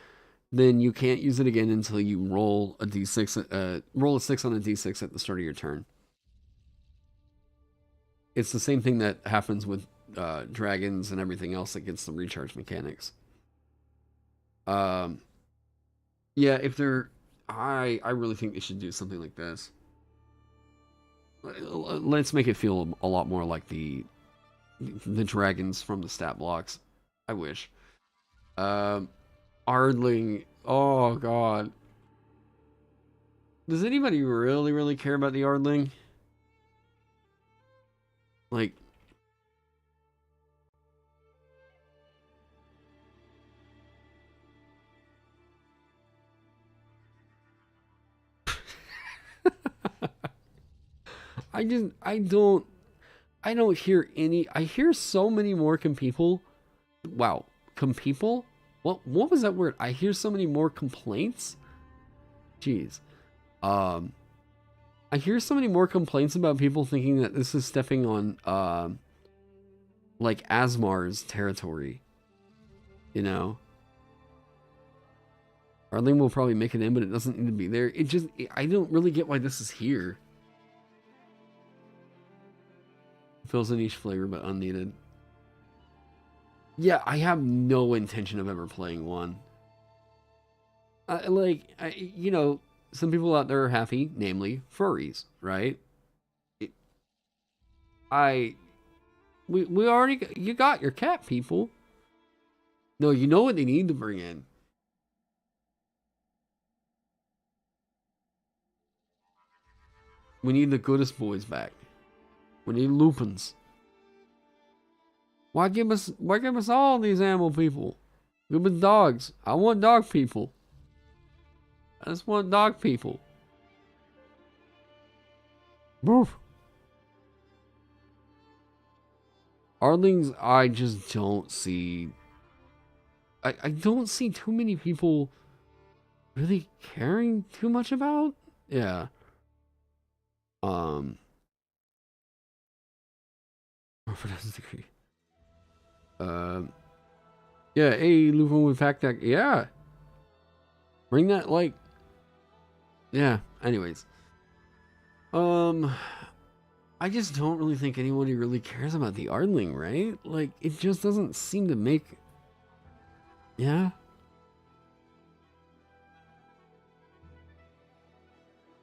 then you can't use it again until you roll a d6. Roll a 6 on a d6 at the start of your turn. It's the same thing that happens with dragons and everything else that gets the recharge mechanics. Yeah, if they're... I really think they should do something like this. Let's make it feel a lot more like the dragons from the stat blocks. I wish. Ardling. Oh, God. Does anybody really care about the Ardling? Like... I don't hear any... I hear so many more people. Wow. People? What was that word? I hear so many more complaints. Jeez. I hear so many more complaints about people thinking that this is stepping on, like, Asmar's territory. You know? Arlene will probably make it in, but it doesn't need to be there. I don't really get why this is here. Fills a niche flavor, but unneeded. Yeah, I have no intention of ever playing one. You know, some people out there are happy, namely furries, right? We already, you got your cat people. No, you know what they need to bring in. We need the goodest boys back. We need Lupins. Why give us all these animal people? Give us dogs. I want dog people. I just want dog people. Boof. Ardlings, I just don't see... I don't see too many people really caring too much about. Yeah. For this degree. Yeah, hey, Lupin with fact deck. Yeah. Bring that, like... Yeah, anyways. I just don't really think anybody really cares about the Ardling, right? Like, it just doesn't seem to make... Yeah?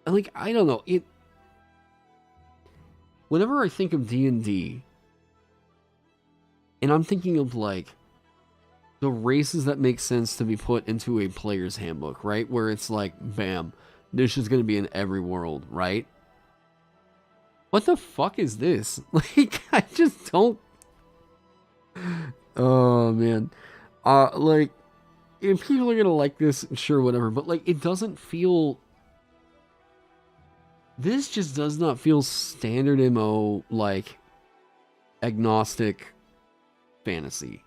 like, I don't know, it, whenever I think of D&D, and I'm thinking of, like, the races that make sense to be put into a player's handbook, right? Where it's like, bam, this is going to be in every world, right? What the fuck is this? Like, I just don't... Oh, man. Like, if people are going to like this, sure, whatever, but, like, it doesn't feel... This just does not feel standard MO, like, agnostic fantasy.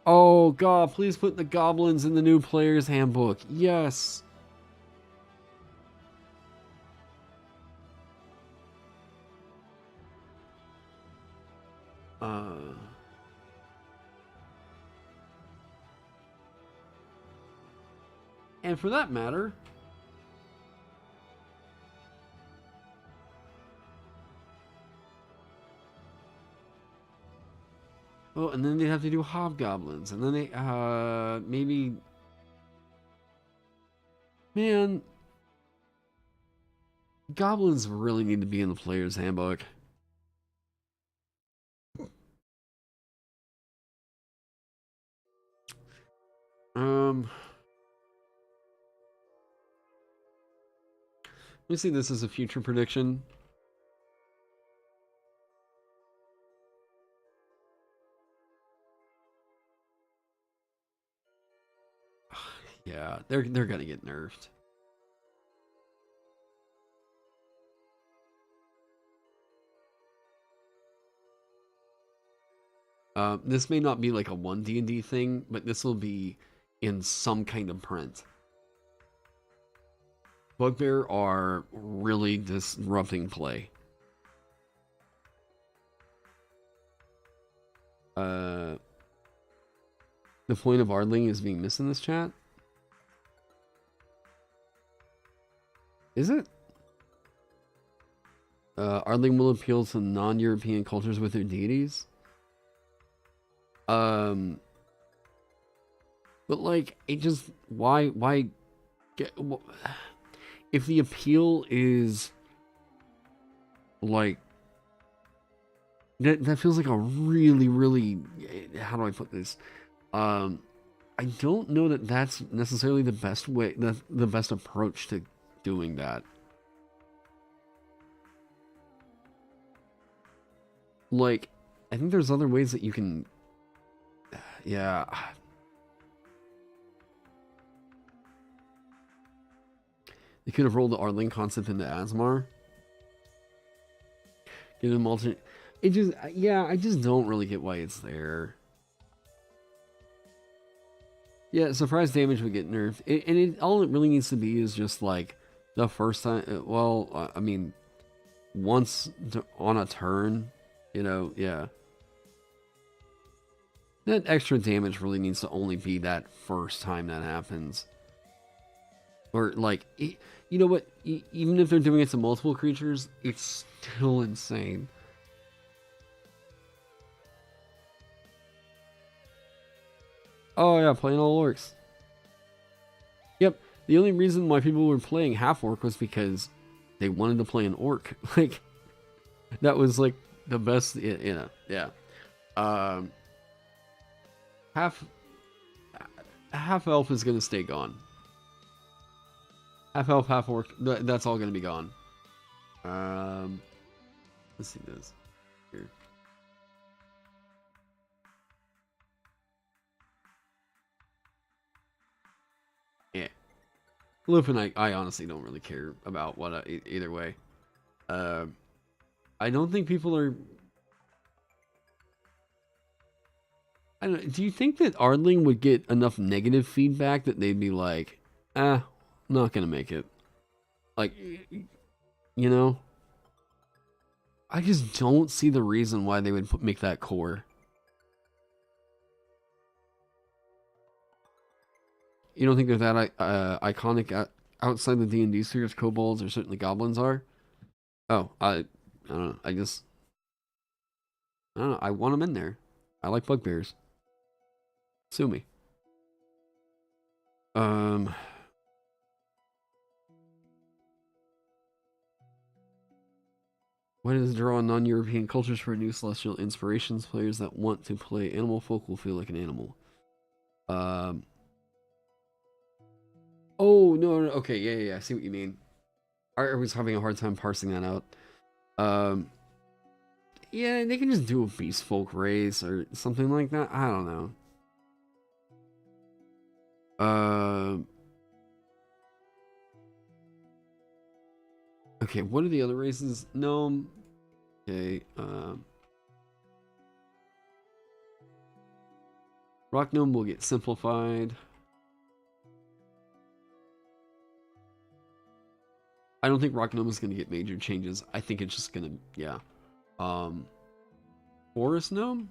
Oh, God, please put the goblins in the new player's handbook. Yes. And for that matter... Oh, and then they have to do hobgoblins, and then they, maybe... Man... Goblins really need to be in the player's handbook. Let me see this as a future prediction. Yeah, they're gonna get nerfed. This may not be like a oneD&d thing, but this will be in some kind of print. Bugbear are really disrupting play. The point of Ardling is being missed in this chat? Is it? Ardling will appeal to non-European cultures with their deities? But like, it just, why get, if the appeal is like, that feels like a really, how do I put this? I don't know that that's necessarily the best way, the best approach to doing that. Like, I think there's other ways that you can, yeah. They could have rolled the Ardling concept into Asmar. Give them alternate. It just, yeah, I just don't really get why it's there. Yeah, surprise damage would get nerfed. All it really needs to be is just like the first time. Well, I mean, once on a turn, you know, yeah. That extra damage really needs to only be that first time that happens. Or like, you know what? Even if they're doing it to multiple creatures, it's still insane. Oh yeah, playing all orcs. Yep. The only reason why people were playing half orc was because they wanted to play an orc. Like, that was like the best, you know. Yeah. Half elf is gonna stay gone. Half elf, half orc. That's all gonna be gone. Let's see this here. Yeah, Lupin. I honestly don't really care about what either way. I don't think people are. I don't know, do you think that Ardling would get enough negative feedback that they'd be like, I'm not gonna make it? Like, you know? I just don't see the reason why they would make that core. You don't think they're that iconic outside the D&D series? Kobolds or certainly goblins are? Oh, I don't know. I don't know. I want them in there. I like bugbears. Sue me. Why does draw on non-European cultures for new celestial inspirations? Players that want to play animal folk will feel like an animal. Oh, no. Okay, yeah. I see what you mean. I was having a hard time parsing that out. Yeah, they can just do a beast folk race or something like that. I don't know. Okay, what are the other races? Gnome. Okay, Rock Gnome will get simplified. I don't think Rock Gnome is going to get major changes. I think it's just going to, yeah. Forest Gnome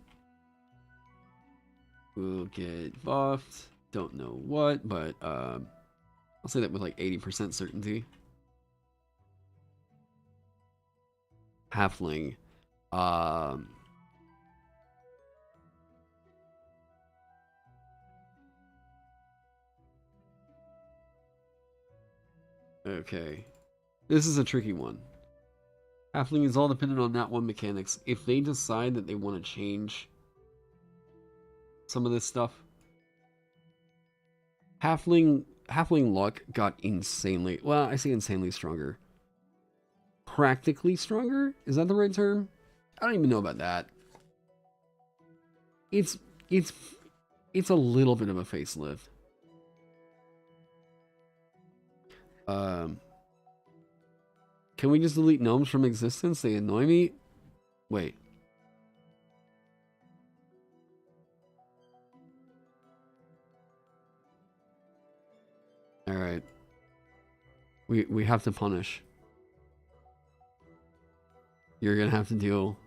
will get buffed. Don't know what, but I'll say that with like 80% certainty. Halfling. Okay. This is a tricky one. Halfling is all dependent on that one mechanics. If they decide that they want to change some of this stuff, Halfling luck got insanely, well, I say insanely stronger. Practically stronger? Is that the right term? I don't even know about that. It's a little bit of a facelift. Can we just delete gnomes from existence? They annoy me. Wait. All right. We have to punish. You're gonna have to deal.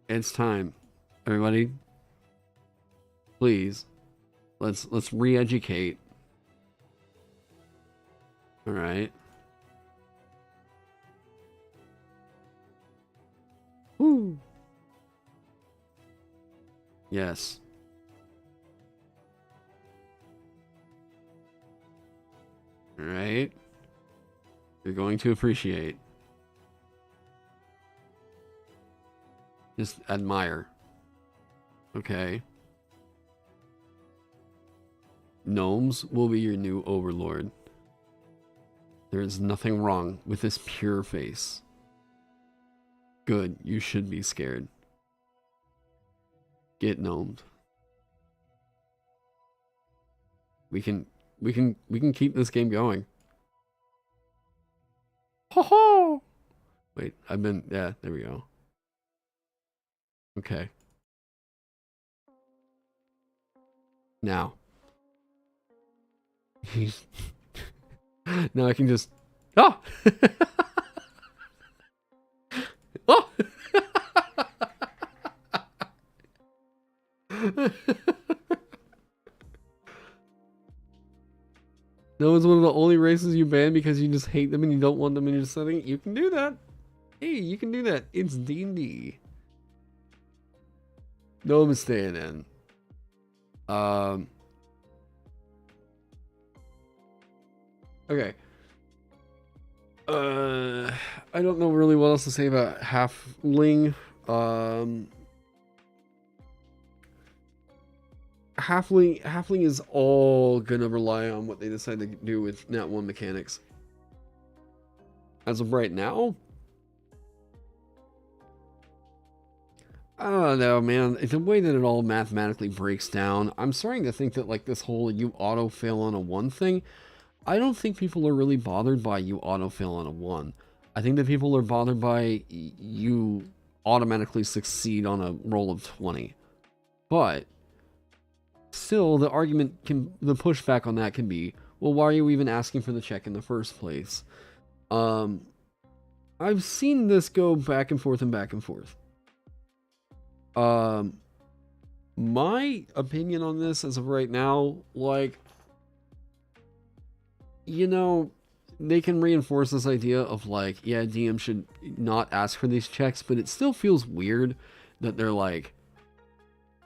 It's time. Everybody, please. Let's re-educate. All right. Woo. Yes. All right. You're going to appreciate. Just admire. Okay. Gnomes will be your new overlord. There is nothing wrong with this pure face. Good, you should be scared. Get gnomed. We can keep this game going. Ho ho! Wait, yeah, there we go. Okay. Now. Now I can just... Oh! Oh! No one's one of the only races you ban because you just hate them and you don't want them in your setting. You can do that. Hey, you can do that. It's D&D. No, I'm staying in. Okay. I don't know really what else to say about Halfling. Halfling is all gonna rely on what they decide to do with Nat 1 mechanics. As of right now, I don't know, man. The way that it all mathematically breaks down, I'm starting to think that like this whole you auto fail on a 1 thing, I don't think people are really bothered by you auto fail on a 1. I think that people are bothered by you automatically succeed on a roll of 20. But still, the pushback on that can be, well, why are you even asking for the check in the first place? I've seen this go back and forth and back and forth. My opinion on this as of right now, like, you know, they can reinforce this idea of like, yeah, DM should not ask for these checks, but it still feels weird that they're like,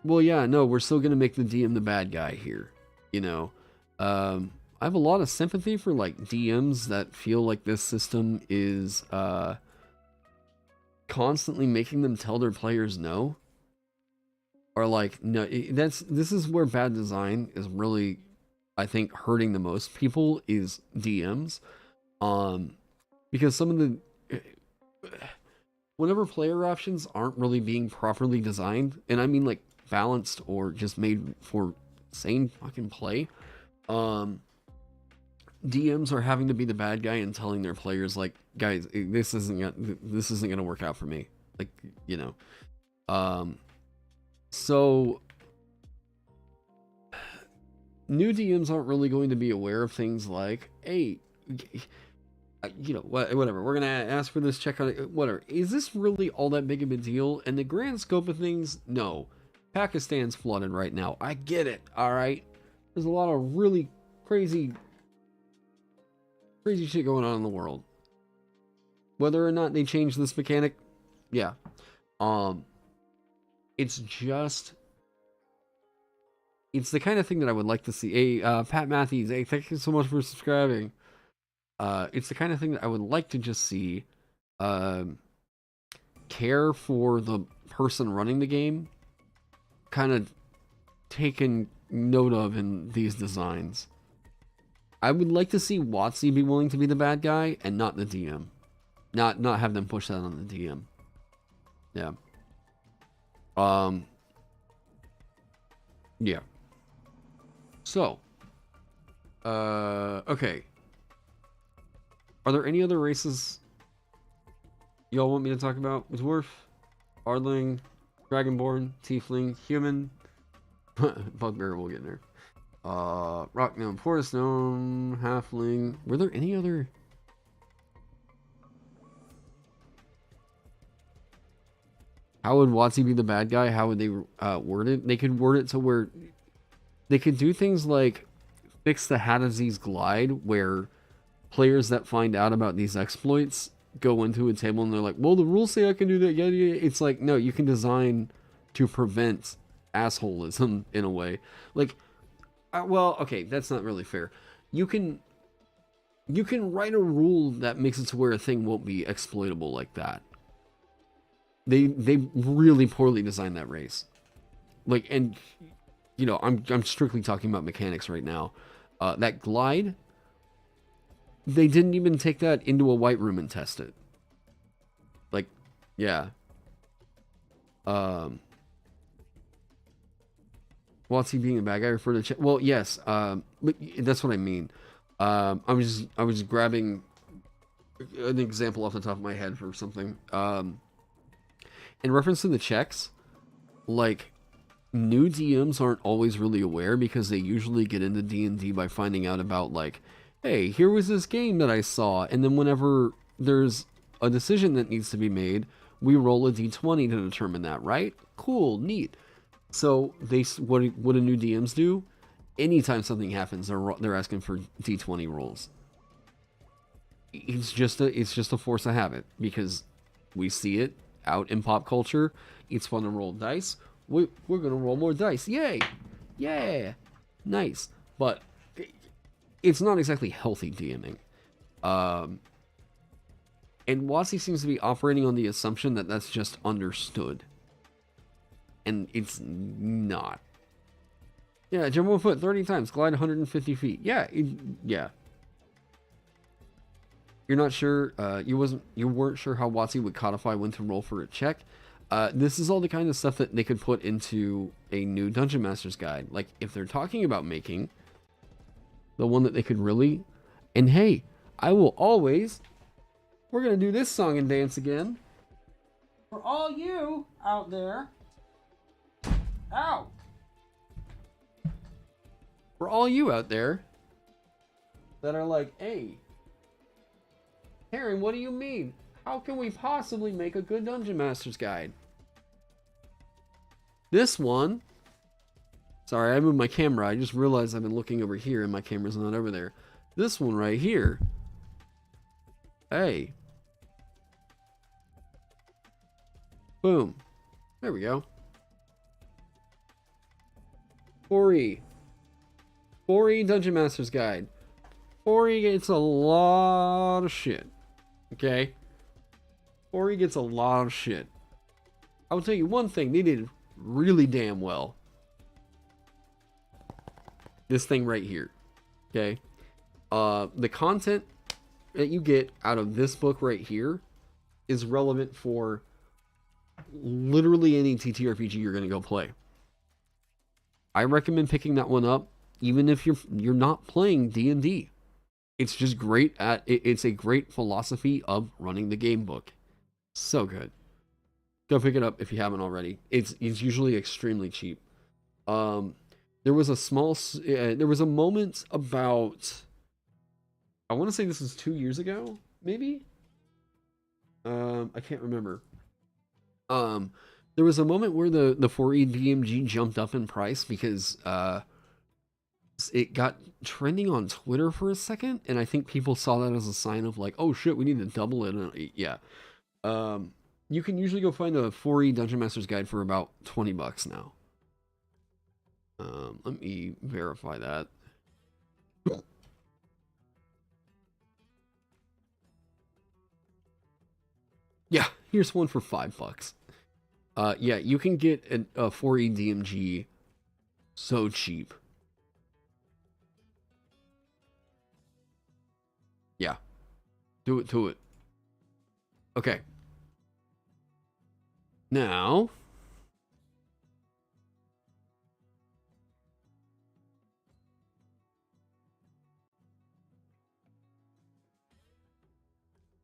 well, yeah, no, we're still gonna make the DM the bad guy here, you know. I have a lot of sympathy for like DMs that feel like this system is constantly making them tell their players no, or like, no, this is where bad design is really, I think, hurting the most people is DMs. Because some of the whenever player options aren't really being properly designed, and I mean like balanced or just made for sane fucking play, DMs are having to be the bad guy and telling their players like, guys, this isn't gonna work out for me, like, you know. So new DMs aren't really going to be aware of things like, hey, you know, whatever, we're gonna ask for this check on it, whatever. Is this really all that big of a deal? In the grand scope of things, no. Pakistan's flooded right now. I get it, all right? There's a lot of really crazy shit going on in the world. Whether or not they change this mechanic, yeah. It's just, it's the kind of thing that I would like to see. Hey, Pat Matthews, hey, thank you so much for subscribing. It's the kind of thing that I would like to just see care for the person running the game kind of taken note of in these designs. I would like to see WotC be willing to be the bad guy and not the DM. Not have them push that on the DM. Yeah. Yeah. So, okay. Are there any other races y'all want me to talk about? Dwarf, Ardling, Dragonborn, Tiefling, Human, Bugbear will get there. Rock Gnome, Forest Gnome, Halfling. Were there any other? How would WotC be the bad guy? How would they word it? They could word it to where they could do things like fix the Hadaz's glide, where players that find out about these exploits go into a table and they're like, well, the rules say I can do that. Yeah, yeah. It's like, no, you can design to prevent assholism in a way. Like, well, okay, that's not really fair. You can write a rule that makes it to where a thing won't be exploitable like that. They really poorly designed that race. Like, and you know, I'm strictly talking about mechanics right now. That glide, they didn't even take that into a white room and test it. Like, yeah. WotC being a bad guy refer to well, yes, but that's what I mean. I was just grabbing an example off the top of my head for something. In reference to the checks, like, new DMs aren't always really aware because they usually get into D&D by finding out about, like, hey, here was this game that I saw, and then whenever there's a decision that needs to be made, we roll a d20 to determine that, right? Cool, neat. So what do new DMs do? Anytime something happens, they're asking for d20 rolls. It's just a force of habit because we see it out in pop culture. It's fun to roll dice. We're gonna roll more dice. Yay! Yeah! Nice. But it's not exactly healthy DMing. And WotC seems to be operating on the assumption that that's just understood. And it's not. Yeah, jump 1 foot 30 times, glide 150 feet. Yeah, yeah. You're not sure, you weren't sure how WotC would codify when to roll for a check. This is all the kind of stuff that they could put into a new Dungeon Master's Guide. Like, if they're talking about making the one that they could really, and hey, I will always, we're gonna do this song and dance again. For all you out there, ow! For all you out there that are like, hey, Karen, what do you mean? How can we possibly make a good Dungeon Master's Guide? This one, sorry, I moved my camera. I just realized I've been looking over here and my camera's not over there. This one right here Hey. Boom. There we go. 4E. 4E Dungeon Master's Guide. 4E gets a lot of shit. Okay? 4E gets a lot of shit. I will tell you one thing, they did really damn well. This thing right here. Okay? The content that you get out of this book right here is relevant for literally any TTRPG you're going to go play. I recommend picking that one up, even if you're not playing D&D. It's just great at it's a great philosophy of running the game book. So good. Go pick it up if you haven't already. It's usually extremely cheap. There was a moment about, I want to say this is 2 years ago, maybe. I can't remember. There was a moment where the 4E DMG jumped up in price because it got trending on Twitter for a second, and I think people saw that as a sign of like, oh shit, we need to double it. And yeah. You can usually go find a 4E Dungeon Master's Guide for about $20 now. Let me verify that. Yeah, here's one for $5. Yeah, you can get a 4E DMG so cheap. Yeah. Do it to it. Okay. Now,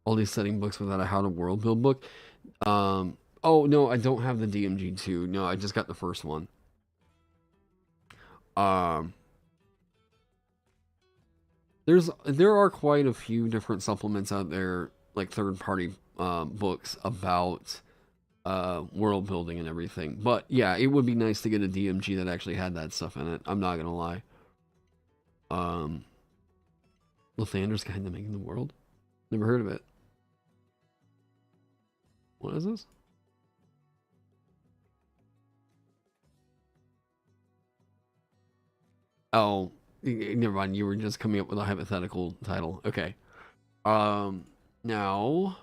all these setting books without a how to world build book. Oh no, I don't have the DMG2. No, I just got the first one. There are quite a few different supplements out there, like third-party books about world building and everything. But yeah, it would be nice to get a DMG that actually had that stuff in it. I'm not gonna lie. Lathander's Guide to Making the World? Never heard of it. What is this? Oh, never mind. You were just coming up with a hypothetical title. Okay. Now,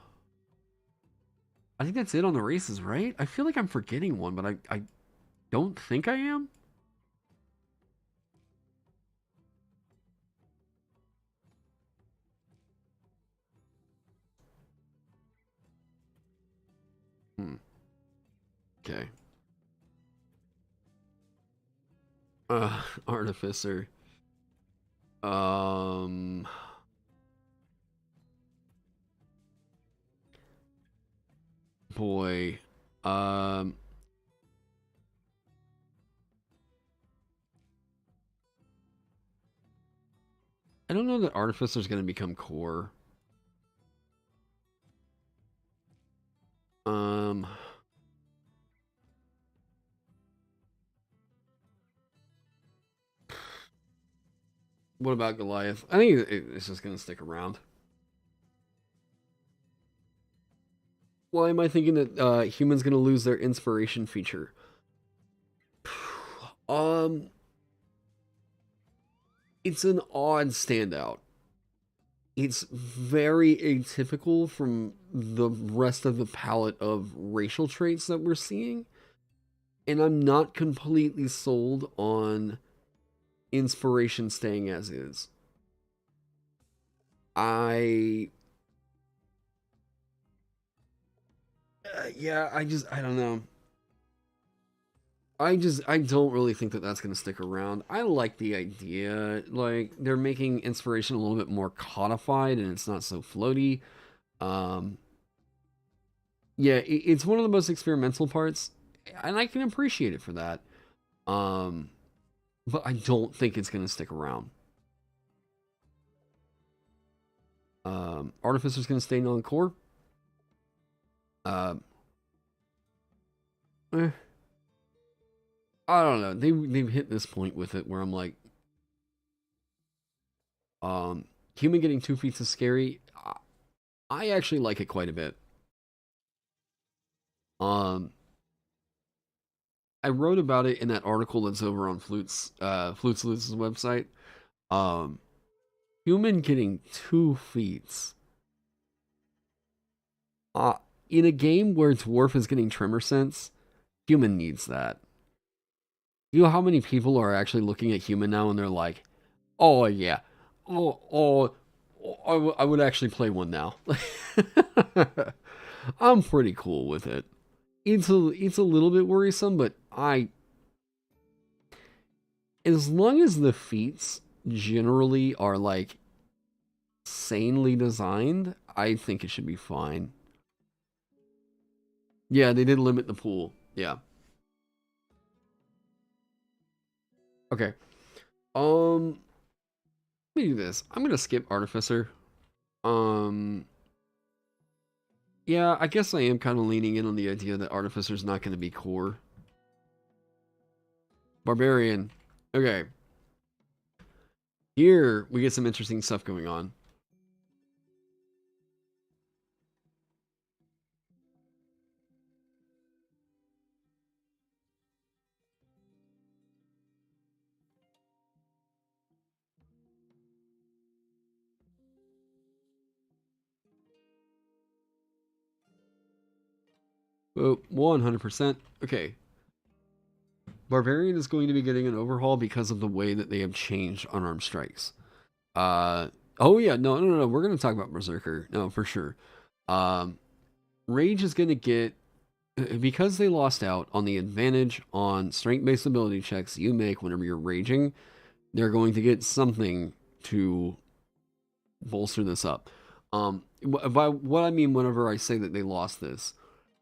I think that's it on the races, right? I feel like I'm forgetting one, but I don't think I am. Okay. Artificer. Boy. I don't know that Artificer's going to become core. What about Goliath? I think it's just going to stick around. Why am I thinking that humans going to lose their inspiration feature? It's an odd standout. It's very atypical from the rest of the palette of racial traits that we're seeing. And I'm not completely sold on inspiration staying as is. Yeah, I don't know. I don't really think that that's going to stick around. I like the idea. Like, they're making inspiration a little bit more codified and it's not so floaty. Yeah, it's one of the most experimental parts, and I can appreciate it for that. But I don't think it's going to stick around. Artificer's going to stay non-core. I don't know. They've hit this point with it where I'm like, human getting 2 feet is scary. I actually like it quite a bit. Um, I wrote about it in that article that's over on Flutes Lutz's website. Um, human getting 2 feats. Uh, in a game where dwarf is getting tremor sense, human needs that. You know how many people are actually looking at human now and they're like, oh yeah, I would actually play one now. I'm pretty cool with it. It's a little bit worrisome, but as long as the feats generally are like sanely designed, I think it should be fine. Yeah, they did limit the pool. Yeah. Okay. Let me do this. I'm gonna skip Artificer. Um, yeah, I guess I am kind of leaning in on the idea that Artificer's not gonna be core. Barbarian. Okay. Here we get some interesting stuff going on. Oh, 100%. Okay. Barbarian is going to be getting an overhaul because of the way that they have changed unarmed strikes. Oh yeah, no. We're gonna talk about Berserker. No, for sure. Um, Rage is gonna get, because they lost out on the advantage on strength-based ability checks you make whenever you're raging. They're going to get something to bolster this up. By what I mean whenever I say that they lost this,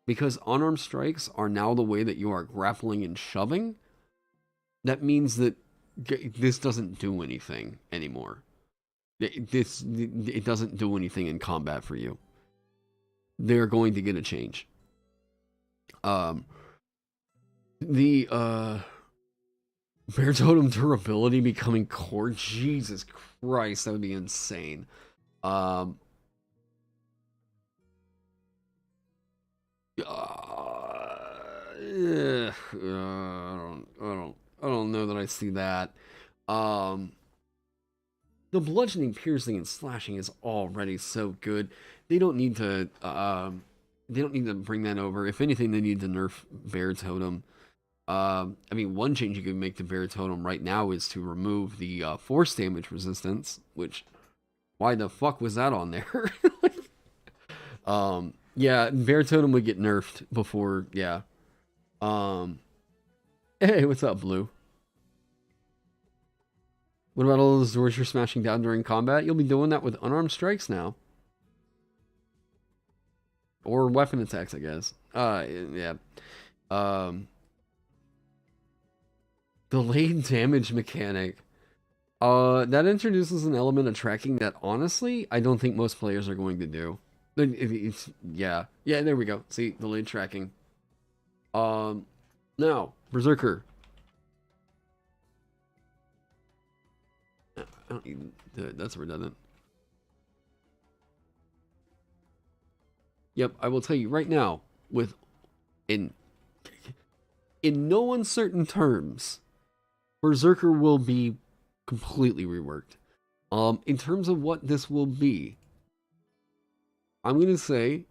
because unarmed strikes are now the way that you are grappling and shoving. That means that this doesn't do anything anymore. It doesn't do anything in combat for you. They're going to get a change. The Bear Totem durability becoming core. Jesus Christ, that would be insane. I don't know that I see that. The bludgeoning, piercing, and slashing is already so good. They don't need to. They don't need to bring that over. If anything, they need to nerf Bear Totem. I mean, one change you can make to Bear Totem right now is to remove the force damage resistance. Which, why the fuck was that on there? Yeah, Bear Totem would get nerfed before. Yeah. Hey, what's up, Blue? What about all those doors you're smashing down during combat? You'll be doing that with unarmed strikes now. Or weapon attacks, I guess. Yeah. Delayed damage mechanic. That introduces an element of tracking that, honestly, I don't think most players are going to do. Yeah, there we go. See, delayed tracking. Now, Berserker. I don't need that's redundant. Yep, I will tell you right now, with in no uncertain terms, Berserker will be completely reworked. In terms of what this will be, I'm gonna say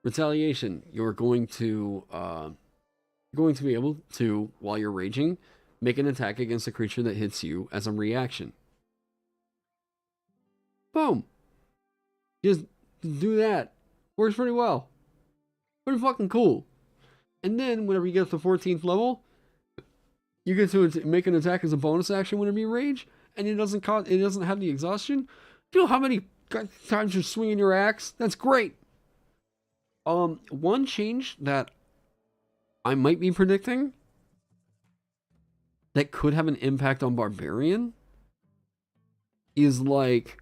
retaliation. You're going to be able to, while you're raging, make an attack against a creature that hits you as a reaction. Boom. Just do that. Works pretty well. Pretty fucking cool. And then whenever you get to the 14th level, you get to make an attack as a bonus action whenever you rage, and it doesn't have the exhaustion. Do you know how many times you're swinging your axe? That's great. One change that I might be predicting that could have an impact on Barbarian is like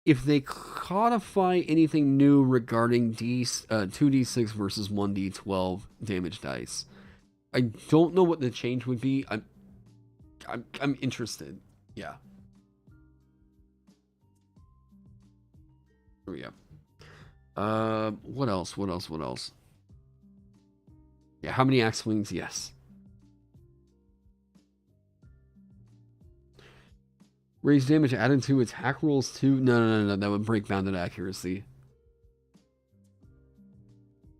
if they codify anything new regarding 2d6 versus 1d12 damage dice. I don't know what the change would be. I'm interested. Yeah. There we go. What else? What else? What else? Yeah, how many axe swings? Yes. Raise damage added to attack rolls too? No. That would break bounded accuracy.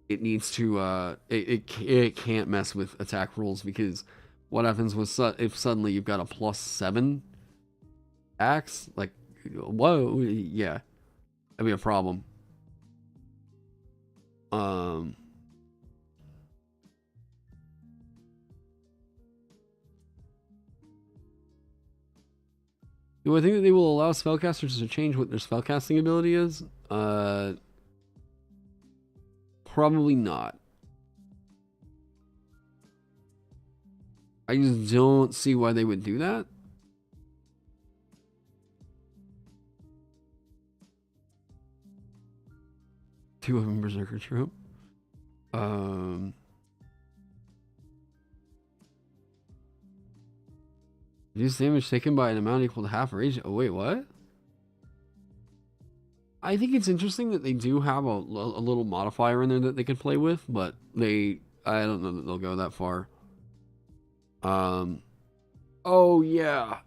It needs to, it can't mess with attack rolls because what happens with if suddenly you've got a +7 axe? Like, whoa, yeah. That'd be a problem. Do I think that they will allow spellcasters to change what their spellcasting ability is? Probably not. I just don't see why they would do that. Two of them Berserker troop. Reduce damage taken by an amount equal to half rage. Oh wait, what? I think it's interesting that they do have a little modifier in there that they can play with, but I don't know that they'll go that far. Oh yeah.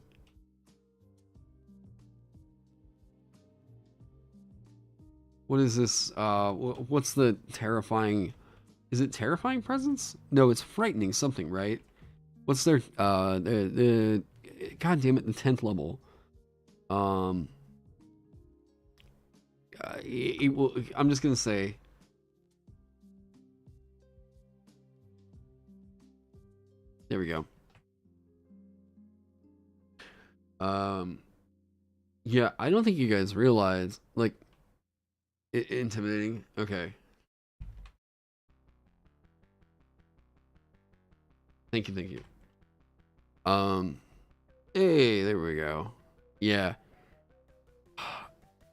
What is this? What's the terrifying? Is it terrifying presence? No, it's frightening something, right? What's their the God damn it, the 10th level. I'm just gonna say. There we go. Yeah, I don't think you guys realize, like, intimidating. Okay. Thank you. Hey, there we go. Yeah.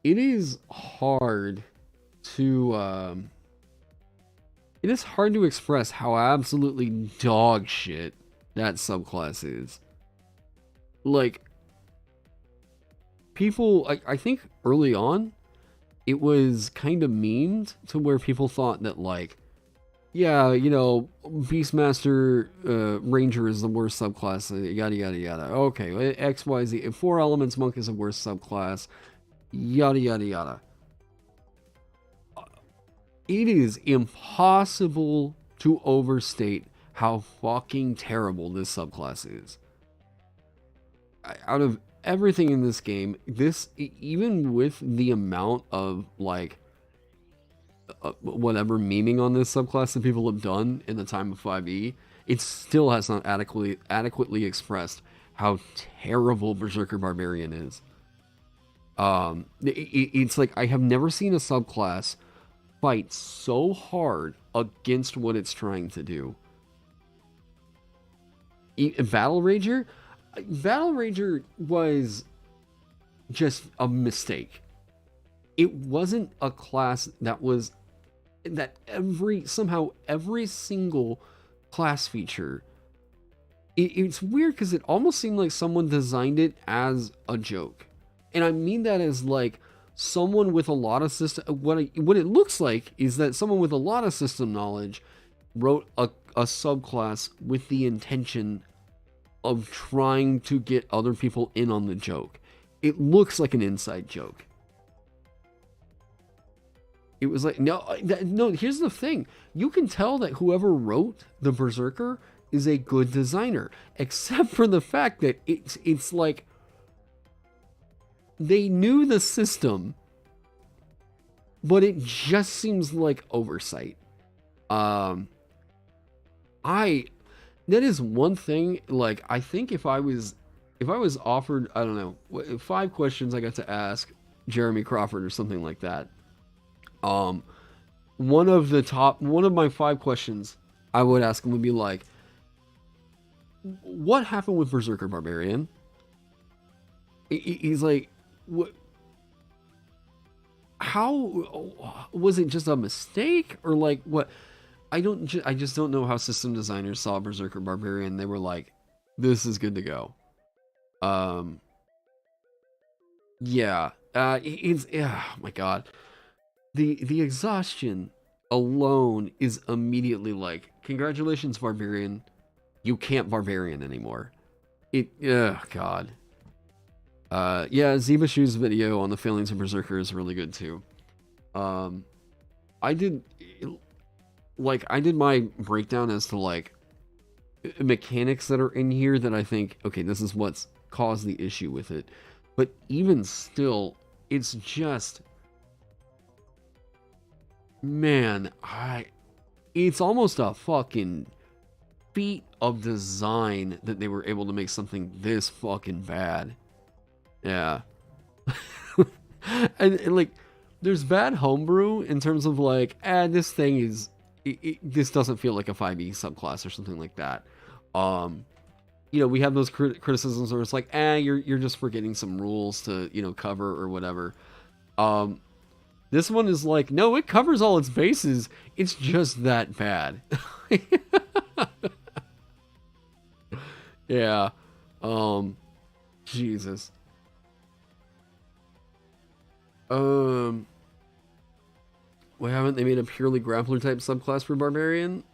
It is hard to, it is hard to express how absolutely dog shit that subclass is. Like, people, I think early on, it was kind of memed to where people thought that, like, yeah, you know, Beastmaster Ranger is the worst subclass, yada yada yada. Okay, XYZ, 4 Elements Monk is the worst subclass, yada yada yada. It is impossible to overstate how fucking terrible this subclass is. Out of everything in this game, even with the amount of, like, whatever memeing on this subclass that people have done in the time of 5e, it still has not adequately expressed how terrible Berserker Barbarian is. It's like I have never seen a subclass fight so hard against what it's trying to do. Battle Rager was just a mistake. It wasn't a class that somehow every single class feature. It's weird because it almost seemed like someone designed it as a joke. And I mean that as, like, someone with a lot of system. What it looks like is that someone with a lot of system knowledge wrote a subclass with the intention of trying to get other people in on the joke. It looks like an inside joke. It was like, no, here's the thing. You can tell that whoever wrote the Berserker is a good designer, except for the fact that it's like they knew the system, but it just seems like oversight. That is one thing. Like, I think if I was offered, I don't know, 5 questions I got to ask Jeremy Crawford or something like that. One of my 5 questions I would ask him would be like, what happened with Berserker Barbarian? He's like, what? how was it just a mistake or like what? I just don't know how system designers saw Berserker Barbarian. They were like, this is good to go. Yeah. Oh my god. The exhaustion alone is immediately like, congratulations, Barbarian. You can't Barbarian anymore. God. Yeah, Ziba Shu's video on the failings of Berserker is really good too. I did my breakdown as to like mechanics that are in here that I think, okay, this is what's caused the issue with it. But even still, it's just, man, it's almost a fucking feat of design that they were able to make something this fucking bad. Yeah. and like, there's bad homebrew in terms of like, this thing is, this doesn't feel like a 5e subclass or something like that. You know, we have those criticisms where it's like, you're just forgetting some rules to, you know, cover or whatever. This one is like, no, it covers all its bases. It's just that bad. Yeah. Jesus. Why haven't they made a purely grappler type subclass for Barbarian?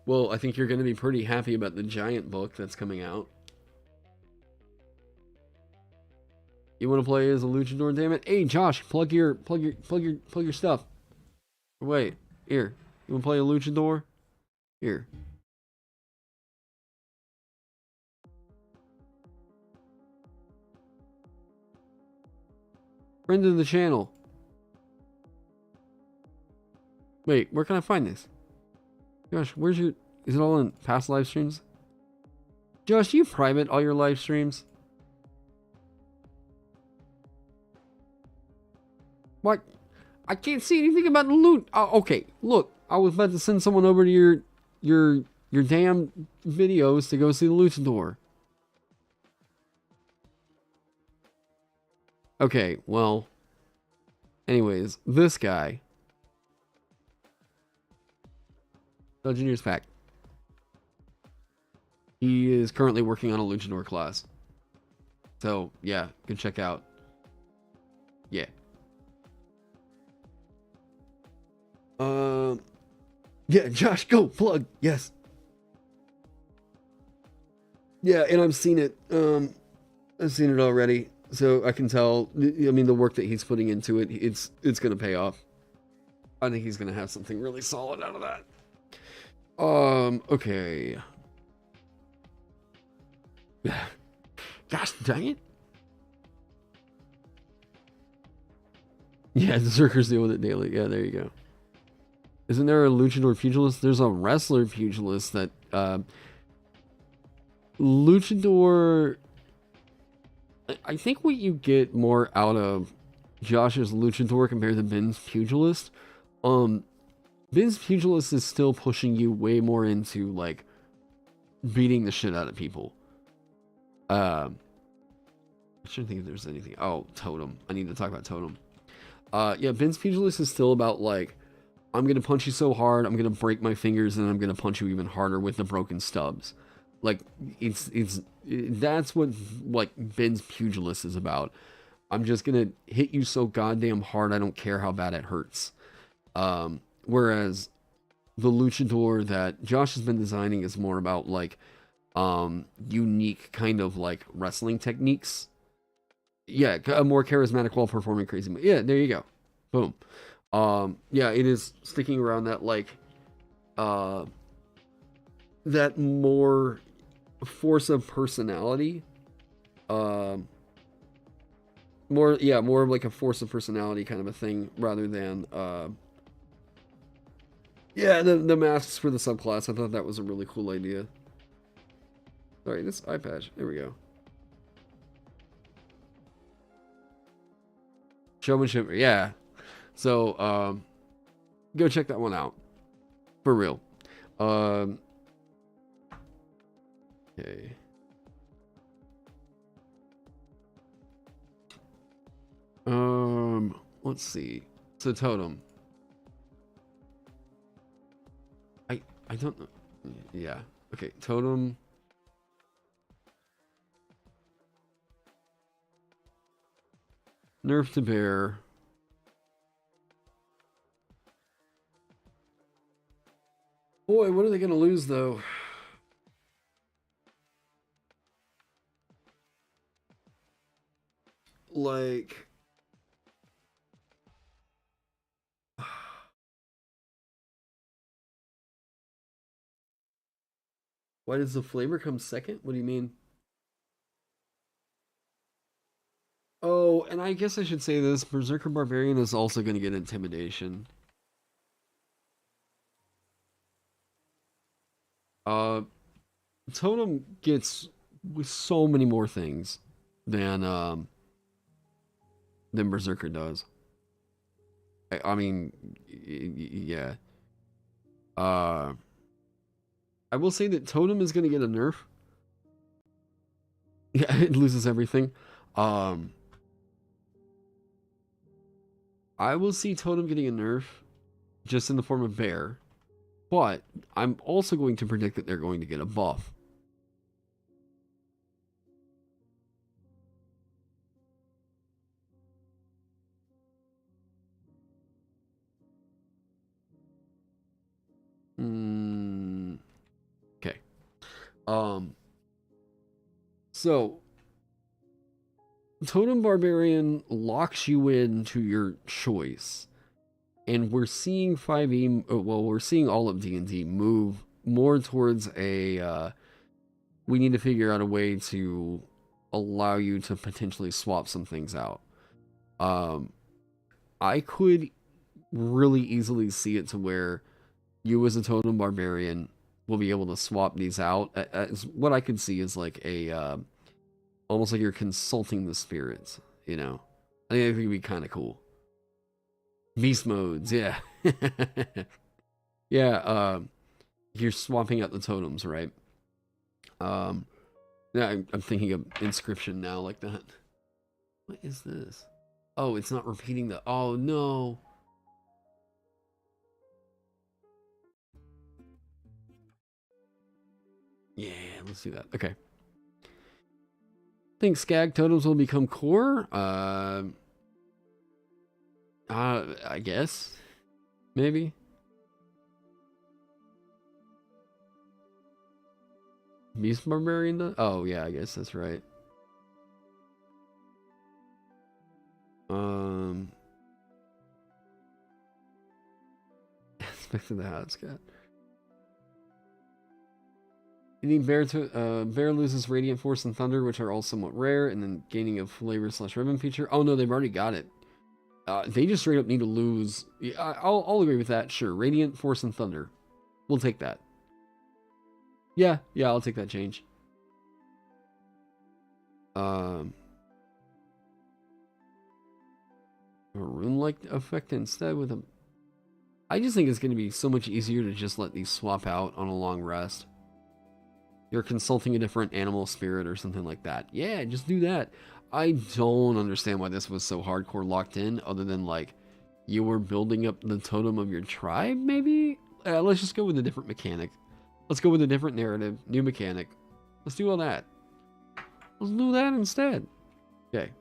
Well, I think you're going to be pretty happy about the giant book that's coming out. You want to play as a luchador, damn it? Hey, Josh, plug your stuff. Wait, here. You want to play a luchador? Here. Friend of the channel. Wait, where can I find this? Josh, where's your... Is it all in past live streams? Josh, do you private all your live streams? What? I can't see anything about the loot. Okay, look. I was about to send someone over to your damn videos to go see the luchador. Okay, well... Anyways, this guy... Dungeoneer's Pack. He is currently working on a luchador class. So, yeah, good check out. Yeah. Yeah, Josh, go, plug, yes. Yeah, and I've seen it. I've seen it already. So I can tell, I mean, the work that he's putting into it, it's going to pay off. I think he's going to have something really solid out of that. Okay. Gosh dang it. Yeah, the Berserkers deal with it daily. Yeah, there you go. Isn't there a luchador pugilist? There's a wrestler pugilist that, luchador... I think what you get more out of Josh's luchador compared to Ben's pugilist, Ben's pugilist is still pushing you way more into, like, beating the shit out of people. I shouldn't think if there's anything. Oh, Totem. I need to talk about Totem. Yeah, Ben's pugilist is still about, like, I'm gonna punch you so hard, I'm gonna break my fingers, and I'm gonna punch you even harder with the broken stubs. Like, that's what, like, Ben's pugilist is about. I'm just gonna hit you so goddamn hard, I don't care how bad it hurts. Whereas the luchador that Josh has been designing is more about, like, unique kind of, like, wrestling techniques. Yeah, a more charismatic while performing crazy. Yeah, there you go. Boom. Yeah, it is sticking around that, like, that more force of personality. More of like a force of personality kind of a thing rather than, yeah, the masks for the subclass. I thought that was a really cool idea. Sorry, this eye patch. There we go. Showmanship, yeah. So, go check that one out. For real. Okay. let's see. So totem. I don't know. Yeah. Okay, totem. Nerf to bear. Boy, what are they gonna lose though? Like, why does the flavor come second? What do you mean? Oh, and I guess I should say this. Berserker Barbarian is also going to get Intimidation. Uh, Totem gets with so many more things than Berserker does. I mean, yeah. Uh, I will say that Totem is going to get a nerf. Yeah, it loses everything. I will see Totem getting a nerf just in the form of bear. But I'm also going to predict that they're going to get a buff. Okay. So Totem Barbarian locks you into your choice. And we're seeing 5e, well, we're seeing all of D&D move more towards a, we need to figure out a way to allow you to potentially swap some things out. I could really easily see it to where you as a Totem Barbarian will be able to swap these out. As what I could see is like a, almost like you're consulting the spirits, you know? I think it could be kind of cool. Beast modes, yeah. Yeah, you're swapping out the totems, right? Yeah, I'm thinking of inscription now like that. What is this? Oh, it's not repeating the... Oh, no. Yeah, let's do that. Okay. Think skag totems will become core? I guess. Maybe. Beast Barbarian does? Oh, yeah, I guess that's right. Aspect of the house cat. You need bear to bear loses radiant force and thunder, which are all somewhat rare, and then gaining a flavor / ribbon feature. Oh no, they've already got it. They just straight up need to lose. I'll agree with that. Sure, radiant force and thunder. We'll take that. Yeah, I'll take that change. A rune-like effect instead with a... I just think it's going to be so much easier to just let these swap out on a long rest. You're consulting a different animal spirit or something like that. Yeah, just do that. I don't understand why this was so hardcore locked in, other than like you were building up the totem of your tribe, maybe? Let's just go with a different mechanic. Let's go with a different narrative, new mechanic. Let's do all that. Let's do that instead. Okay.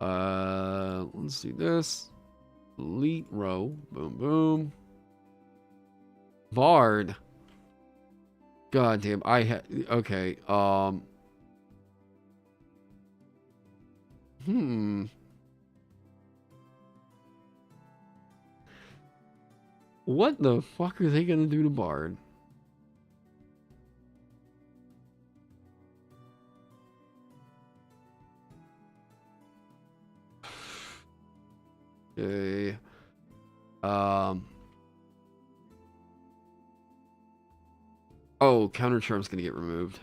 Let's do this. Elite row. Boom, boom. Bard. God damn, okay, What the fuck are they gonna do to Bard? Okay. Oh, counter charm's gonna get removed.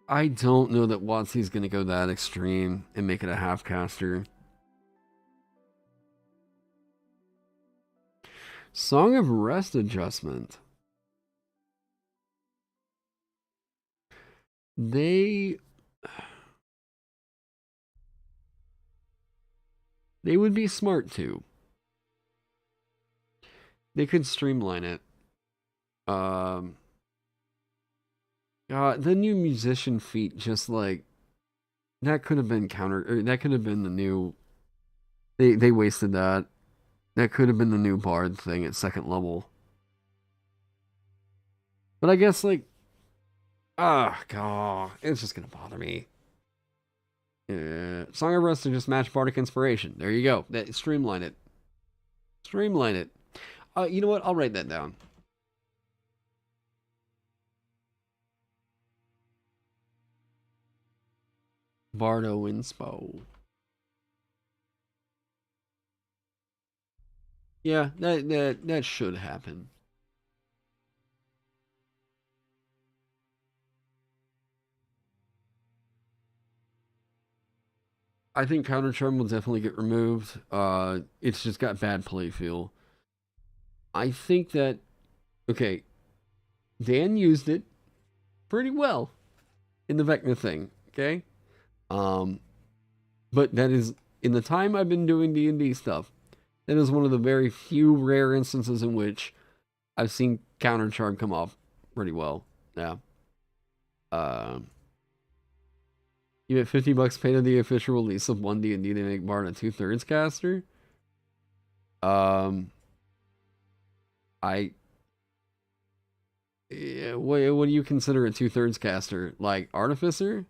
I don't know that WotC's going to go that extreme and make it a half caster. Song of Rest adjustment. They would be smart too. They could streamline it. The new musician feat, just like that could have been that could have been the new. They wasted that. That could have been the new bard thing at second level. But I guess like, God, it's just gonna bother me. Song of Rest to just match bardic inspiration. There you go. Streamline it. Streamline it. You know what? I'll write that down. Bardo inspo. Yeah, that should happen. I think Counter Charm will definitely get removed. It's just got bad play feel. I think that, okay, Dan used it pretty well in the Vecna thing, okay? But that is, in the time I've been doing D&D stuff, that is one of the very few rare instances in which I've seen Counter Charm come off pretty well. Yeah. You get $50 paid on the official release of oneD&d to make Bard a 2/3 caster. Yeah, what do you consider a 2/3 caster? Like Artificer?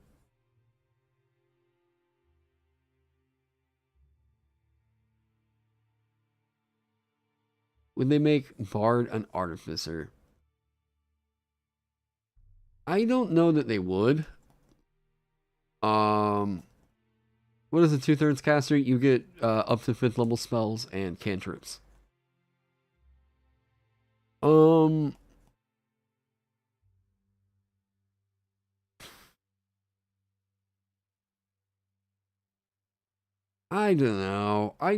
Would they make Bard an Artificer? I don't know that they would. What is a 2/3 caster? You get up to 5th level spells and cantrips. I don't know. I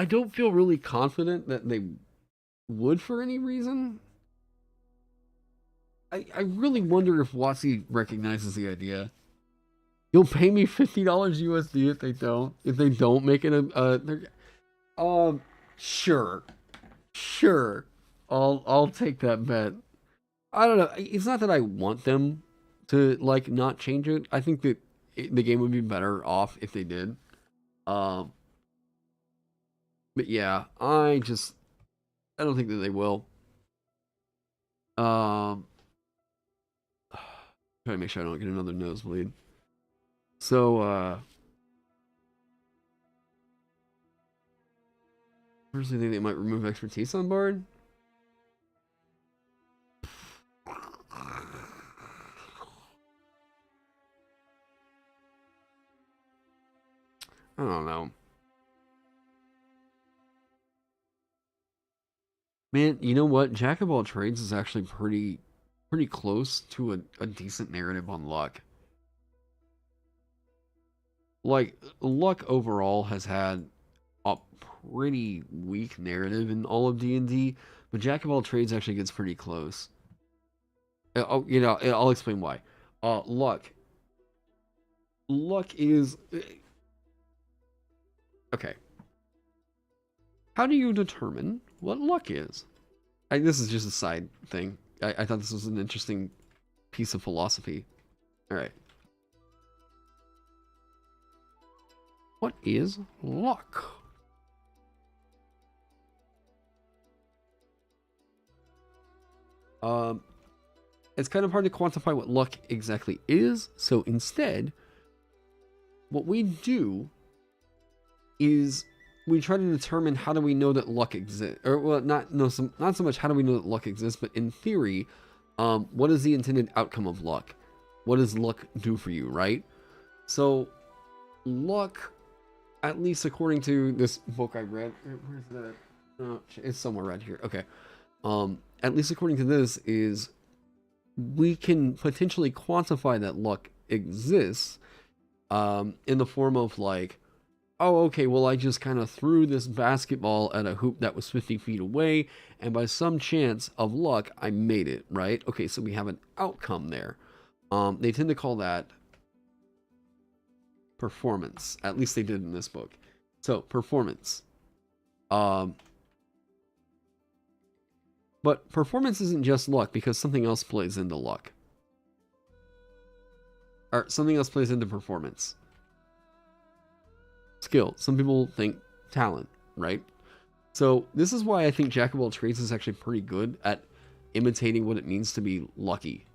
don't feel really confident that they would for any reason. I really wonder if WotC recognizes the idea. You'll pay me $50 USD if they don't. If they don't make it sure. Sure. I'll take that bet. I don't know. It's not that I want them to like not change it. I think that the game would be better off if they did. But yeah, I don't think that they will. Try to make sure I don't get another nosebleed. So, personally think they might remove expertise on Bard. I don't know. Man, you know what? Jack of all trades is actually pretty close to a decent narrative on luck. Like, luck overall has had a pretty weak narrative in all of D&D, but Jack of all trades actually gets pretty close. Oh, you know, I'll explain why. Luck is okay. How do you determine what luck is? This is just a side thing. I thought this was an interesting piece of philosophy. All right. What is luck? It's kind of hard to quantify what luck exactly is, so instead, what we do is we try to determine how do we know that luck exists, or well, not so much how do we know that luck exists, but in theory, what is the intended outcome of luck? What does luck do for you, right? So, luck, at least according to this book I read, where's that? Oh, it's somewhere right here. Okay. At least according to this, is we can potentially quantify that luck exists in the form of like, oh, okay, well, I just kind of threw this basketball at a hoop that was 50 feet away, and by some chance of luck, I made it, right? Okay, so we have an outcome there. They tend to call that performance. At least they did in this book. So, performance. But performance isn't just luck, because something else plays into luck. Or something else plays into performance. Skill. Some people think talent, right? So this is why I think Jack of all trades is actually pretty good at imitating what it means to be lucky.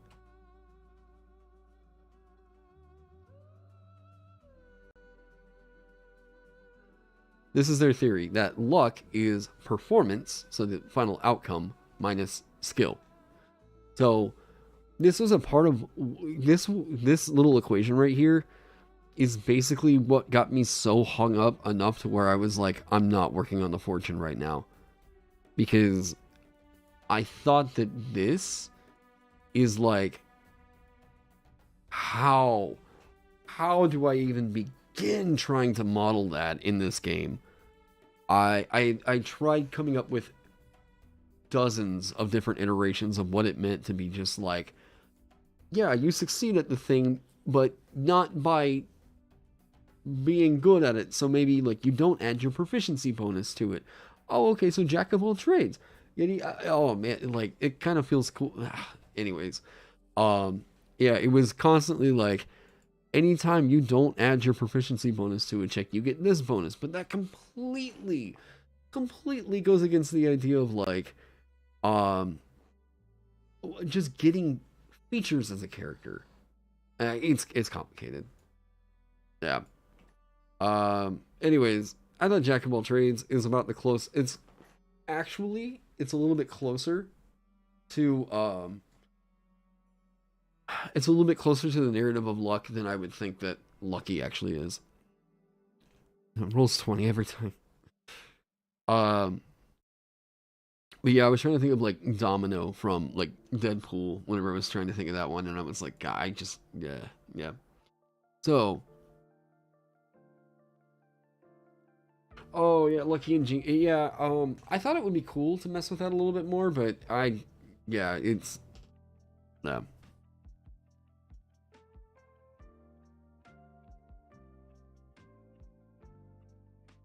This is their theory, that luck is performance, so the final outcome, minus skill. So this was a part of this little equation right here is basically what got me so hung up enough to where I was like, I'm not working on the fortune right now. Because I thought that this is like, how do I even begin trying to model that in this game? I tried coming up with dozens of different iterations of what it meant to be just like, yeah, you succeed at the thing, but not by being good at it. So maybe like you don't add your proficiency bonus to it. Oh, okay, so jack of all trades. Oh man, like it kind of feels cool. Anyways, yeah, it was constantly like, anytime you don't add your proficiency bonus to a check, you get this bonus. But that completely goes against the idea of like, just getting features as a character. It's complicated. Yeah. Anyways, I thought Jack of all trades is about the close. It's a little bit closer to it's a little bit closer to the narrative of luck than I would think that lucky actually is. It rolls 20 every time. But yeah, I was trying to think of like Domino from like Deadpool whenever I was trying to think of that one, and I was like, God, yeah. So, oh yeah, Lucky and yeah. I thought it would be cool to mess with that a little bit more, but it's yeah.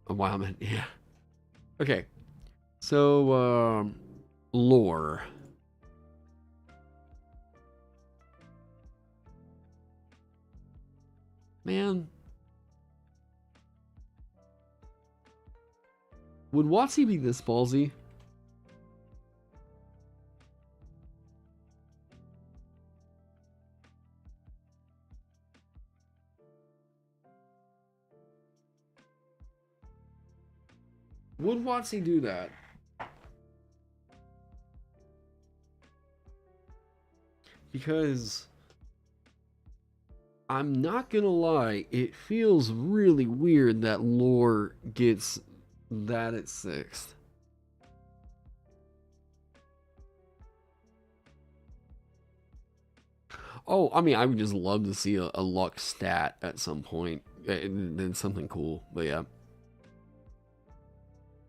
A wild man, yeah. Okay, so lore. Man, would WotC be this ballsy? Would WotC do that? Because I'm not gonna lie, it feels really weird that lore gets that at 6th. Oh, I mean, I would just love to see a luck stat at some point. Then something cool, but yeah.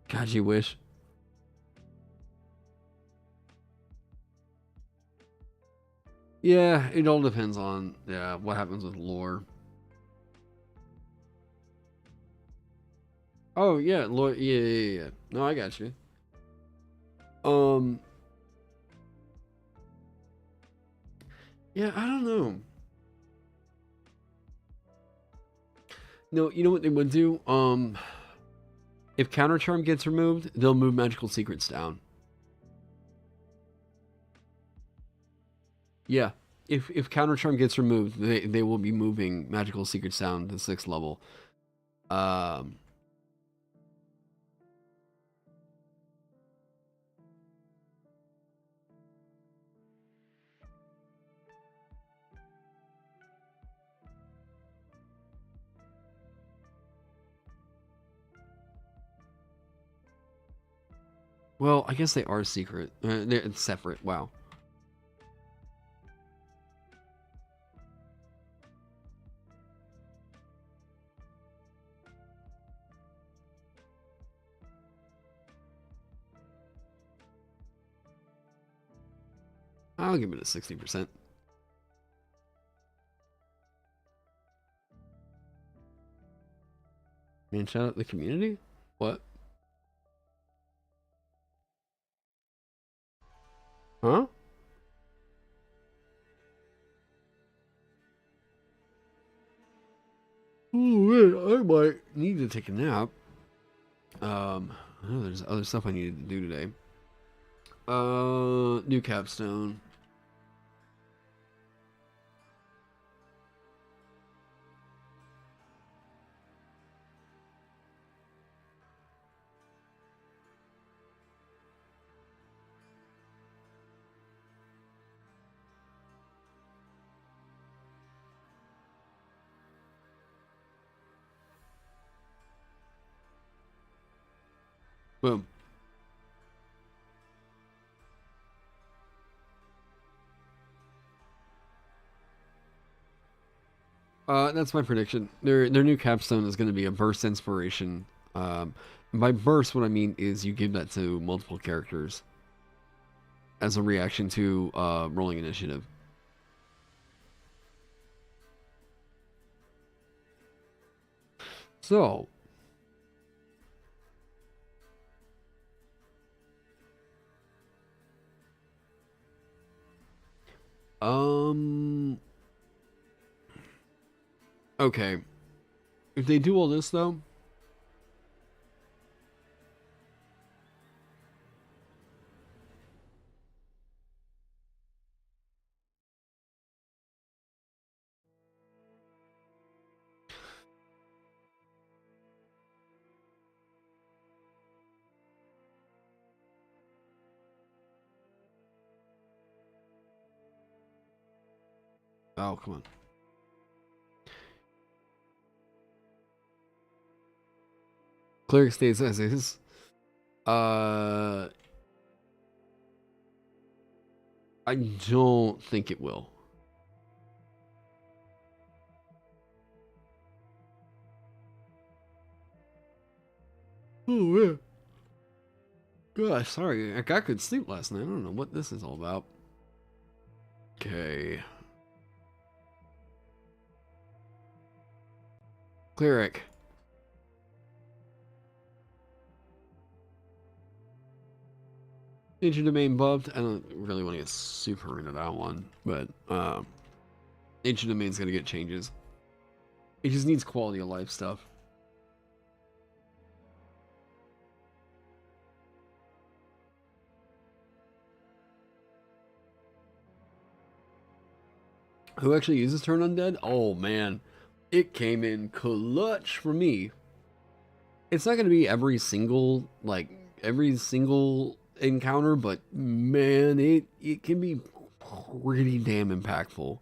God, you wish. Yeah, it all depends on what happens with lore. Oh yeah, lore. Yeah. No, I got you. Yeah, I don't know. No, you know what they would do? If counter charm gets removed, they'll move magical secrets down. Yeah, if counter charm gets removed, they will be moving magical secrets down to 6th level. Well, I guess they are secret. They're separate. Wow. I'll give it a 60%. Man, shout out the community? What? Huh? Oh man, I might need to take a nap. Oh, there's other stuff I needed to do today. New capstone. Boom. That's my prediction. Their new capstone is going to be a burst inspiration. By burst, what I mean is you give that to multiple characters as a reaction to rolling initiative. So, okay. If they do all this though, oh come on. Cleric stays as is. I don't think it will. Oh man. Gosh, sorry. I could sleep last night. I don't know what this is all about. Okay. Cleric. Ancient Domain buffed. I don't really want to get super into that one, but Ancient Domain's gonna get changes. It just needs quality of life stuff. Who actually uses Turn Undead? Oh man, it came in clutch for me. It's not gonna be every single encounter, but man, it can be pretty damn impactful.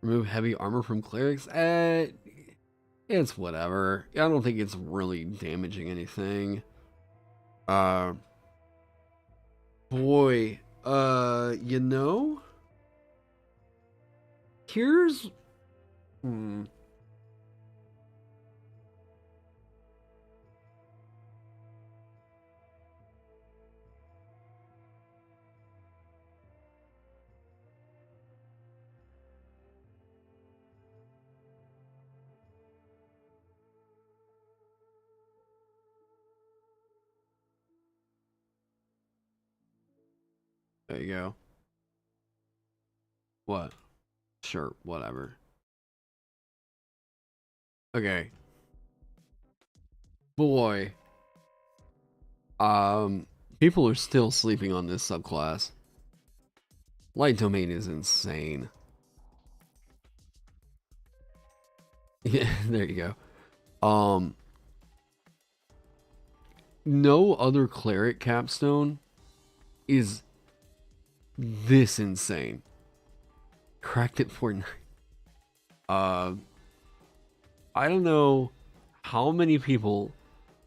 Remove heavy armor from clerics? It's whatever. I don't think it's really damaging anything. Boy, you know? Here's... There you go. What? Sure, whatever. Okay. Boy. People are still sleeping on this subclass. Light Domain is insane. Yeah, there you go. No other cleric capstone is this insane. Cracked it for 9. I don't know how many people.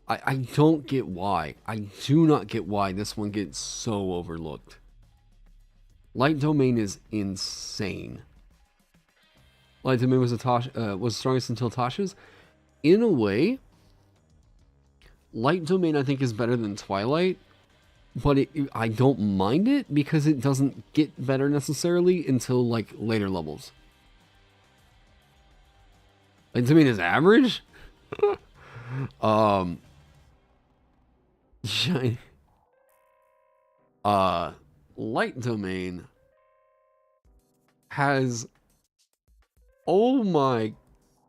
I don't get why. I do not get why this one gets so overlooked. Light Domain is insane. Light Domain was strongest until Tasha's. In a way, Light Domain I think is better than Twilight, but I don't mind it because it doesn't get better necessarily until like later levels. Light Domain is average. Shiny. Light Domain has, oh my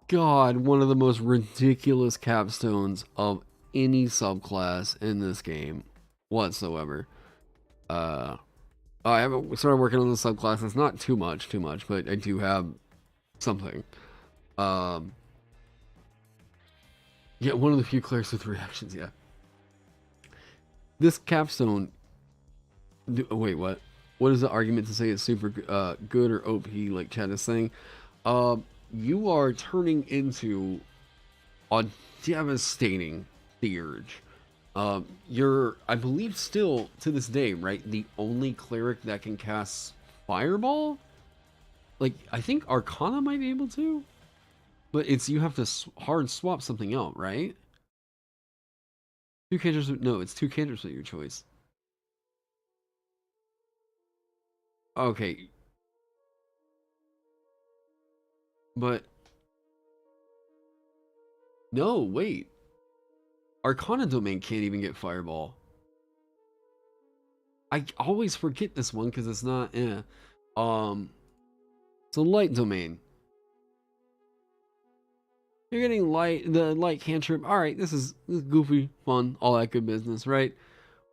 god, one of the most ridiculous capstones of any subclass in this game whatsoever. I haven't started working on the subclass. It's not too much, but I do have something. Yeah, one of the few clerics with reactions, yeah. This capstone... wait, what? What is the argument to say it's super good or OP, like Chad is saying? You are turning into a devastating Theurge. You're, I believe still, to this day, right, the only cleric that can cast Fireball? Like, I think Arcana might be able to? But it's, you have to hard swap something out, right? Two cantrips, no, it's two cantrips at your choice. Okay. But... no, wait. Arcana Domain can't even get Fireball. I always forget this one because it's not, so Light Domain. You're getting the light cantrip. Alright, this is goofy, fun, all that good business, right?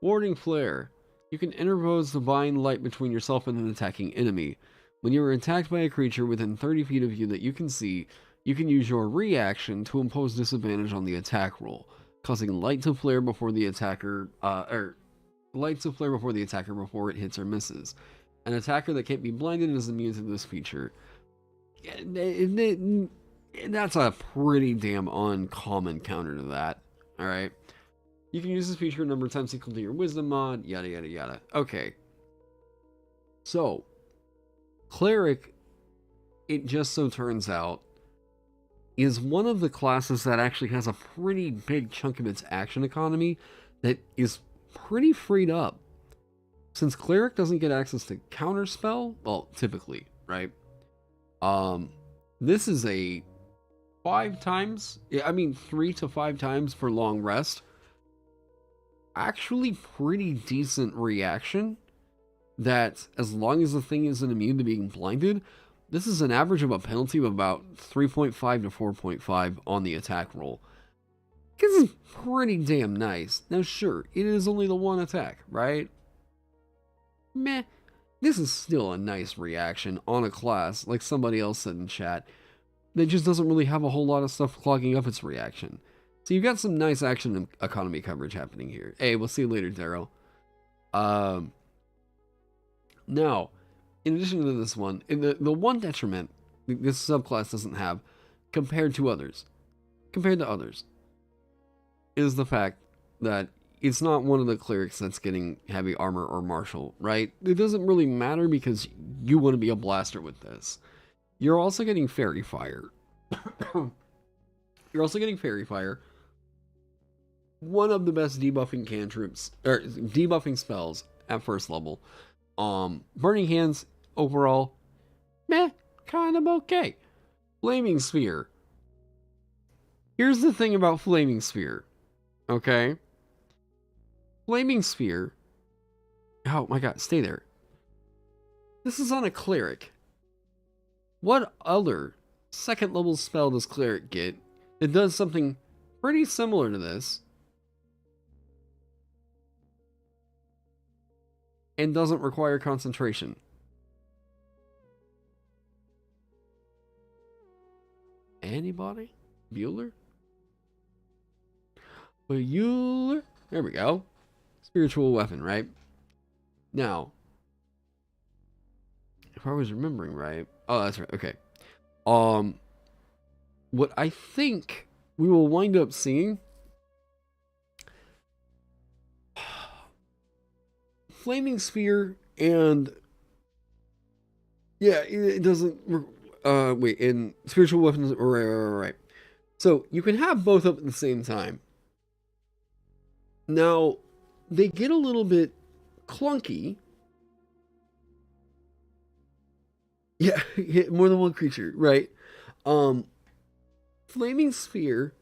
Warding Flare. You can interpose divine light between yourself and an attacking enemy. When you are attacked by a creature within 30 feet of you that you can see, you can use your reaction to impose disadvantage on the attack roll, causing light to flare before the attacker, before it hits or misses. An attacker that can't be blinded is immune to this feature. That's a pretty damn uncommon counter to that. Alright. You can use this feature a number of times equal to your wisdom mod, yada yada yada. Okay. So, Cleric, it just so turns out, is one of the classes that actually has a pretty big chunk of its action economy that is pretty freed up. Since Cleric doesn't get access to Counterspell, well, typically, right? This is a 3 to 5 times for long rest. Actually pretty decent reaction that, as long as the thing isn't immune to being blinded, this is an average of a penalty of about 3.5 to 4.5 on the attack roll. This is pretty damn nice. Now sure, it is only the one attack, right? Meh. This is still a nice reaction on a class, like somebody else said in chat, that just doesn't really have a whole lot of stuff clogging up its reaction. So you've got some nice action economy coverage happening here. Hey, we'll see you later, Daryl. Now, in addition to this one, the one detriment this subclass doesn't have compared to others, is the fact that it's not one of the clerics that's getting heavy armor or martial, right? It doesn't really matter because you want to be a blaster with this. You're also getting Fairy Fire. One of the best debuffing cantrips, or debuffing spells at first level. Burning Hands, overall, meh, kind of okay. Flaming Sphere. Here's the thing about Flaming Sphere, okay? Flaming Sphere, oh my god, stay there. This is on a cleric. What other second level spell does cleric get that does something pretty similar to this and doesn't require concentration? Anybody? Bueller? Bueller? There we go. Spiritual weapon, right? Now, if I was remembering right, oh, that's right. Okay. What I think we will wind up seeing, Flaming Sphere and Yeah, it doesn't. Wait, in spiritual weapons, right. So you can have both up at the same time. Now, they get a little bit clunky. Yeah, hit more than one creature, right? Um, Flaming Sphere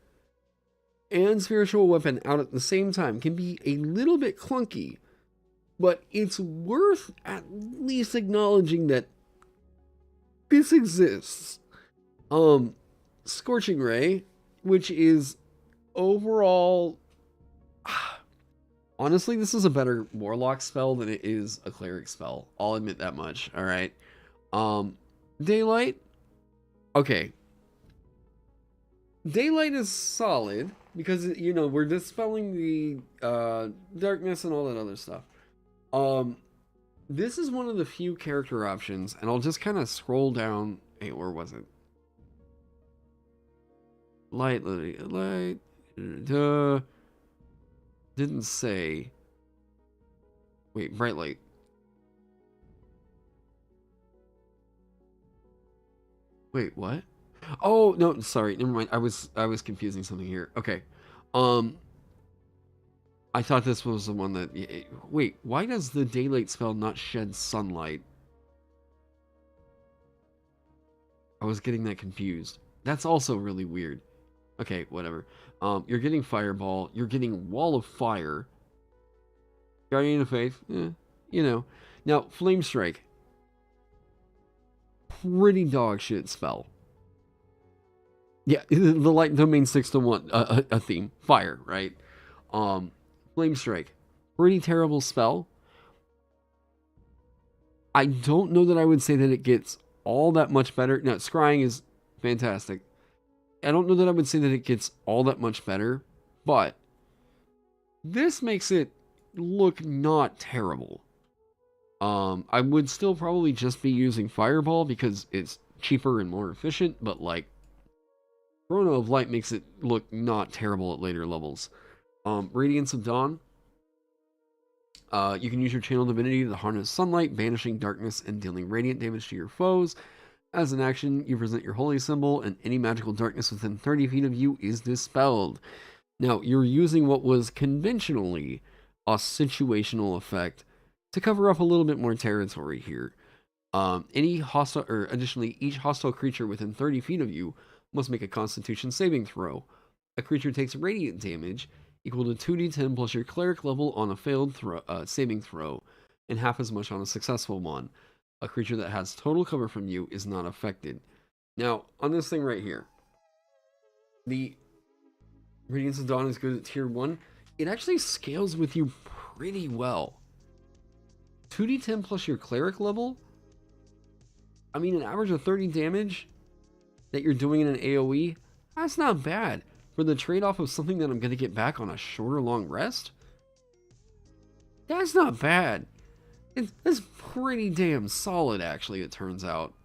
and Spiritual Weapon out at the same time can be a little bit clunky, but it's worth at least acknowledging that this exists. Um, Scorching Ray, which is overall, honestly, this is a better Warlock spell than it is a Cleric spell. I'll admit that much. All right. Daylight. Okay. Daylight is solid because we're dispelling the darkness and all that other stuff. This is one of the few character options, and I'll just kind of scroll down. Hey, where was it? Light. Didn't say. Wait, bright light. Wait, what? Oh no, sorry, never mind. I was confusing something here. Okay, I thought this was the one that. Wait, why does the daylight spell not shed sunlight? I was getting that confused. That's also really weird. Okay, whatever. You're getting fireball. You're getting wall of fire. Guardian of Faith. Now flame strike. Pretty dog shit spell. Yeah, the light domain 6 to 1 a theme. Fire, right? Flame strike. Pretty terrible spell. I don't know that I would say that it gets all that much better. No, scrying is fantastic. I don't know that I would say that it gets all that much better, but this makes it look not terrible. I would still probably just be using Fireball because it's cheaper and more efficient, but like Chrono of Light makes it look not terrible at later levels. Radiance of Dawn. You can use your Channel Divinity to harness sunlight, banishing darkness, and dealing radiant damage to your foes. As an action, you present your holy symbol, and any magical darkness within 30 feet of you is dispelled. Now, you're using what was conventionally a situational effect to cover up a little bit more territory here. Any hostile, or additionally, each hostile creature within 30 feet of you must make a Constitution saving throw. A creature takes radiant damage equal to 2d10 plus your cleric level on a failed saving throw, and half as much on a successful one. A creature that has total cover from you is not affected. Now, on this thing right here, the Radiance of Dawn is good at tier 1. It actually scales with you pretty well. 2d10 plus your cleric level? I mean, an average of 30 damage that you're doing in an AoE? That's not bad. For the trade-off of something that I'm going to get back on a shorter long rest? That's not bad. It's pretty damn solid, actually, it turns out.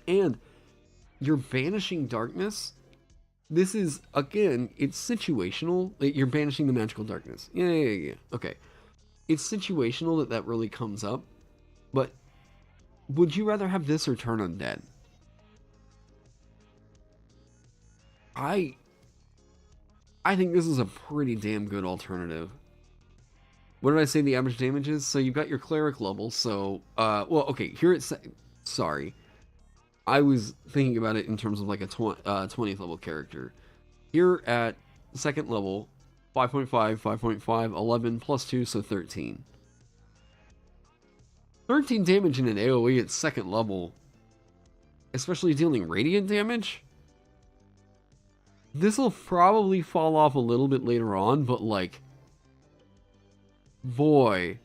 And you're banishing darkness. This is, again, it's situational. You're banishing the magical darkness. Yeah. Okay. It's situational that really comes up. But would you rather have this or turn undead? I think this is a pretty damn good alternative. What did I say the average damage is? So you've got your cleric level, so, well, okay, here it's, sorry. I was thinking about it in terms of like a 20th level character. Here at second level, 5.5, 5.5, 11, plus 2, so 13. 13 damage in an AoE at second level, especially dealing radiant damage. This will probably fall off a little bit later on, but like, boy,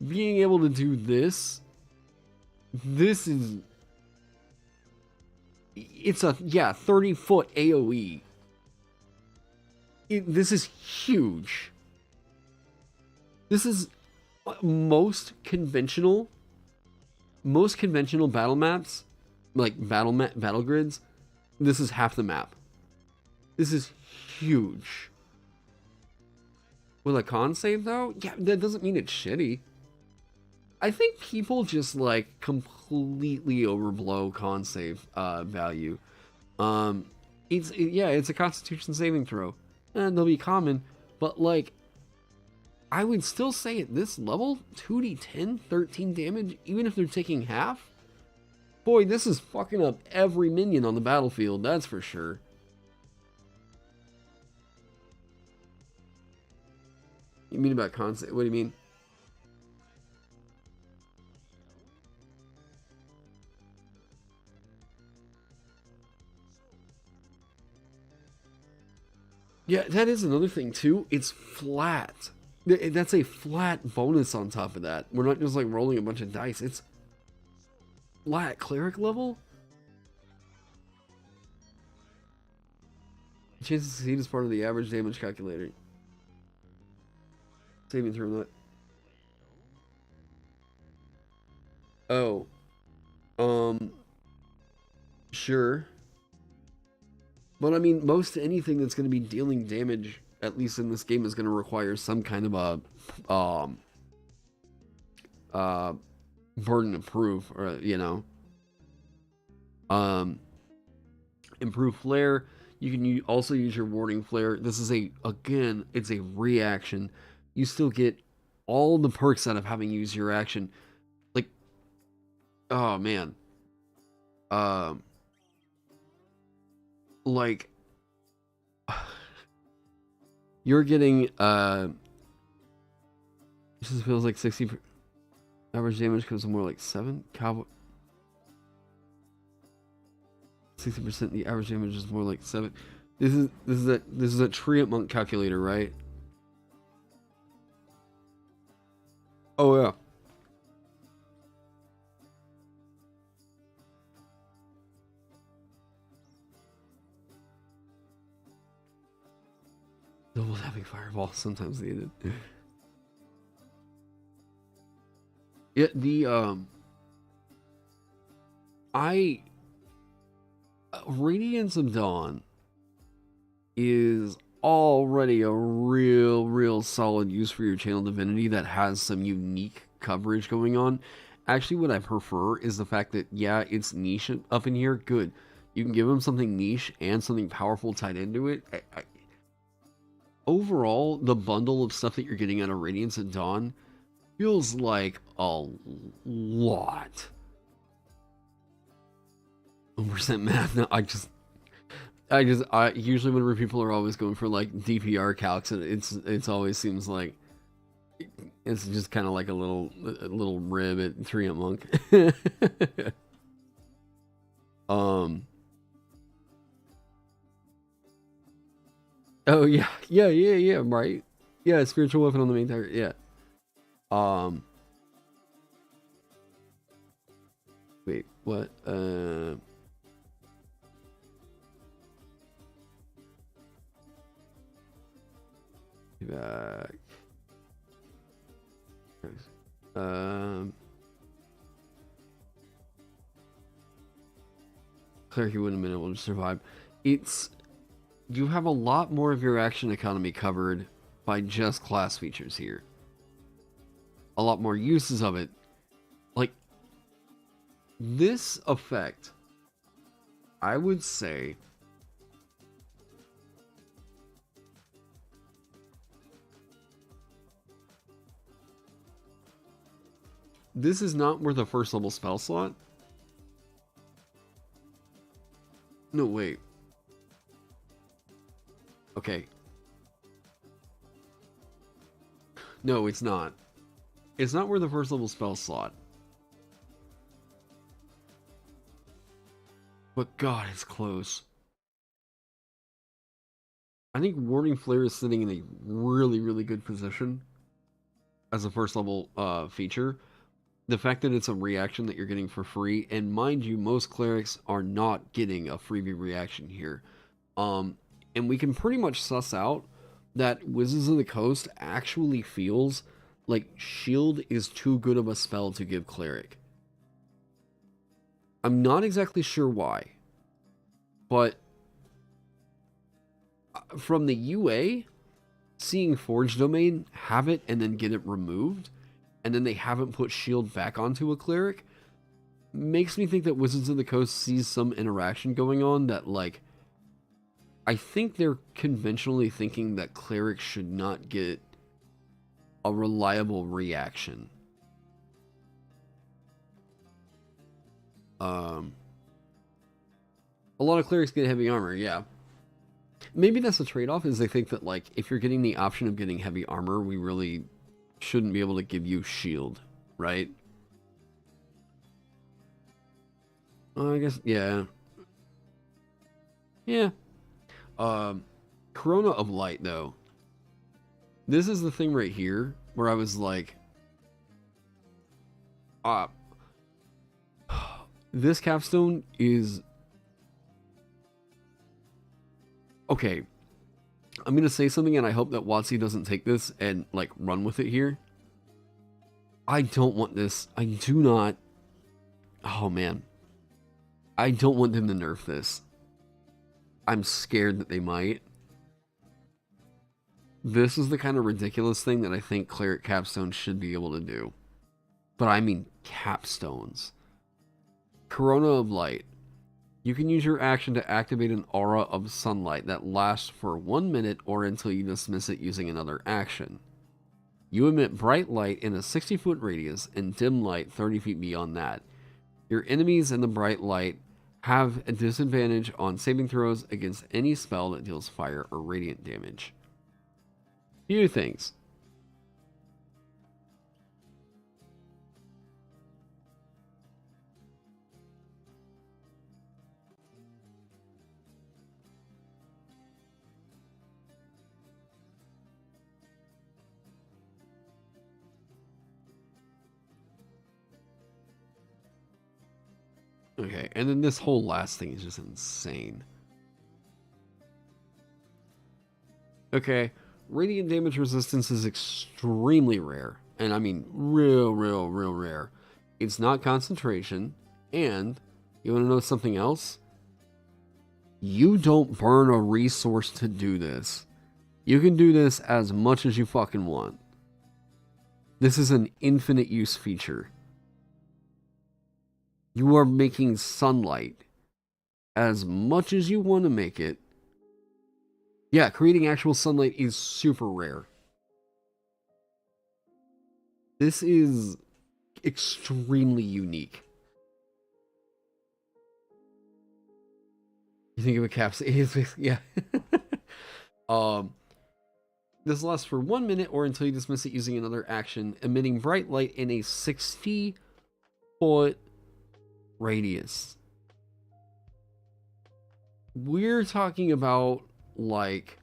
being able to do this is, it's a, 30-foot AoE. This is huge. This is most conventional battle maps, like battle grids. This is half the map. This is huge. Will a con save though? Yeah, that doesn't mean it's shitty. I think people just like completely overblow con save value. Um, it's a Constitution saving throw, and they'll be common, but like I would still say at this level, 2d10, 13 damage, even if they're taking half. Boy, this is fucking up every minion on the battlefield, that's for sure. You mean about concept? What do you mean? Yeah, that is another thing too. It's flat. That's a flat bonus on top of that. We're not just like rolling a bunch of dice. It's flat cleric level. Chance to succeed is part of the average damage calculator. Saving throw that. Oh. Sure. But I mean, most anything that's going to be dealing damage, at least in this game, is going to require some kind of a burden of proof, or improve flare. You can also use your warding flare. This is again, it's a reaction. You still get all the perks out of having used your action. Like, oh man, like you're getting this feels like 60 average damage comes to more like 7 cowboy. 60%. The average damage is more like 7. This is a Treant Monk calculator, right? Oh yeah. Double having fireball sometimes needed. Yeah, Radiance of Dawn is already a real solid use for your channel divinity that has some unique coverage going on. Actually, what I prefer is the fact that, yeah, it's niche up in here. Good. You can give them something niche and something powerful tied into it. Overall, the bundle of stuff that you're getting out of Radiance of Dawn feels like a lot. 1% math. No, I usually whenever people are always going for like DPR calcs, it's always seems like it's just kind of like a little rib at Treant Monk. Oh yeah, right. Yeah, spiritual weapon on the main target. Yeah. Wait, what? Back. Cleric, you wouldn't have been able to survive. You have a lot more of your action economy covered by just class features here. A lot more uses of it. Like, this effect, I would say, this is not worth a first level spell slot. No, wait. Okay. No, it's not. It's not worth a first level spell slot. But God, it's close. I think Warding Flare is sitting in a really good position as a first level feature. The fact that it's a reaction that you're getting for free, and mind you, most clerics are not getting a freebie reaction here. And we can pretty much suss out that Wizards of the Coast actually feels like Shield is too good of a spell to give Cleric. I'm not exactly sure why, but from the UA, seeing Forge Domain have it and then get it removed and then they haven't put shield back onto a cleric, makes me think that Wizards of the Coast sees some interaction going on that, like, I think they're conventionally thinking that clerics should not get a reliable reaction. A lot of clerics get heavy armor, yeah. Maybe that's the trade-off, is they think that, like, if you're getting the option of getting heavy armor, we really shouldn't be able to give you shield, right? I guess, yeah. Yeah. Corona of Light, though. This is the thing right here where I was like, this capstone is... Okay. I'm going to say something, and I hope that WotC doesn't take this and, like, run with it here. I don't want this. I do not... Oh, man. I don't want them to nerf this. I'm scared that they might. This is the kind of ridiculous thing that I think Cleric Capstones should be able to do. But I mean capstones. Corona of Light. You can use your action to activate an aura of sunlight that lasts for 1 minute or until you dismiss it using another action. You emit bright light in a 60-foot radius and dim light 30 feet beyond that. Your enemies in the bright light have a disadvantage on saving throws against any spell that deals fire or radiant damage. Few things. Okay, and then this whole last thing is just insane. Okay, radiant damage resistance is extremely rare. And I mean real rare. It's not concentration. And, you want to know something else? You don't burn a resource to do this. You can do this as much as you fucking want. This is an infinite use feature. You are making sunlight as much as you want to make it. Yeah, creating actual sunlight is super rare. This is extremely unique. You think of a caps? Yeah. This lasts for 1 minute or until you dismiss it using another action, emitting bright light in a 60-foot radius. We're talking about, like,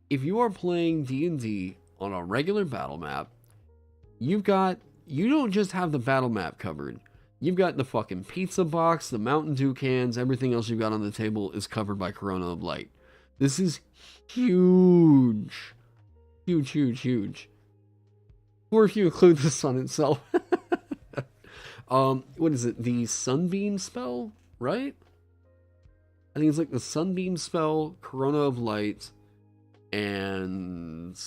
if you are playing D&D on a regular battle map, you don't just have the battle map covered. You've got the fucking pizza box, the Mountain Dew cans, everything else you've got on the table is covered by Corona of Light. This is huge. Huge. Or if you include the sun itself. What is it? The Sunbeam spell, right? I think it's like the Sunbeam spell, Corona of Light, and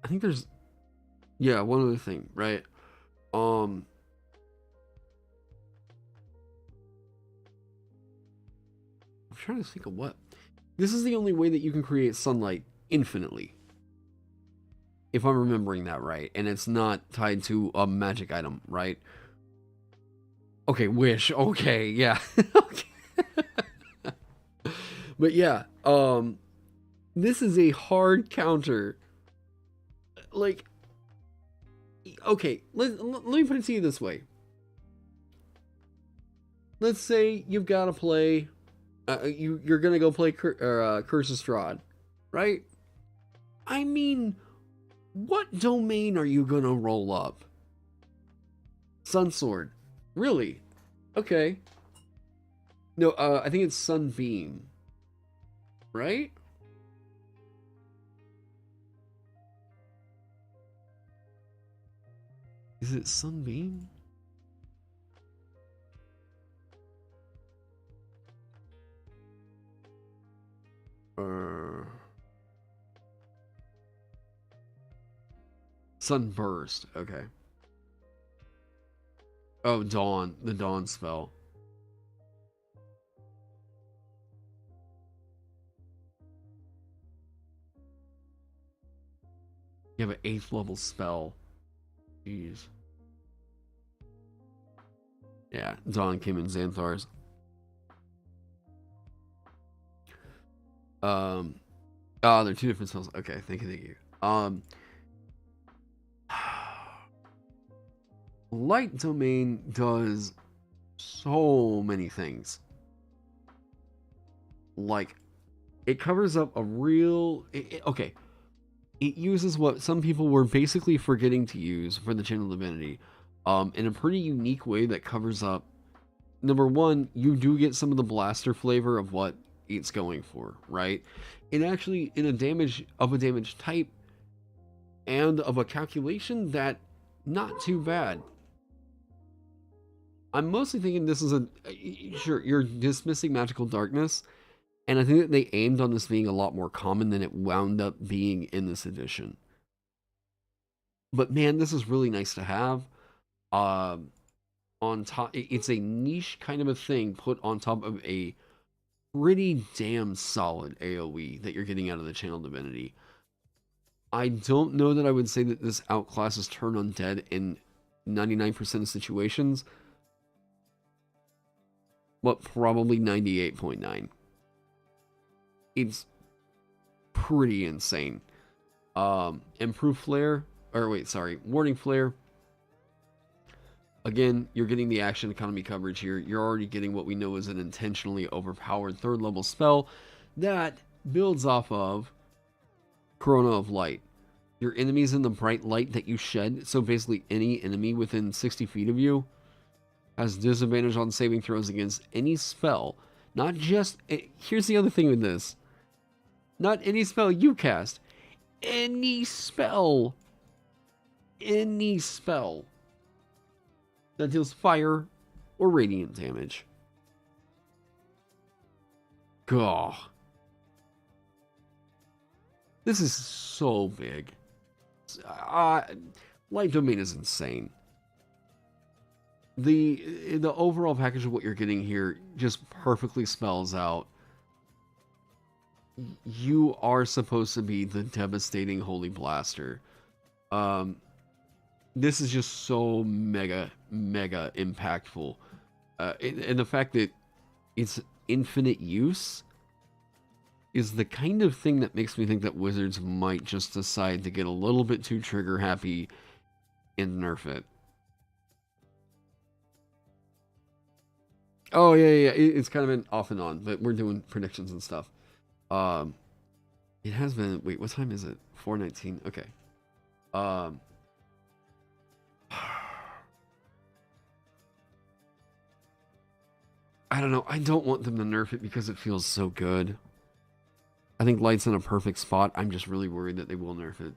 I think there's, yeah, one other thing, right? I'm trying to think of what. This is the only way that you can create sunlight infinitely. If I'm remembering that right, and it's not tied to a magic item, right? Okay, wish. Okay, yeah. Okay. But yeah, this is a hard counter. Like, okay, let me put it to you this way. Let's say you've got to play, you're gonna go play Curse of Strahd, right? I mean, what domain are you gonna roll up? Sunsword. Really? Okay. No, I think it's Sunbeam. Right? Is it Sunbeam? Sunburst. Okay. Oh, Dawn. The Dawn spell. You have an 8th level spell. Jeez. Yeah, Dawn came in Xanthar's. They're 2 different spells. Okay, thank you. Light Domain does so many things. Like, it covers up a real... okay. It uses what some people were basically forgetting to use for the Channel Divinity. In a pretty unique way that covers up... Number one, you do get some of the blaster flavor of what it's going for, right? And actually, in a damage type and of a calculation that not too bad. I'm mostly thinking this is sure, you're dismissing magical darkness, and I think that they aimed on this being a lot more common than it wound up being in this edition. But man, this is really nice to have. On top, it's a niche kind of a thing put on top of a pretty damn solid AoE that you're getting out of the Channel Divinity. I don't know that I would say that this outclasses Turn Undead in 99% of situations, but probably 98.9. It's pretty insane. Improved Flare, Warding Flare. Again, you're getting the action economy coverage here. You're already getting what we know is an intentionally overpowered 3rd level spell that builds off of Corona of Light. Your enemies in the bright light that you shed, so basically any enemy within 60 feet of you, has disadvantage on saving throws against any spell. Not just... here's the other thing with this. Not any spell you cast. Any spell. Any spell that deals fire or radiant damage. Gah. This is so big. Light Domain is insane. The overall package of what you're getting here just perfectly spells out you are supposed to be the devastating Holy Blaster. This is just so mega impactful. And the fact that it's infinite use is the kind of thing that makes me think that Wizards might just decide to get a little bit too trigger happy and nerf it. Oh, yeah. It's kind of been off and on, but we're doing predictions and stuff. It has been... Wait, what time is it? 4:19. Okay. I don't know. I don't want them to nerf it because it feels so good. I think Light's in a perfect spot. I'm just really worried that they will nerf it.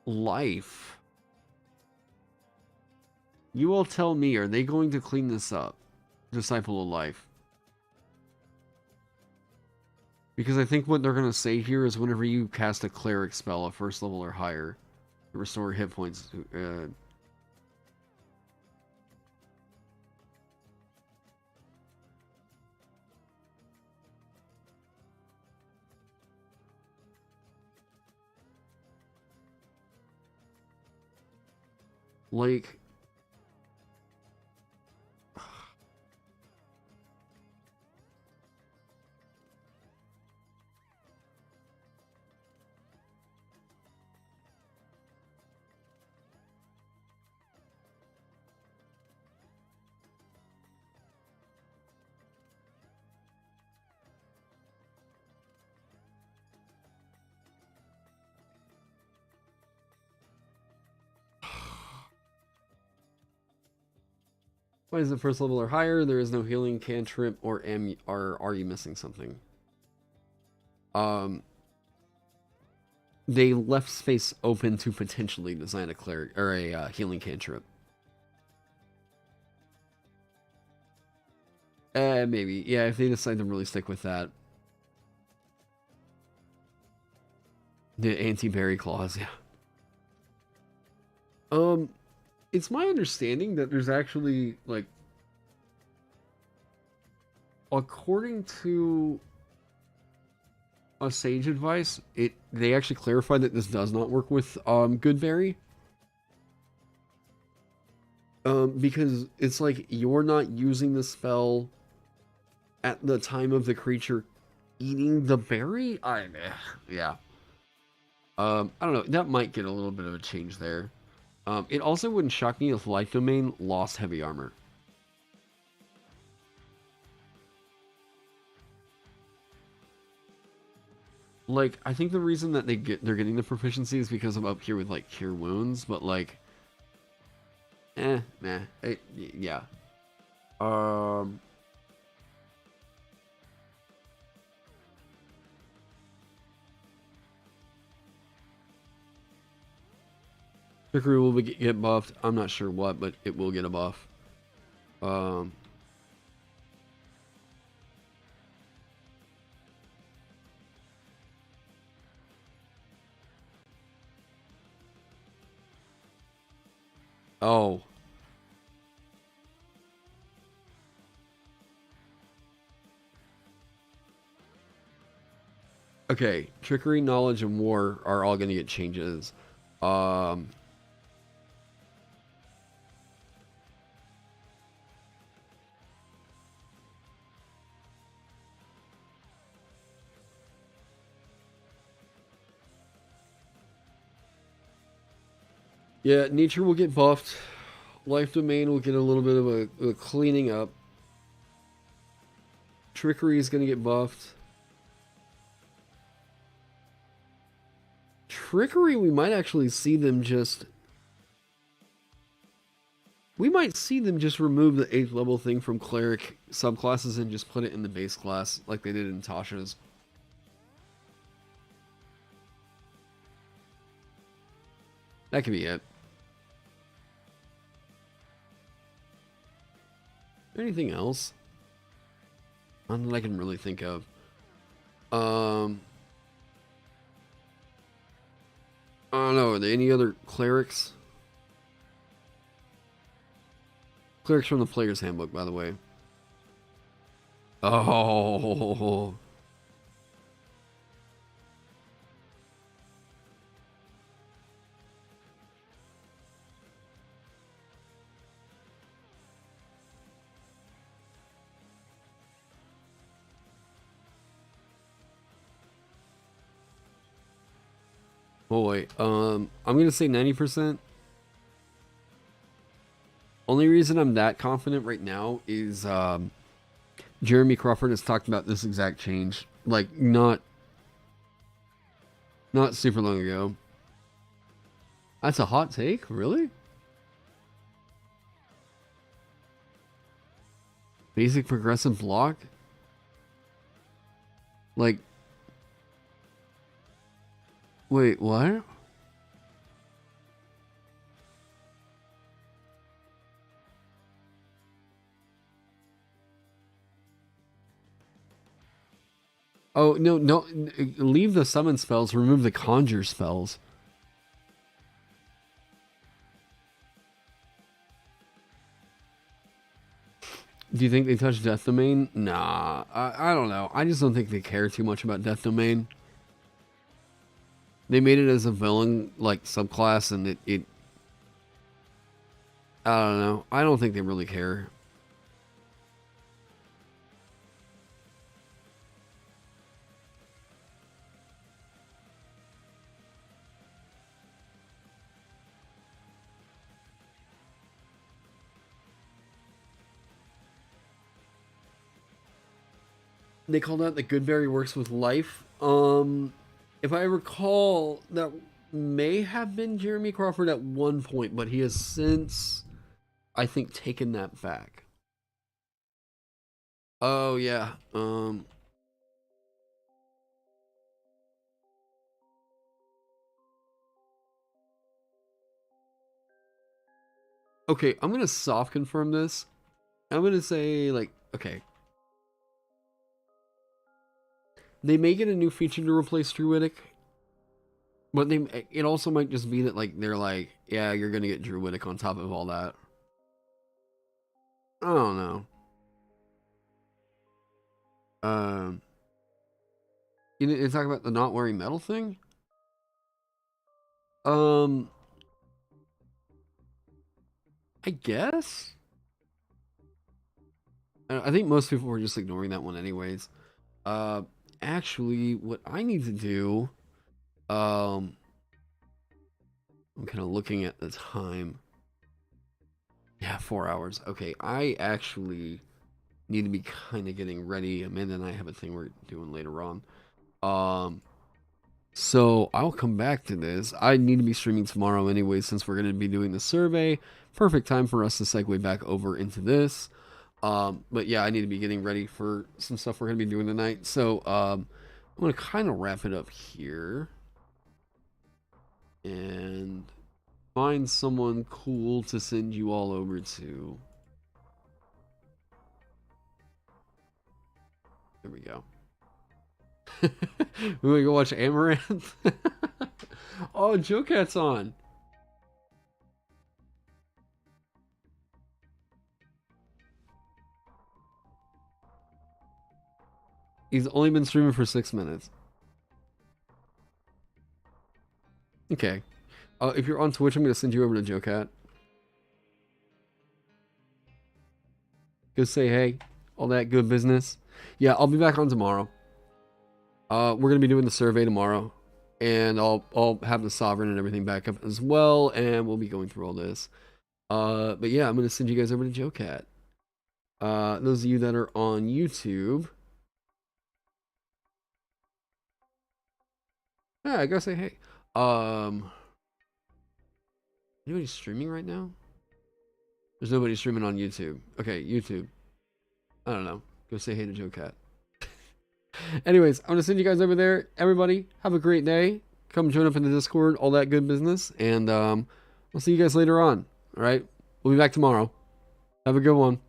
Life. You all tell me, are they going to clean this up? Disciple of Life. Because I think what they're going to say here is whenever you cast a cleric spell, a 1st level or higher, to restore hit points. Like... Why is it 1st level or higher? There is no healing cantrip, or are you missing something? They left space open to potentially design a cleric or a healing cantrip. Maybe. Yeah, if they decide to really stick with that. The anti-berry clause, yeah. It's my understanding that there's actually, like, according to a sage advice, they actually clarified that this does not work with good berry. Because it's like you're not using the spell at the time of the creature eating the berry. Yeah. I don't know. That might get a little bit of a change there. It also wouldn't shock me if Life Domain lost heavy armor. Like, I think the reason that they're getting the proficiency is because I'm up here with like Cure Wounds, but like, yeah. Trickery will get buffed. I'm not sure what, but it will get a buff. Oh. Okay, Trickery, Knowledge, and War are all going to get changes. Yeah, Nature will get buffed. Life Domain will get a little bit of a cleaning up. Trickery is going to get buffed. Trickery, we might actually see them just... We might see them just remove the 8th level thing from Cleric subclasses and just put it in the base class like they did in Tasha's. That could be it. Anything else? None that I can really think of. I don't know. Are there any other clerics? Clerics from the Player's Handbook, by the way. Oh. Boy, I'm gonna say 90%. Only reason I'm that confident right now is Jeremy Crawford has talked about this exact change, like not super long ago. That's a hot take, really? Basic progressive block? Like, wait, what? Oh, no, leave the summon spells, remove the conjure spells. Do you think they touch Death Domain? Nah, I don't know. I just don't think they care too much about Death Domain. They made it as a villain, like, subclass, and it I don't know. I don't think they really care. They called out that Goodberry works with life. If I recall, that may have been Jeremy Crawford at one point, but he has since, I think, taken that back. Oh yeah. Okay, I'm gonna soft confirm this. I'm gonna say, like, okay. They may get a new feature to replace Druidic. But it also might just be that like they're like, yeah, you're gonna get druidic on top of all that. I don't know. You talk about the not wearing metal thing. I guess. I think most people were just ignoring that one anyways. Actually, what I need to do, I'm kind of looking at the time. Yeah, 4 hours. Okay, I actually need to be kind of getting ready. Amanda and I have a thing we're doing later on. So I'll come back to this. I need to be streaming tomorrow anyway, since we're going to be doing the survey. Perfect time for us to segue back over into this. But yeah, I need to be getting ready for some stuff we're going to be doing tonight. So I'm going to kind of wrap it up here. And find someone cool to send you all over to. There we go. We want to go watch Amaranth? Oh, Joe Cat's on. He's only been streaming for 6 minutes. Okay. If you're on Twitch, I'm going to send you over to Joe Cat. Go say hey. All that good business. Yeah, I'll be back on tomorrow. We're going to be doing the survey tomorrow. And I'll have the Sovereign and everything back up as well. And we'll be going through all this. But yeah, I'm going to send you guys over to Joe Cat. Those of you that are on YouTube. Yeah, I gotta say hey. Anybody streaming right now? There's nobody streaming on YouTube. Okay, YouTube. I don't know. Go say hey to Joe Cat. Anyways, I'm gonna send you guys over there. Everybody, have a great day. Come join up in the Discord, all that good business, and we'll see you guys later on. All right, we'll be back tomorrow. Have a good one.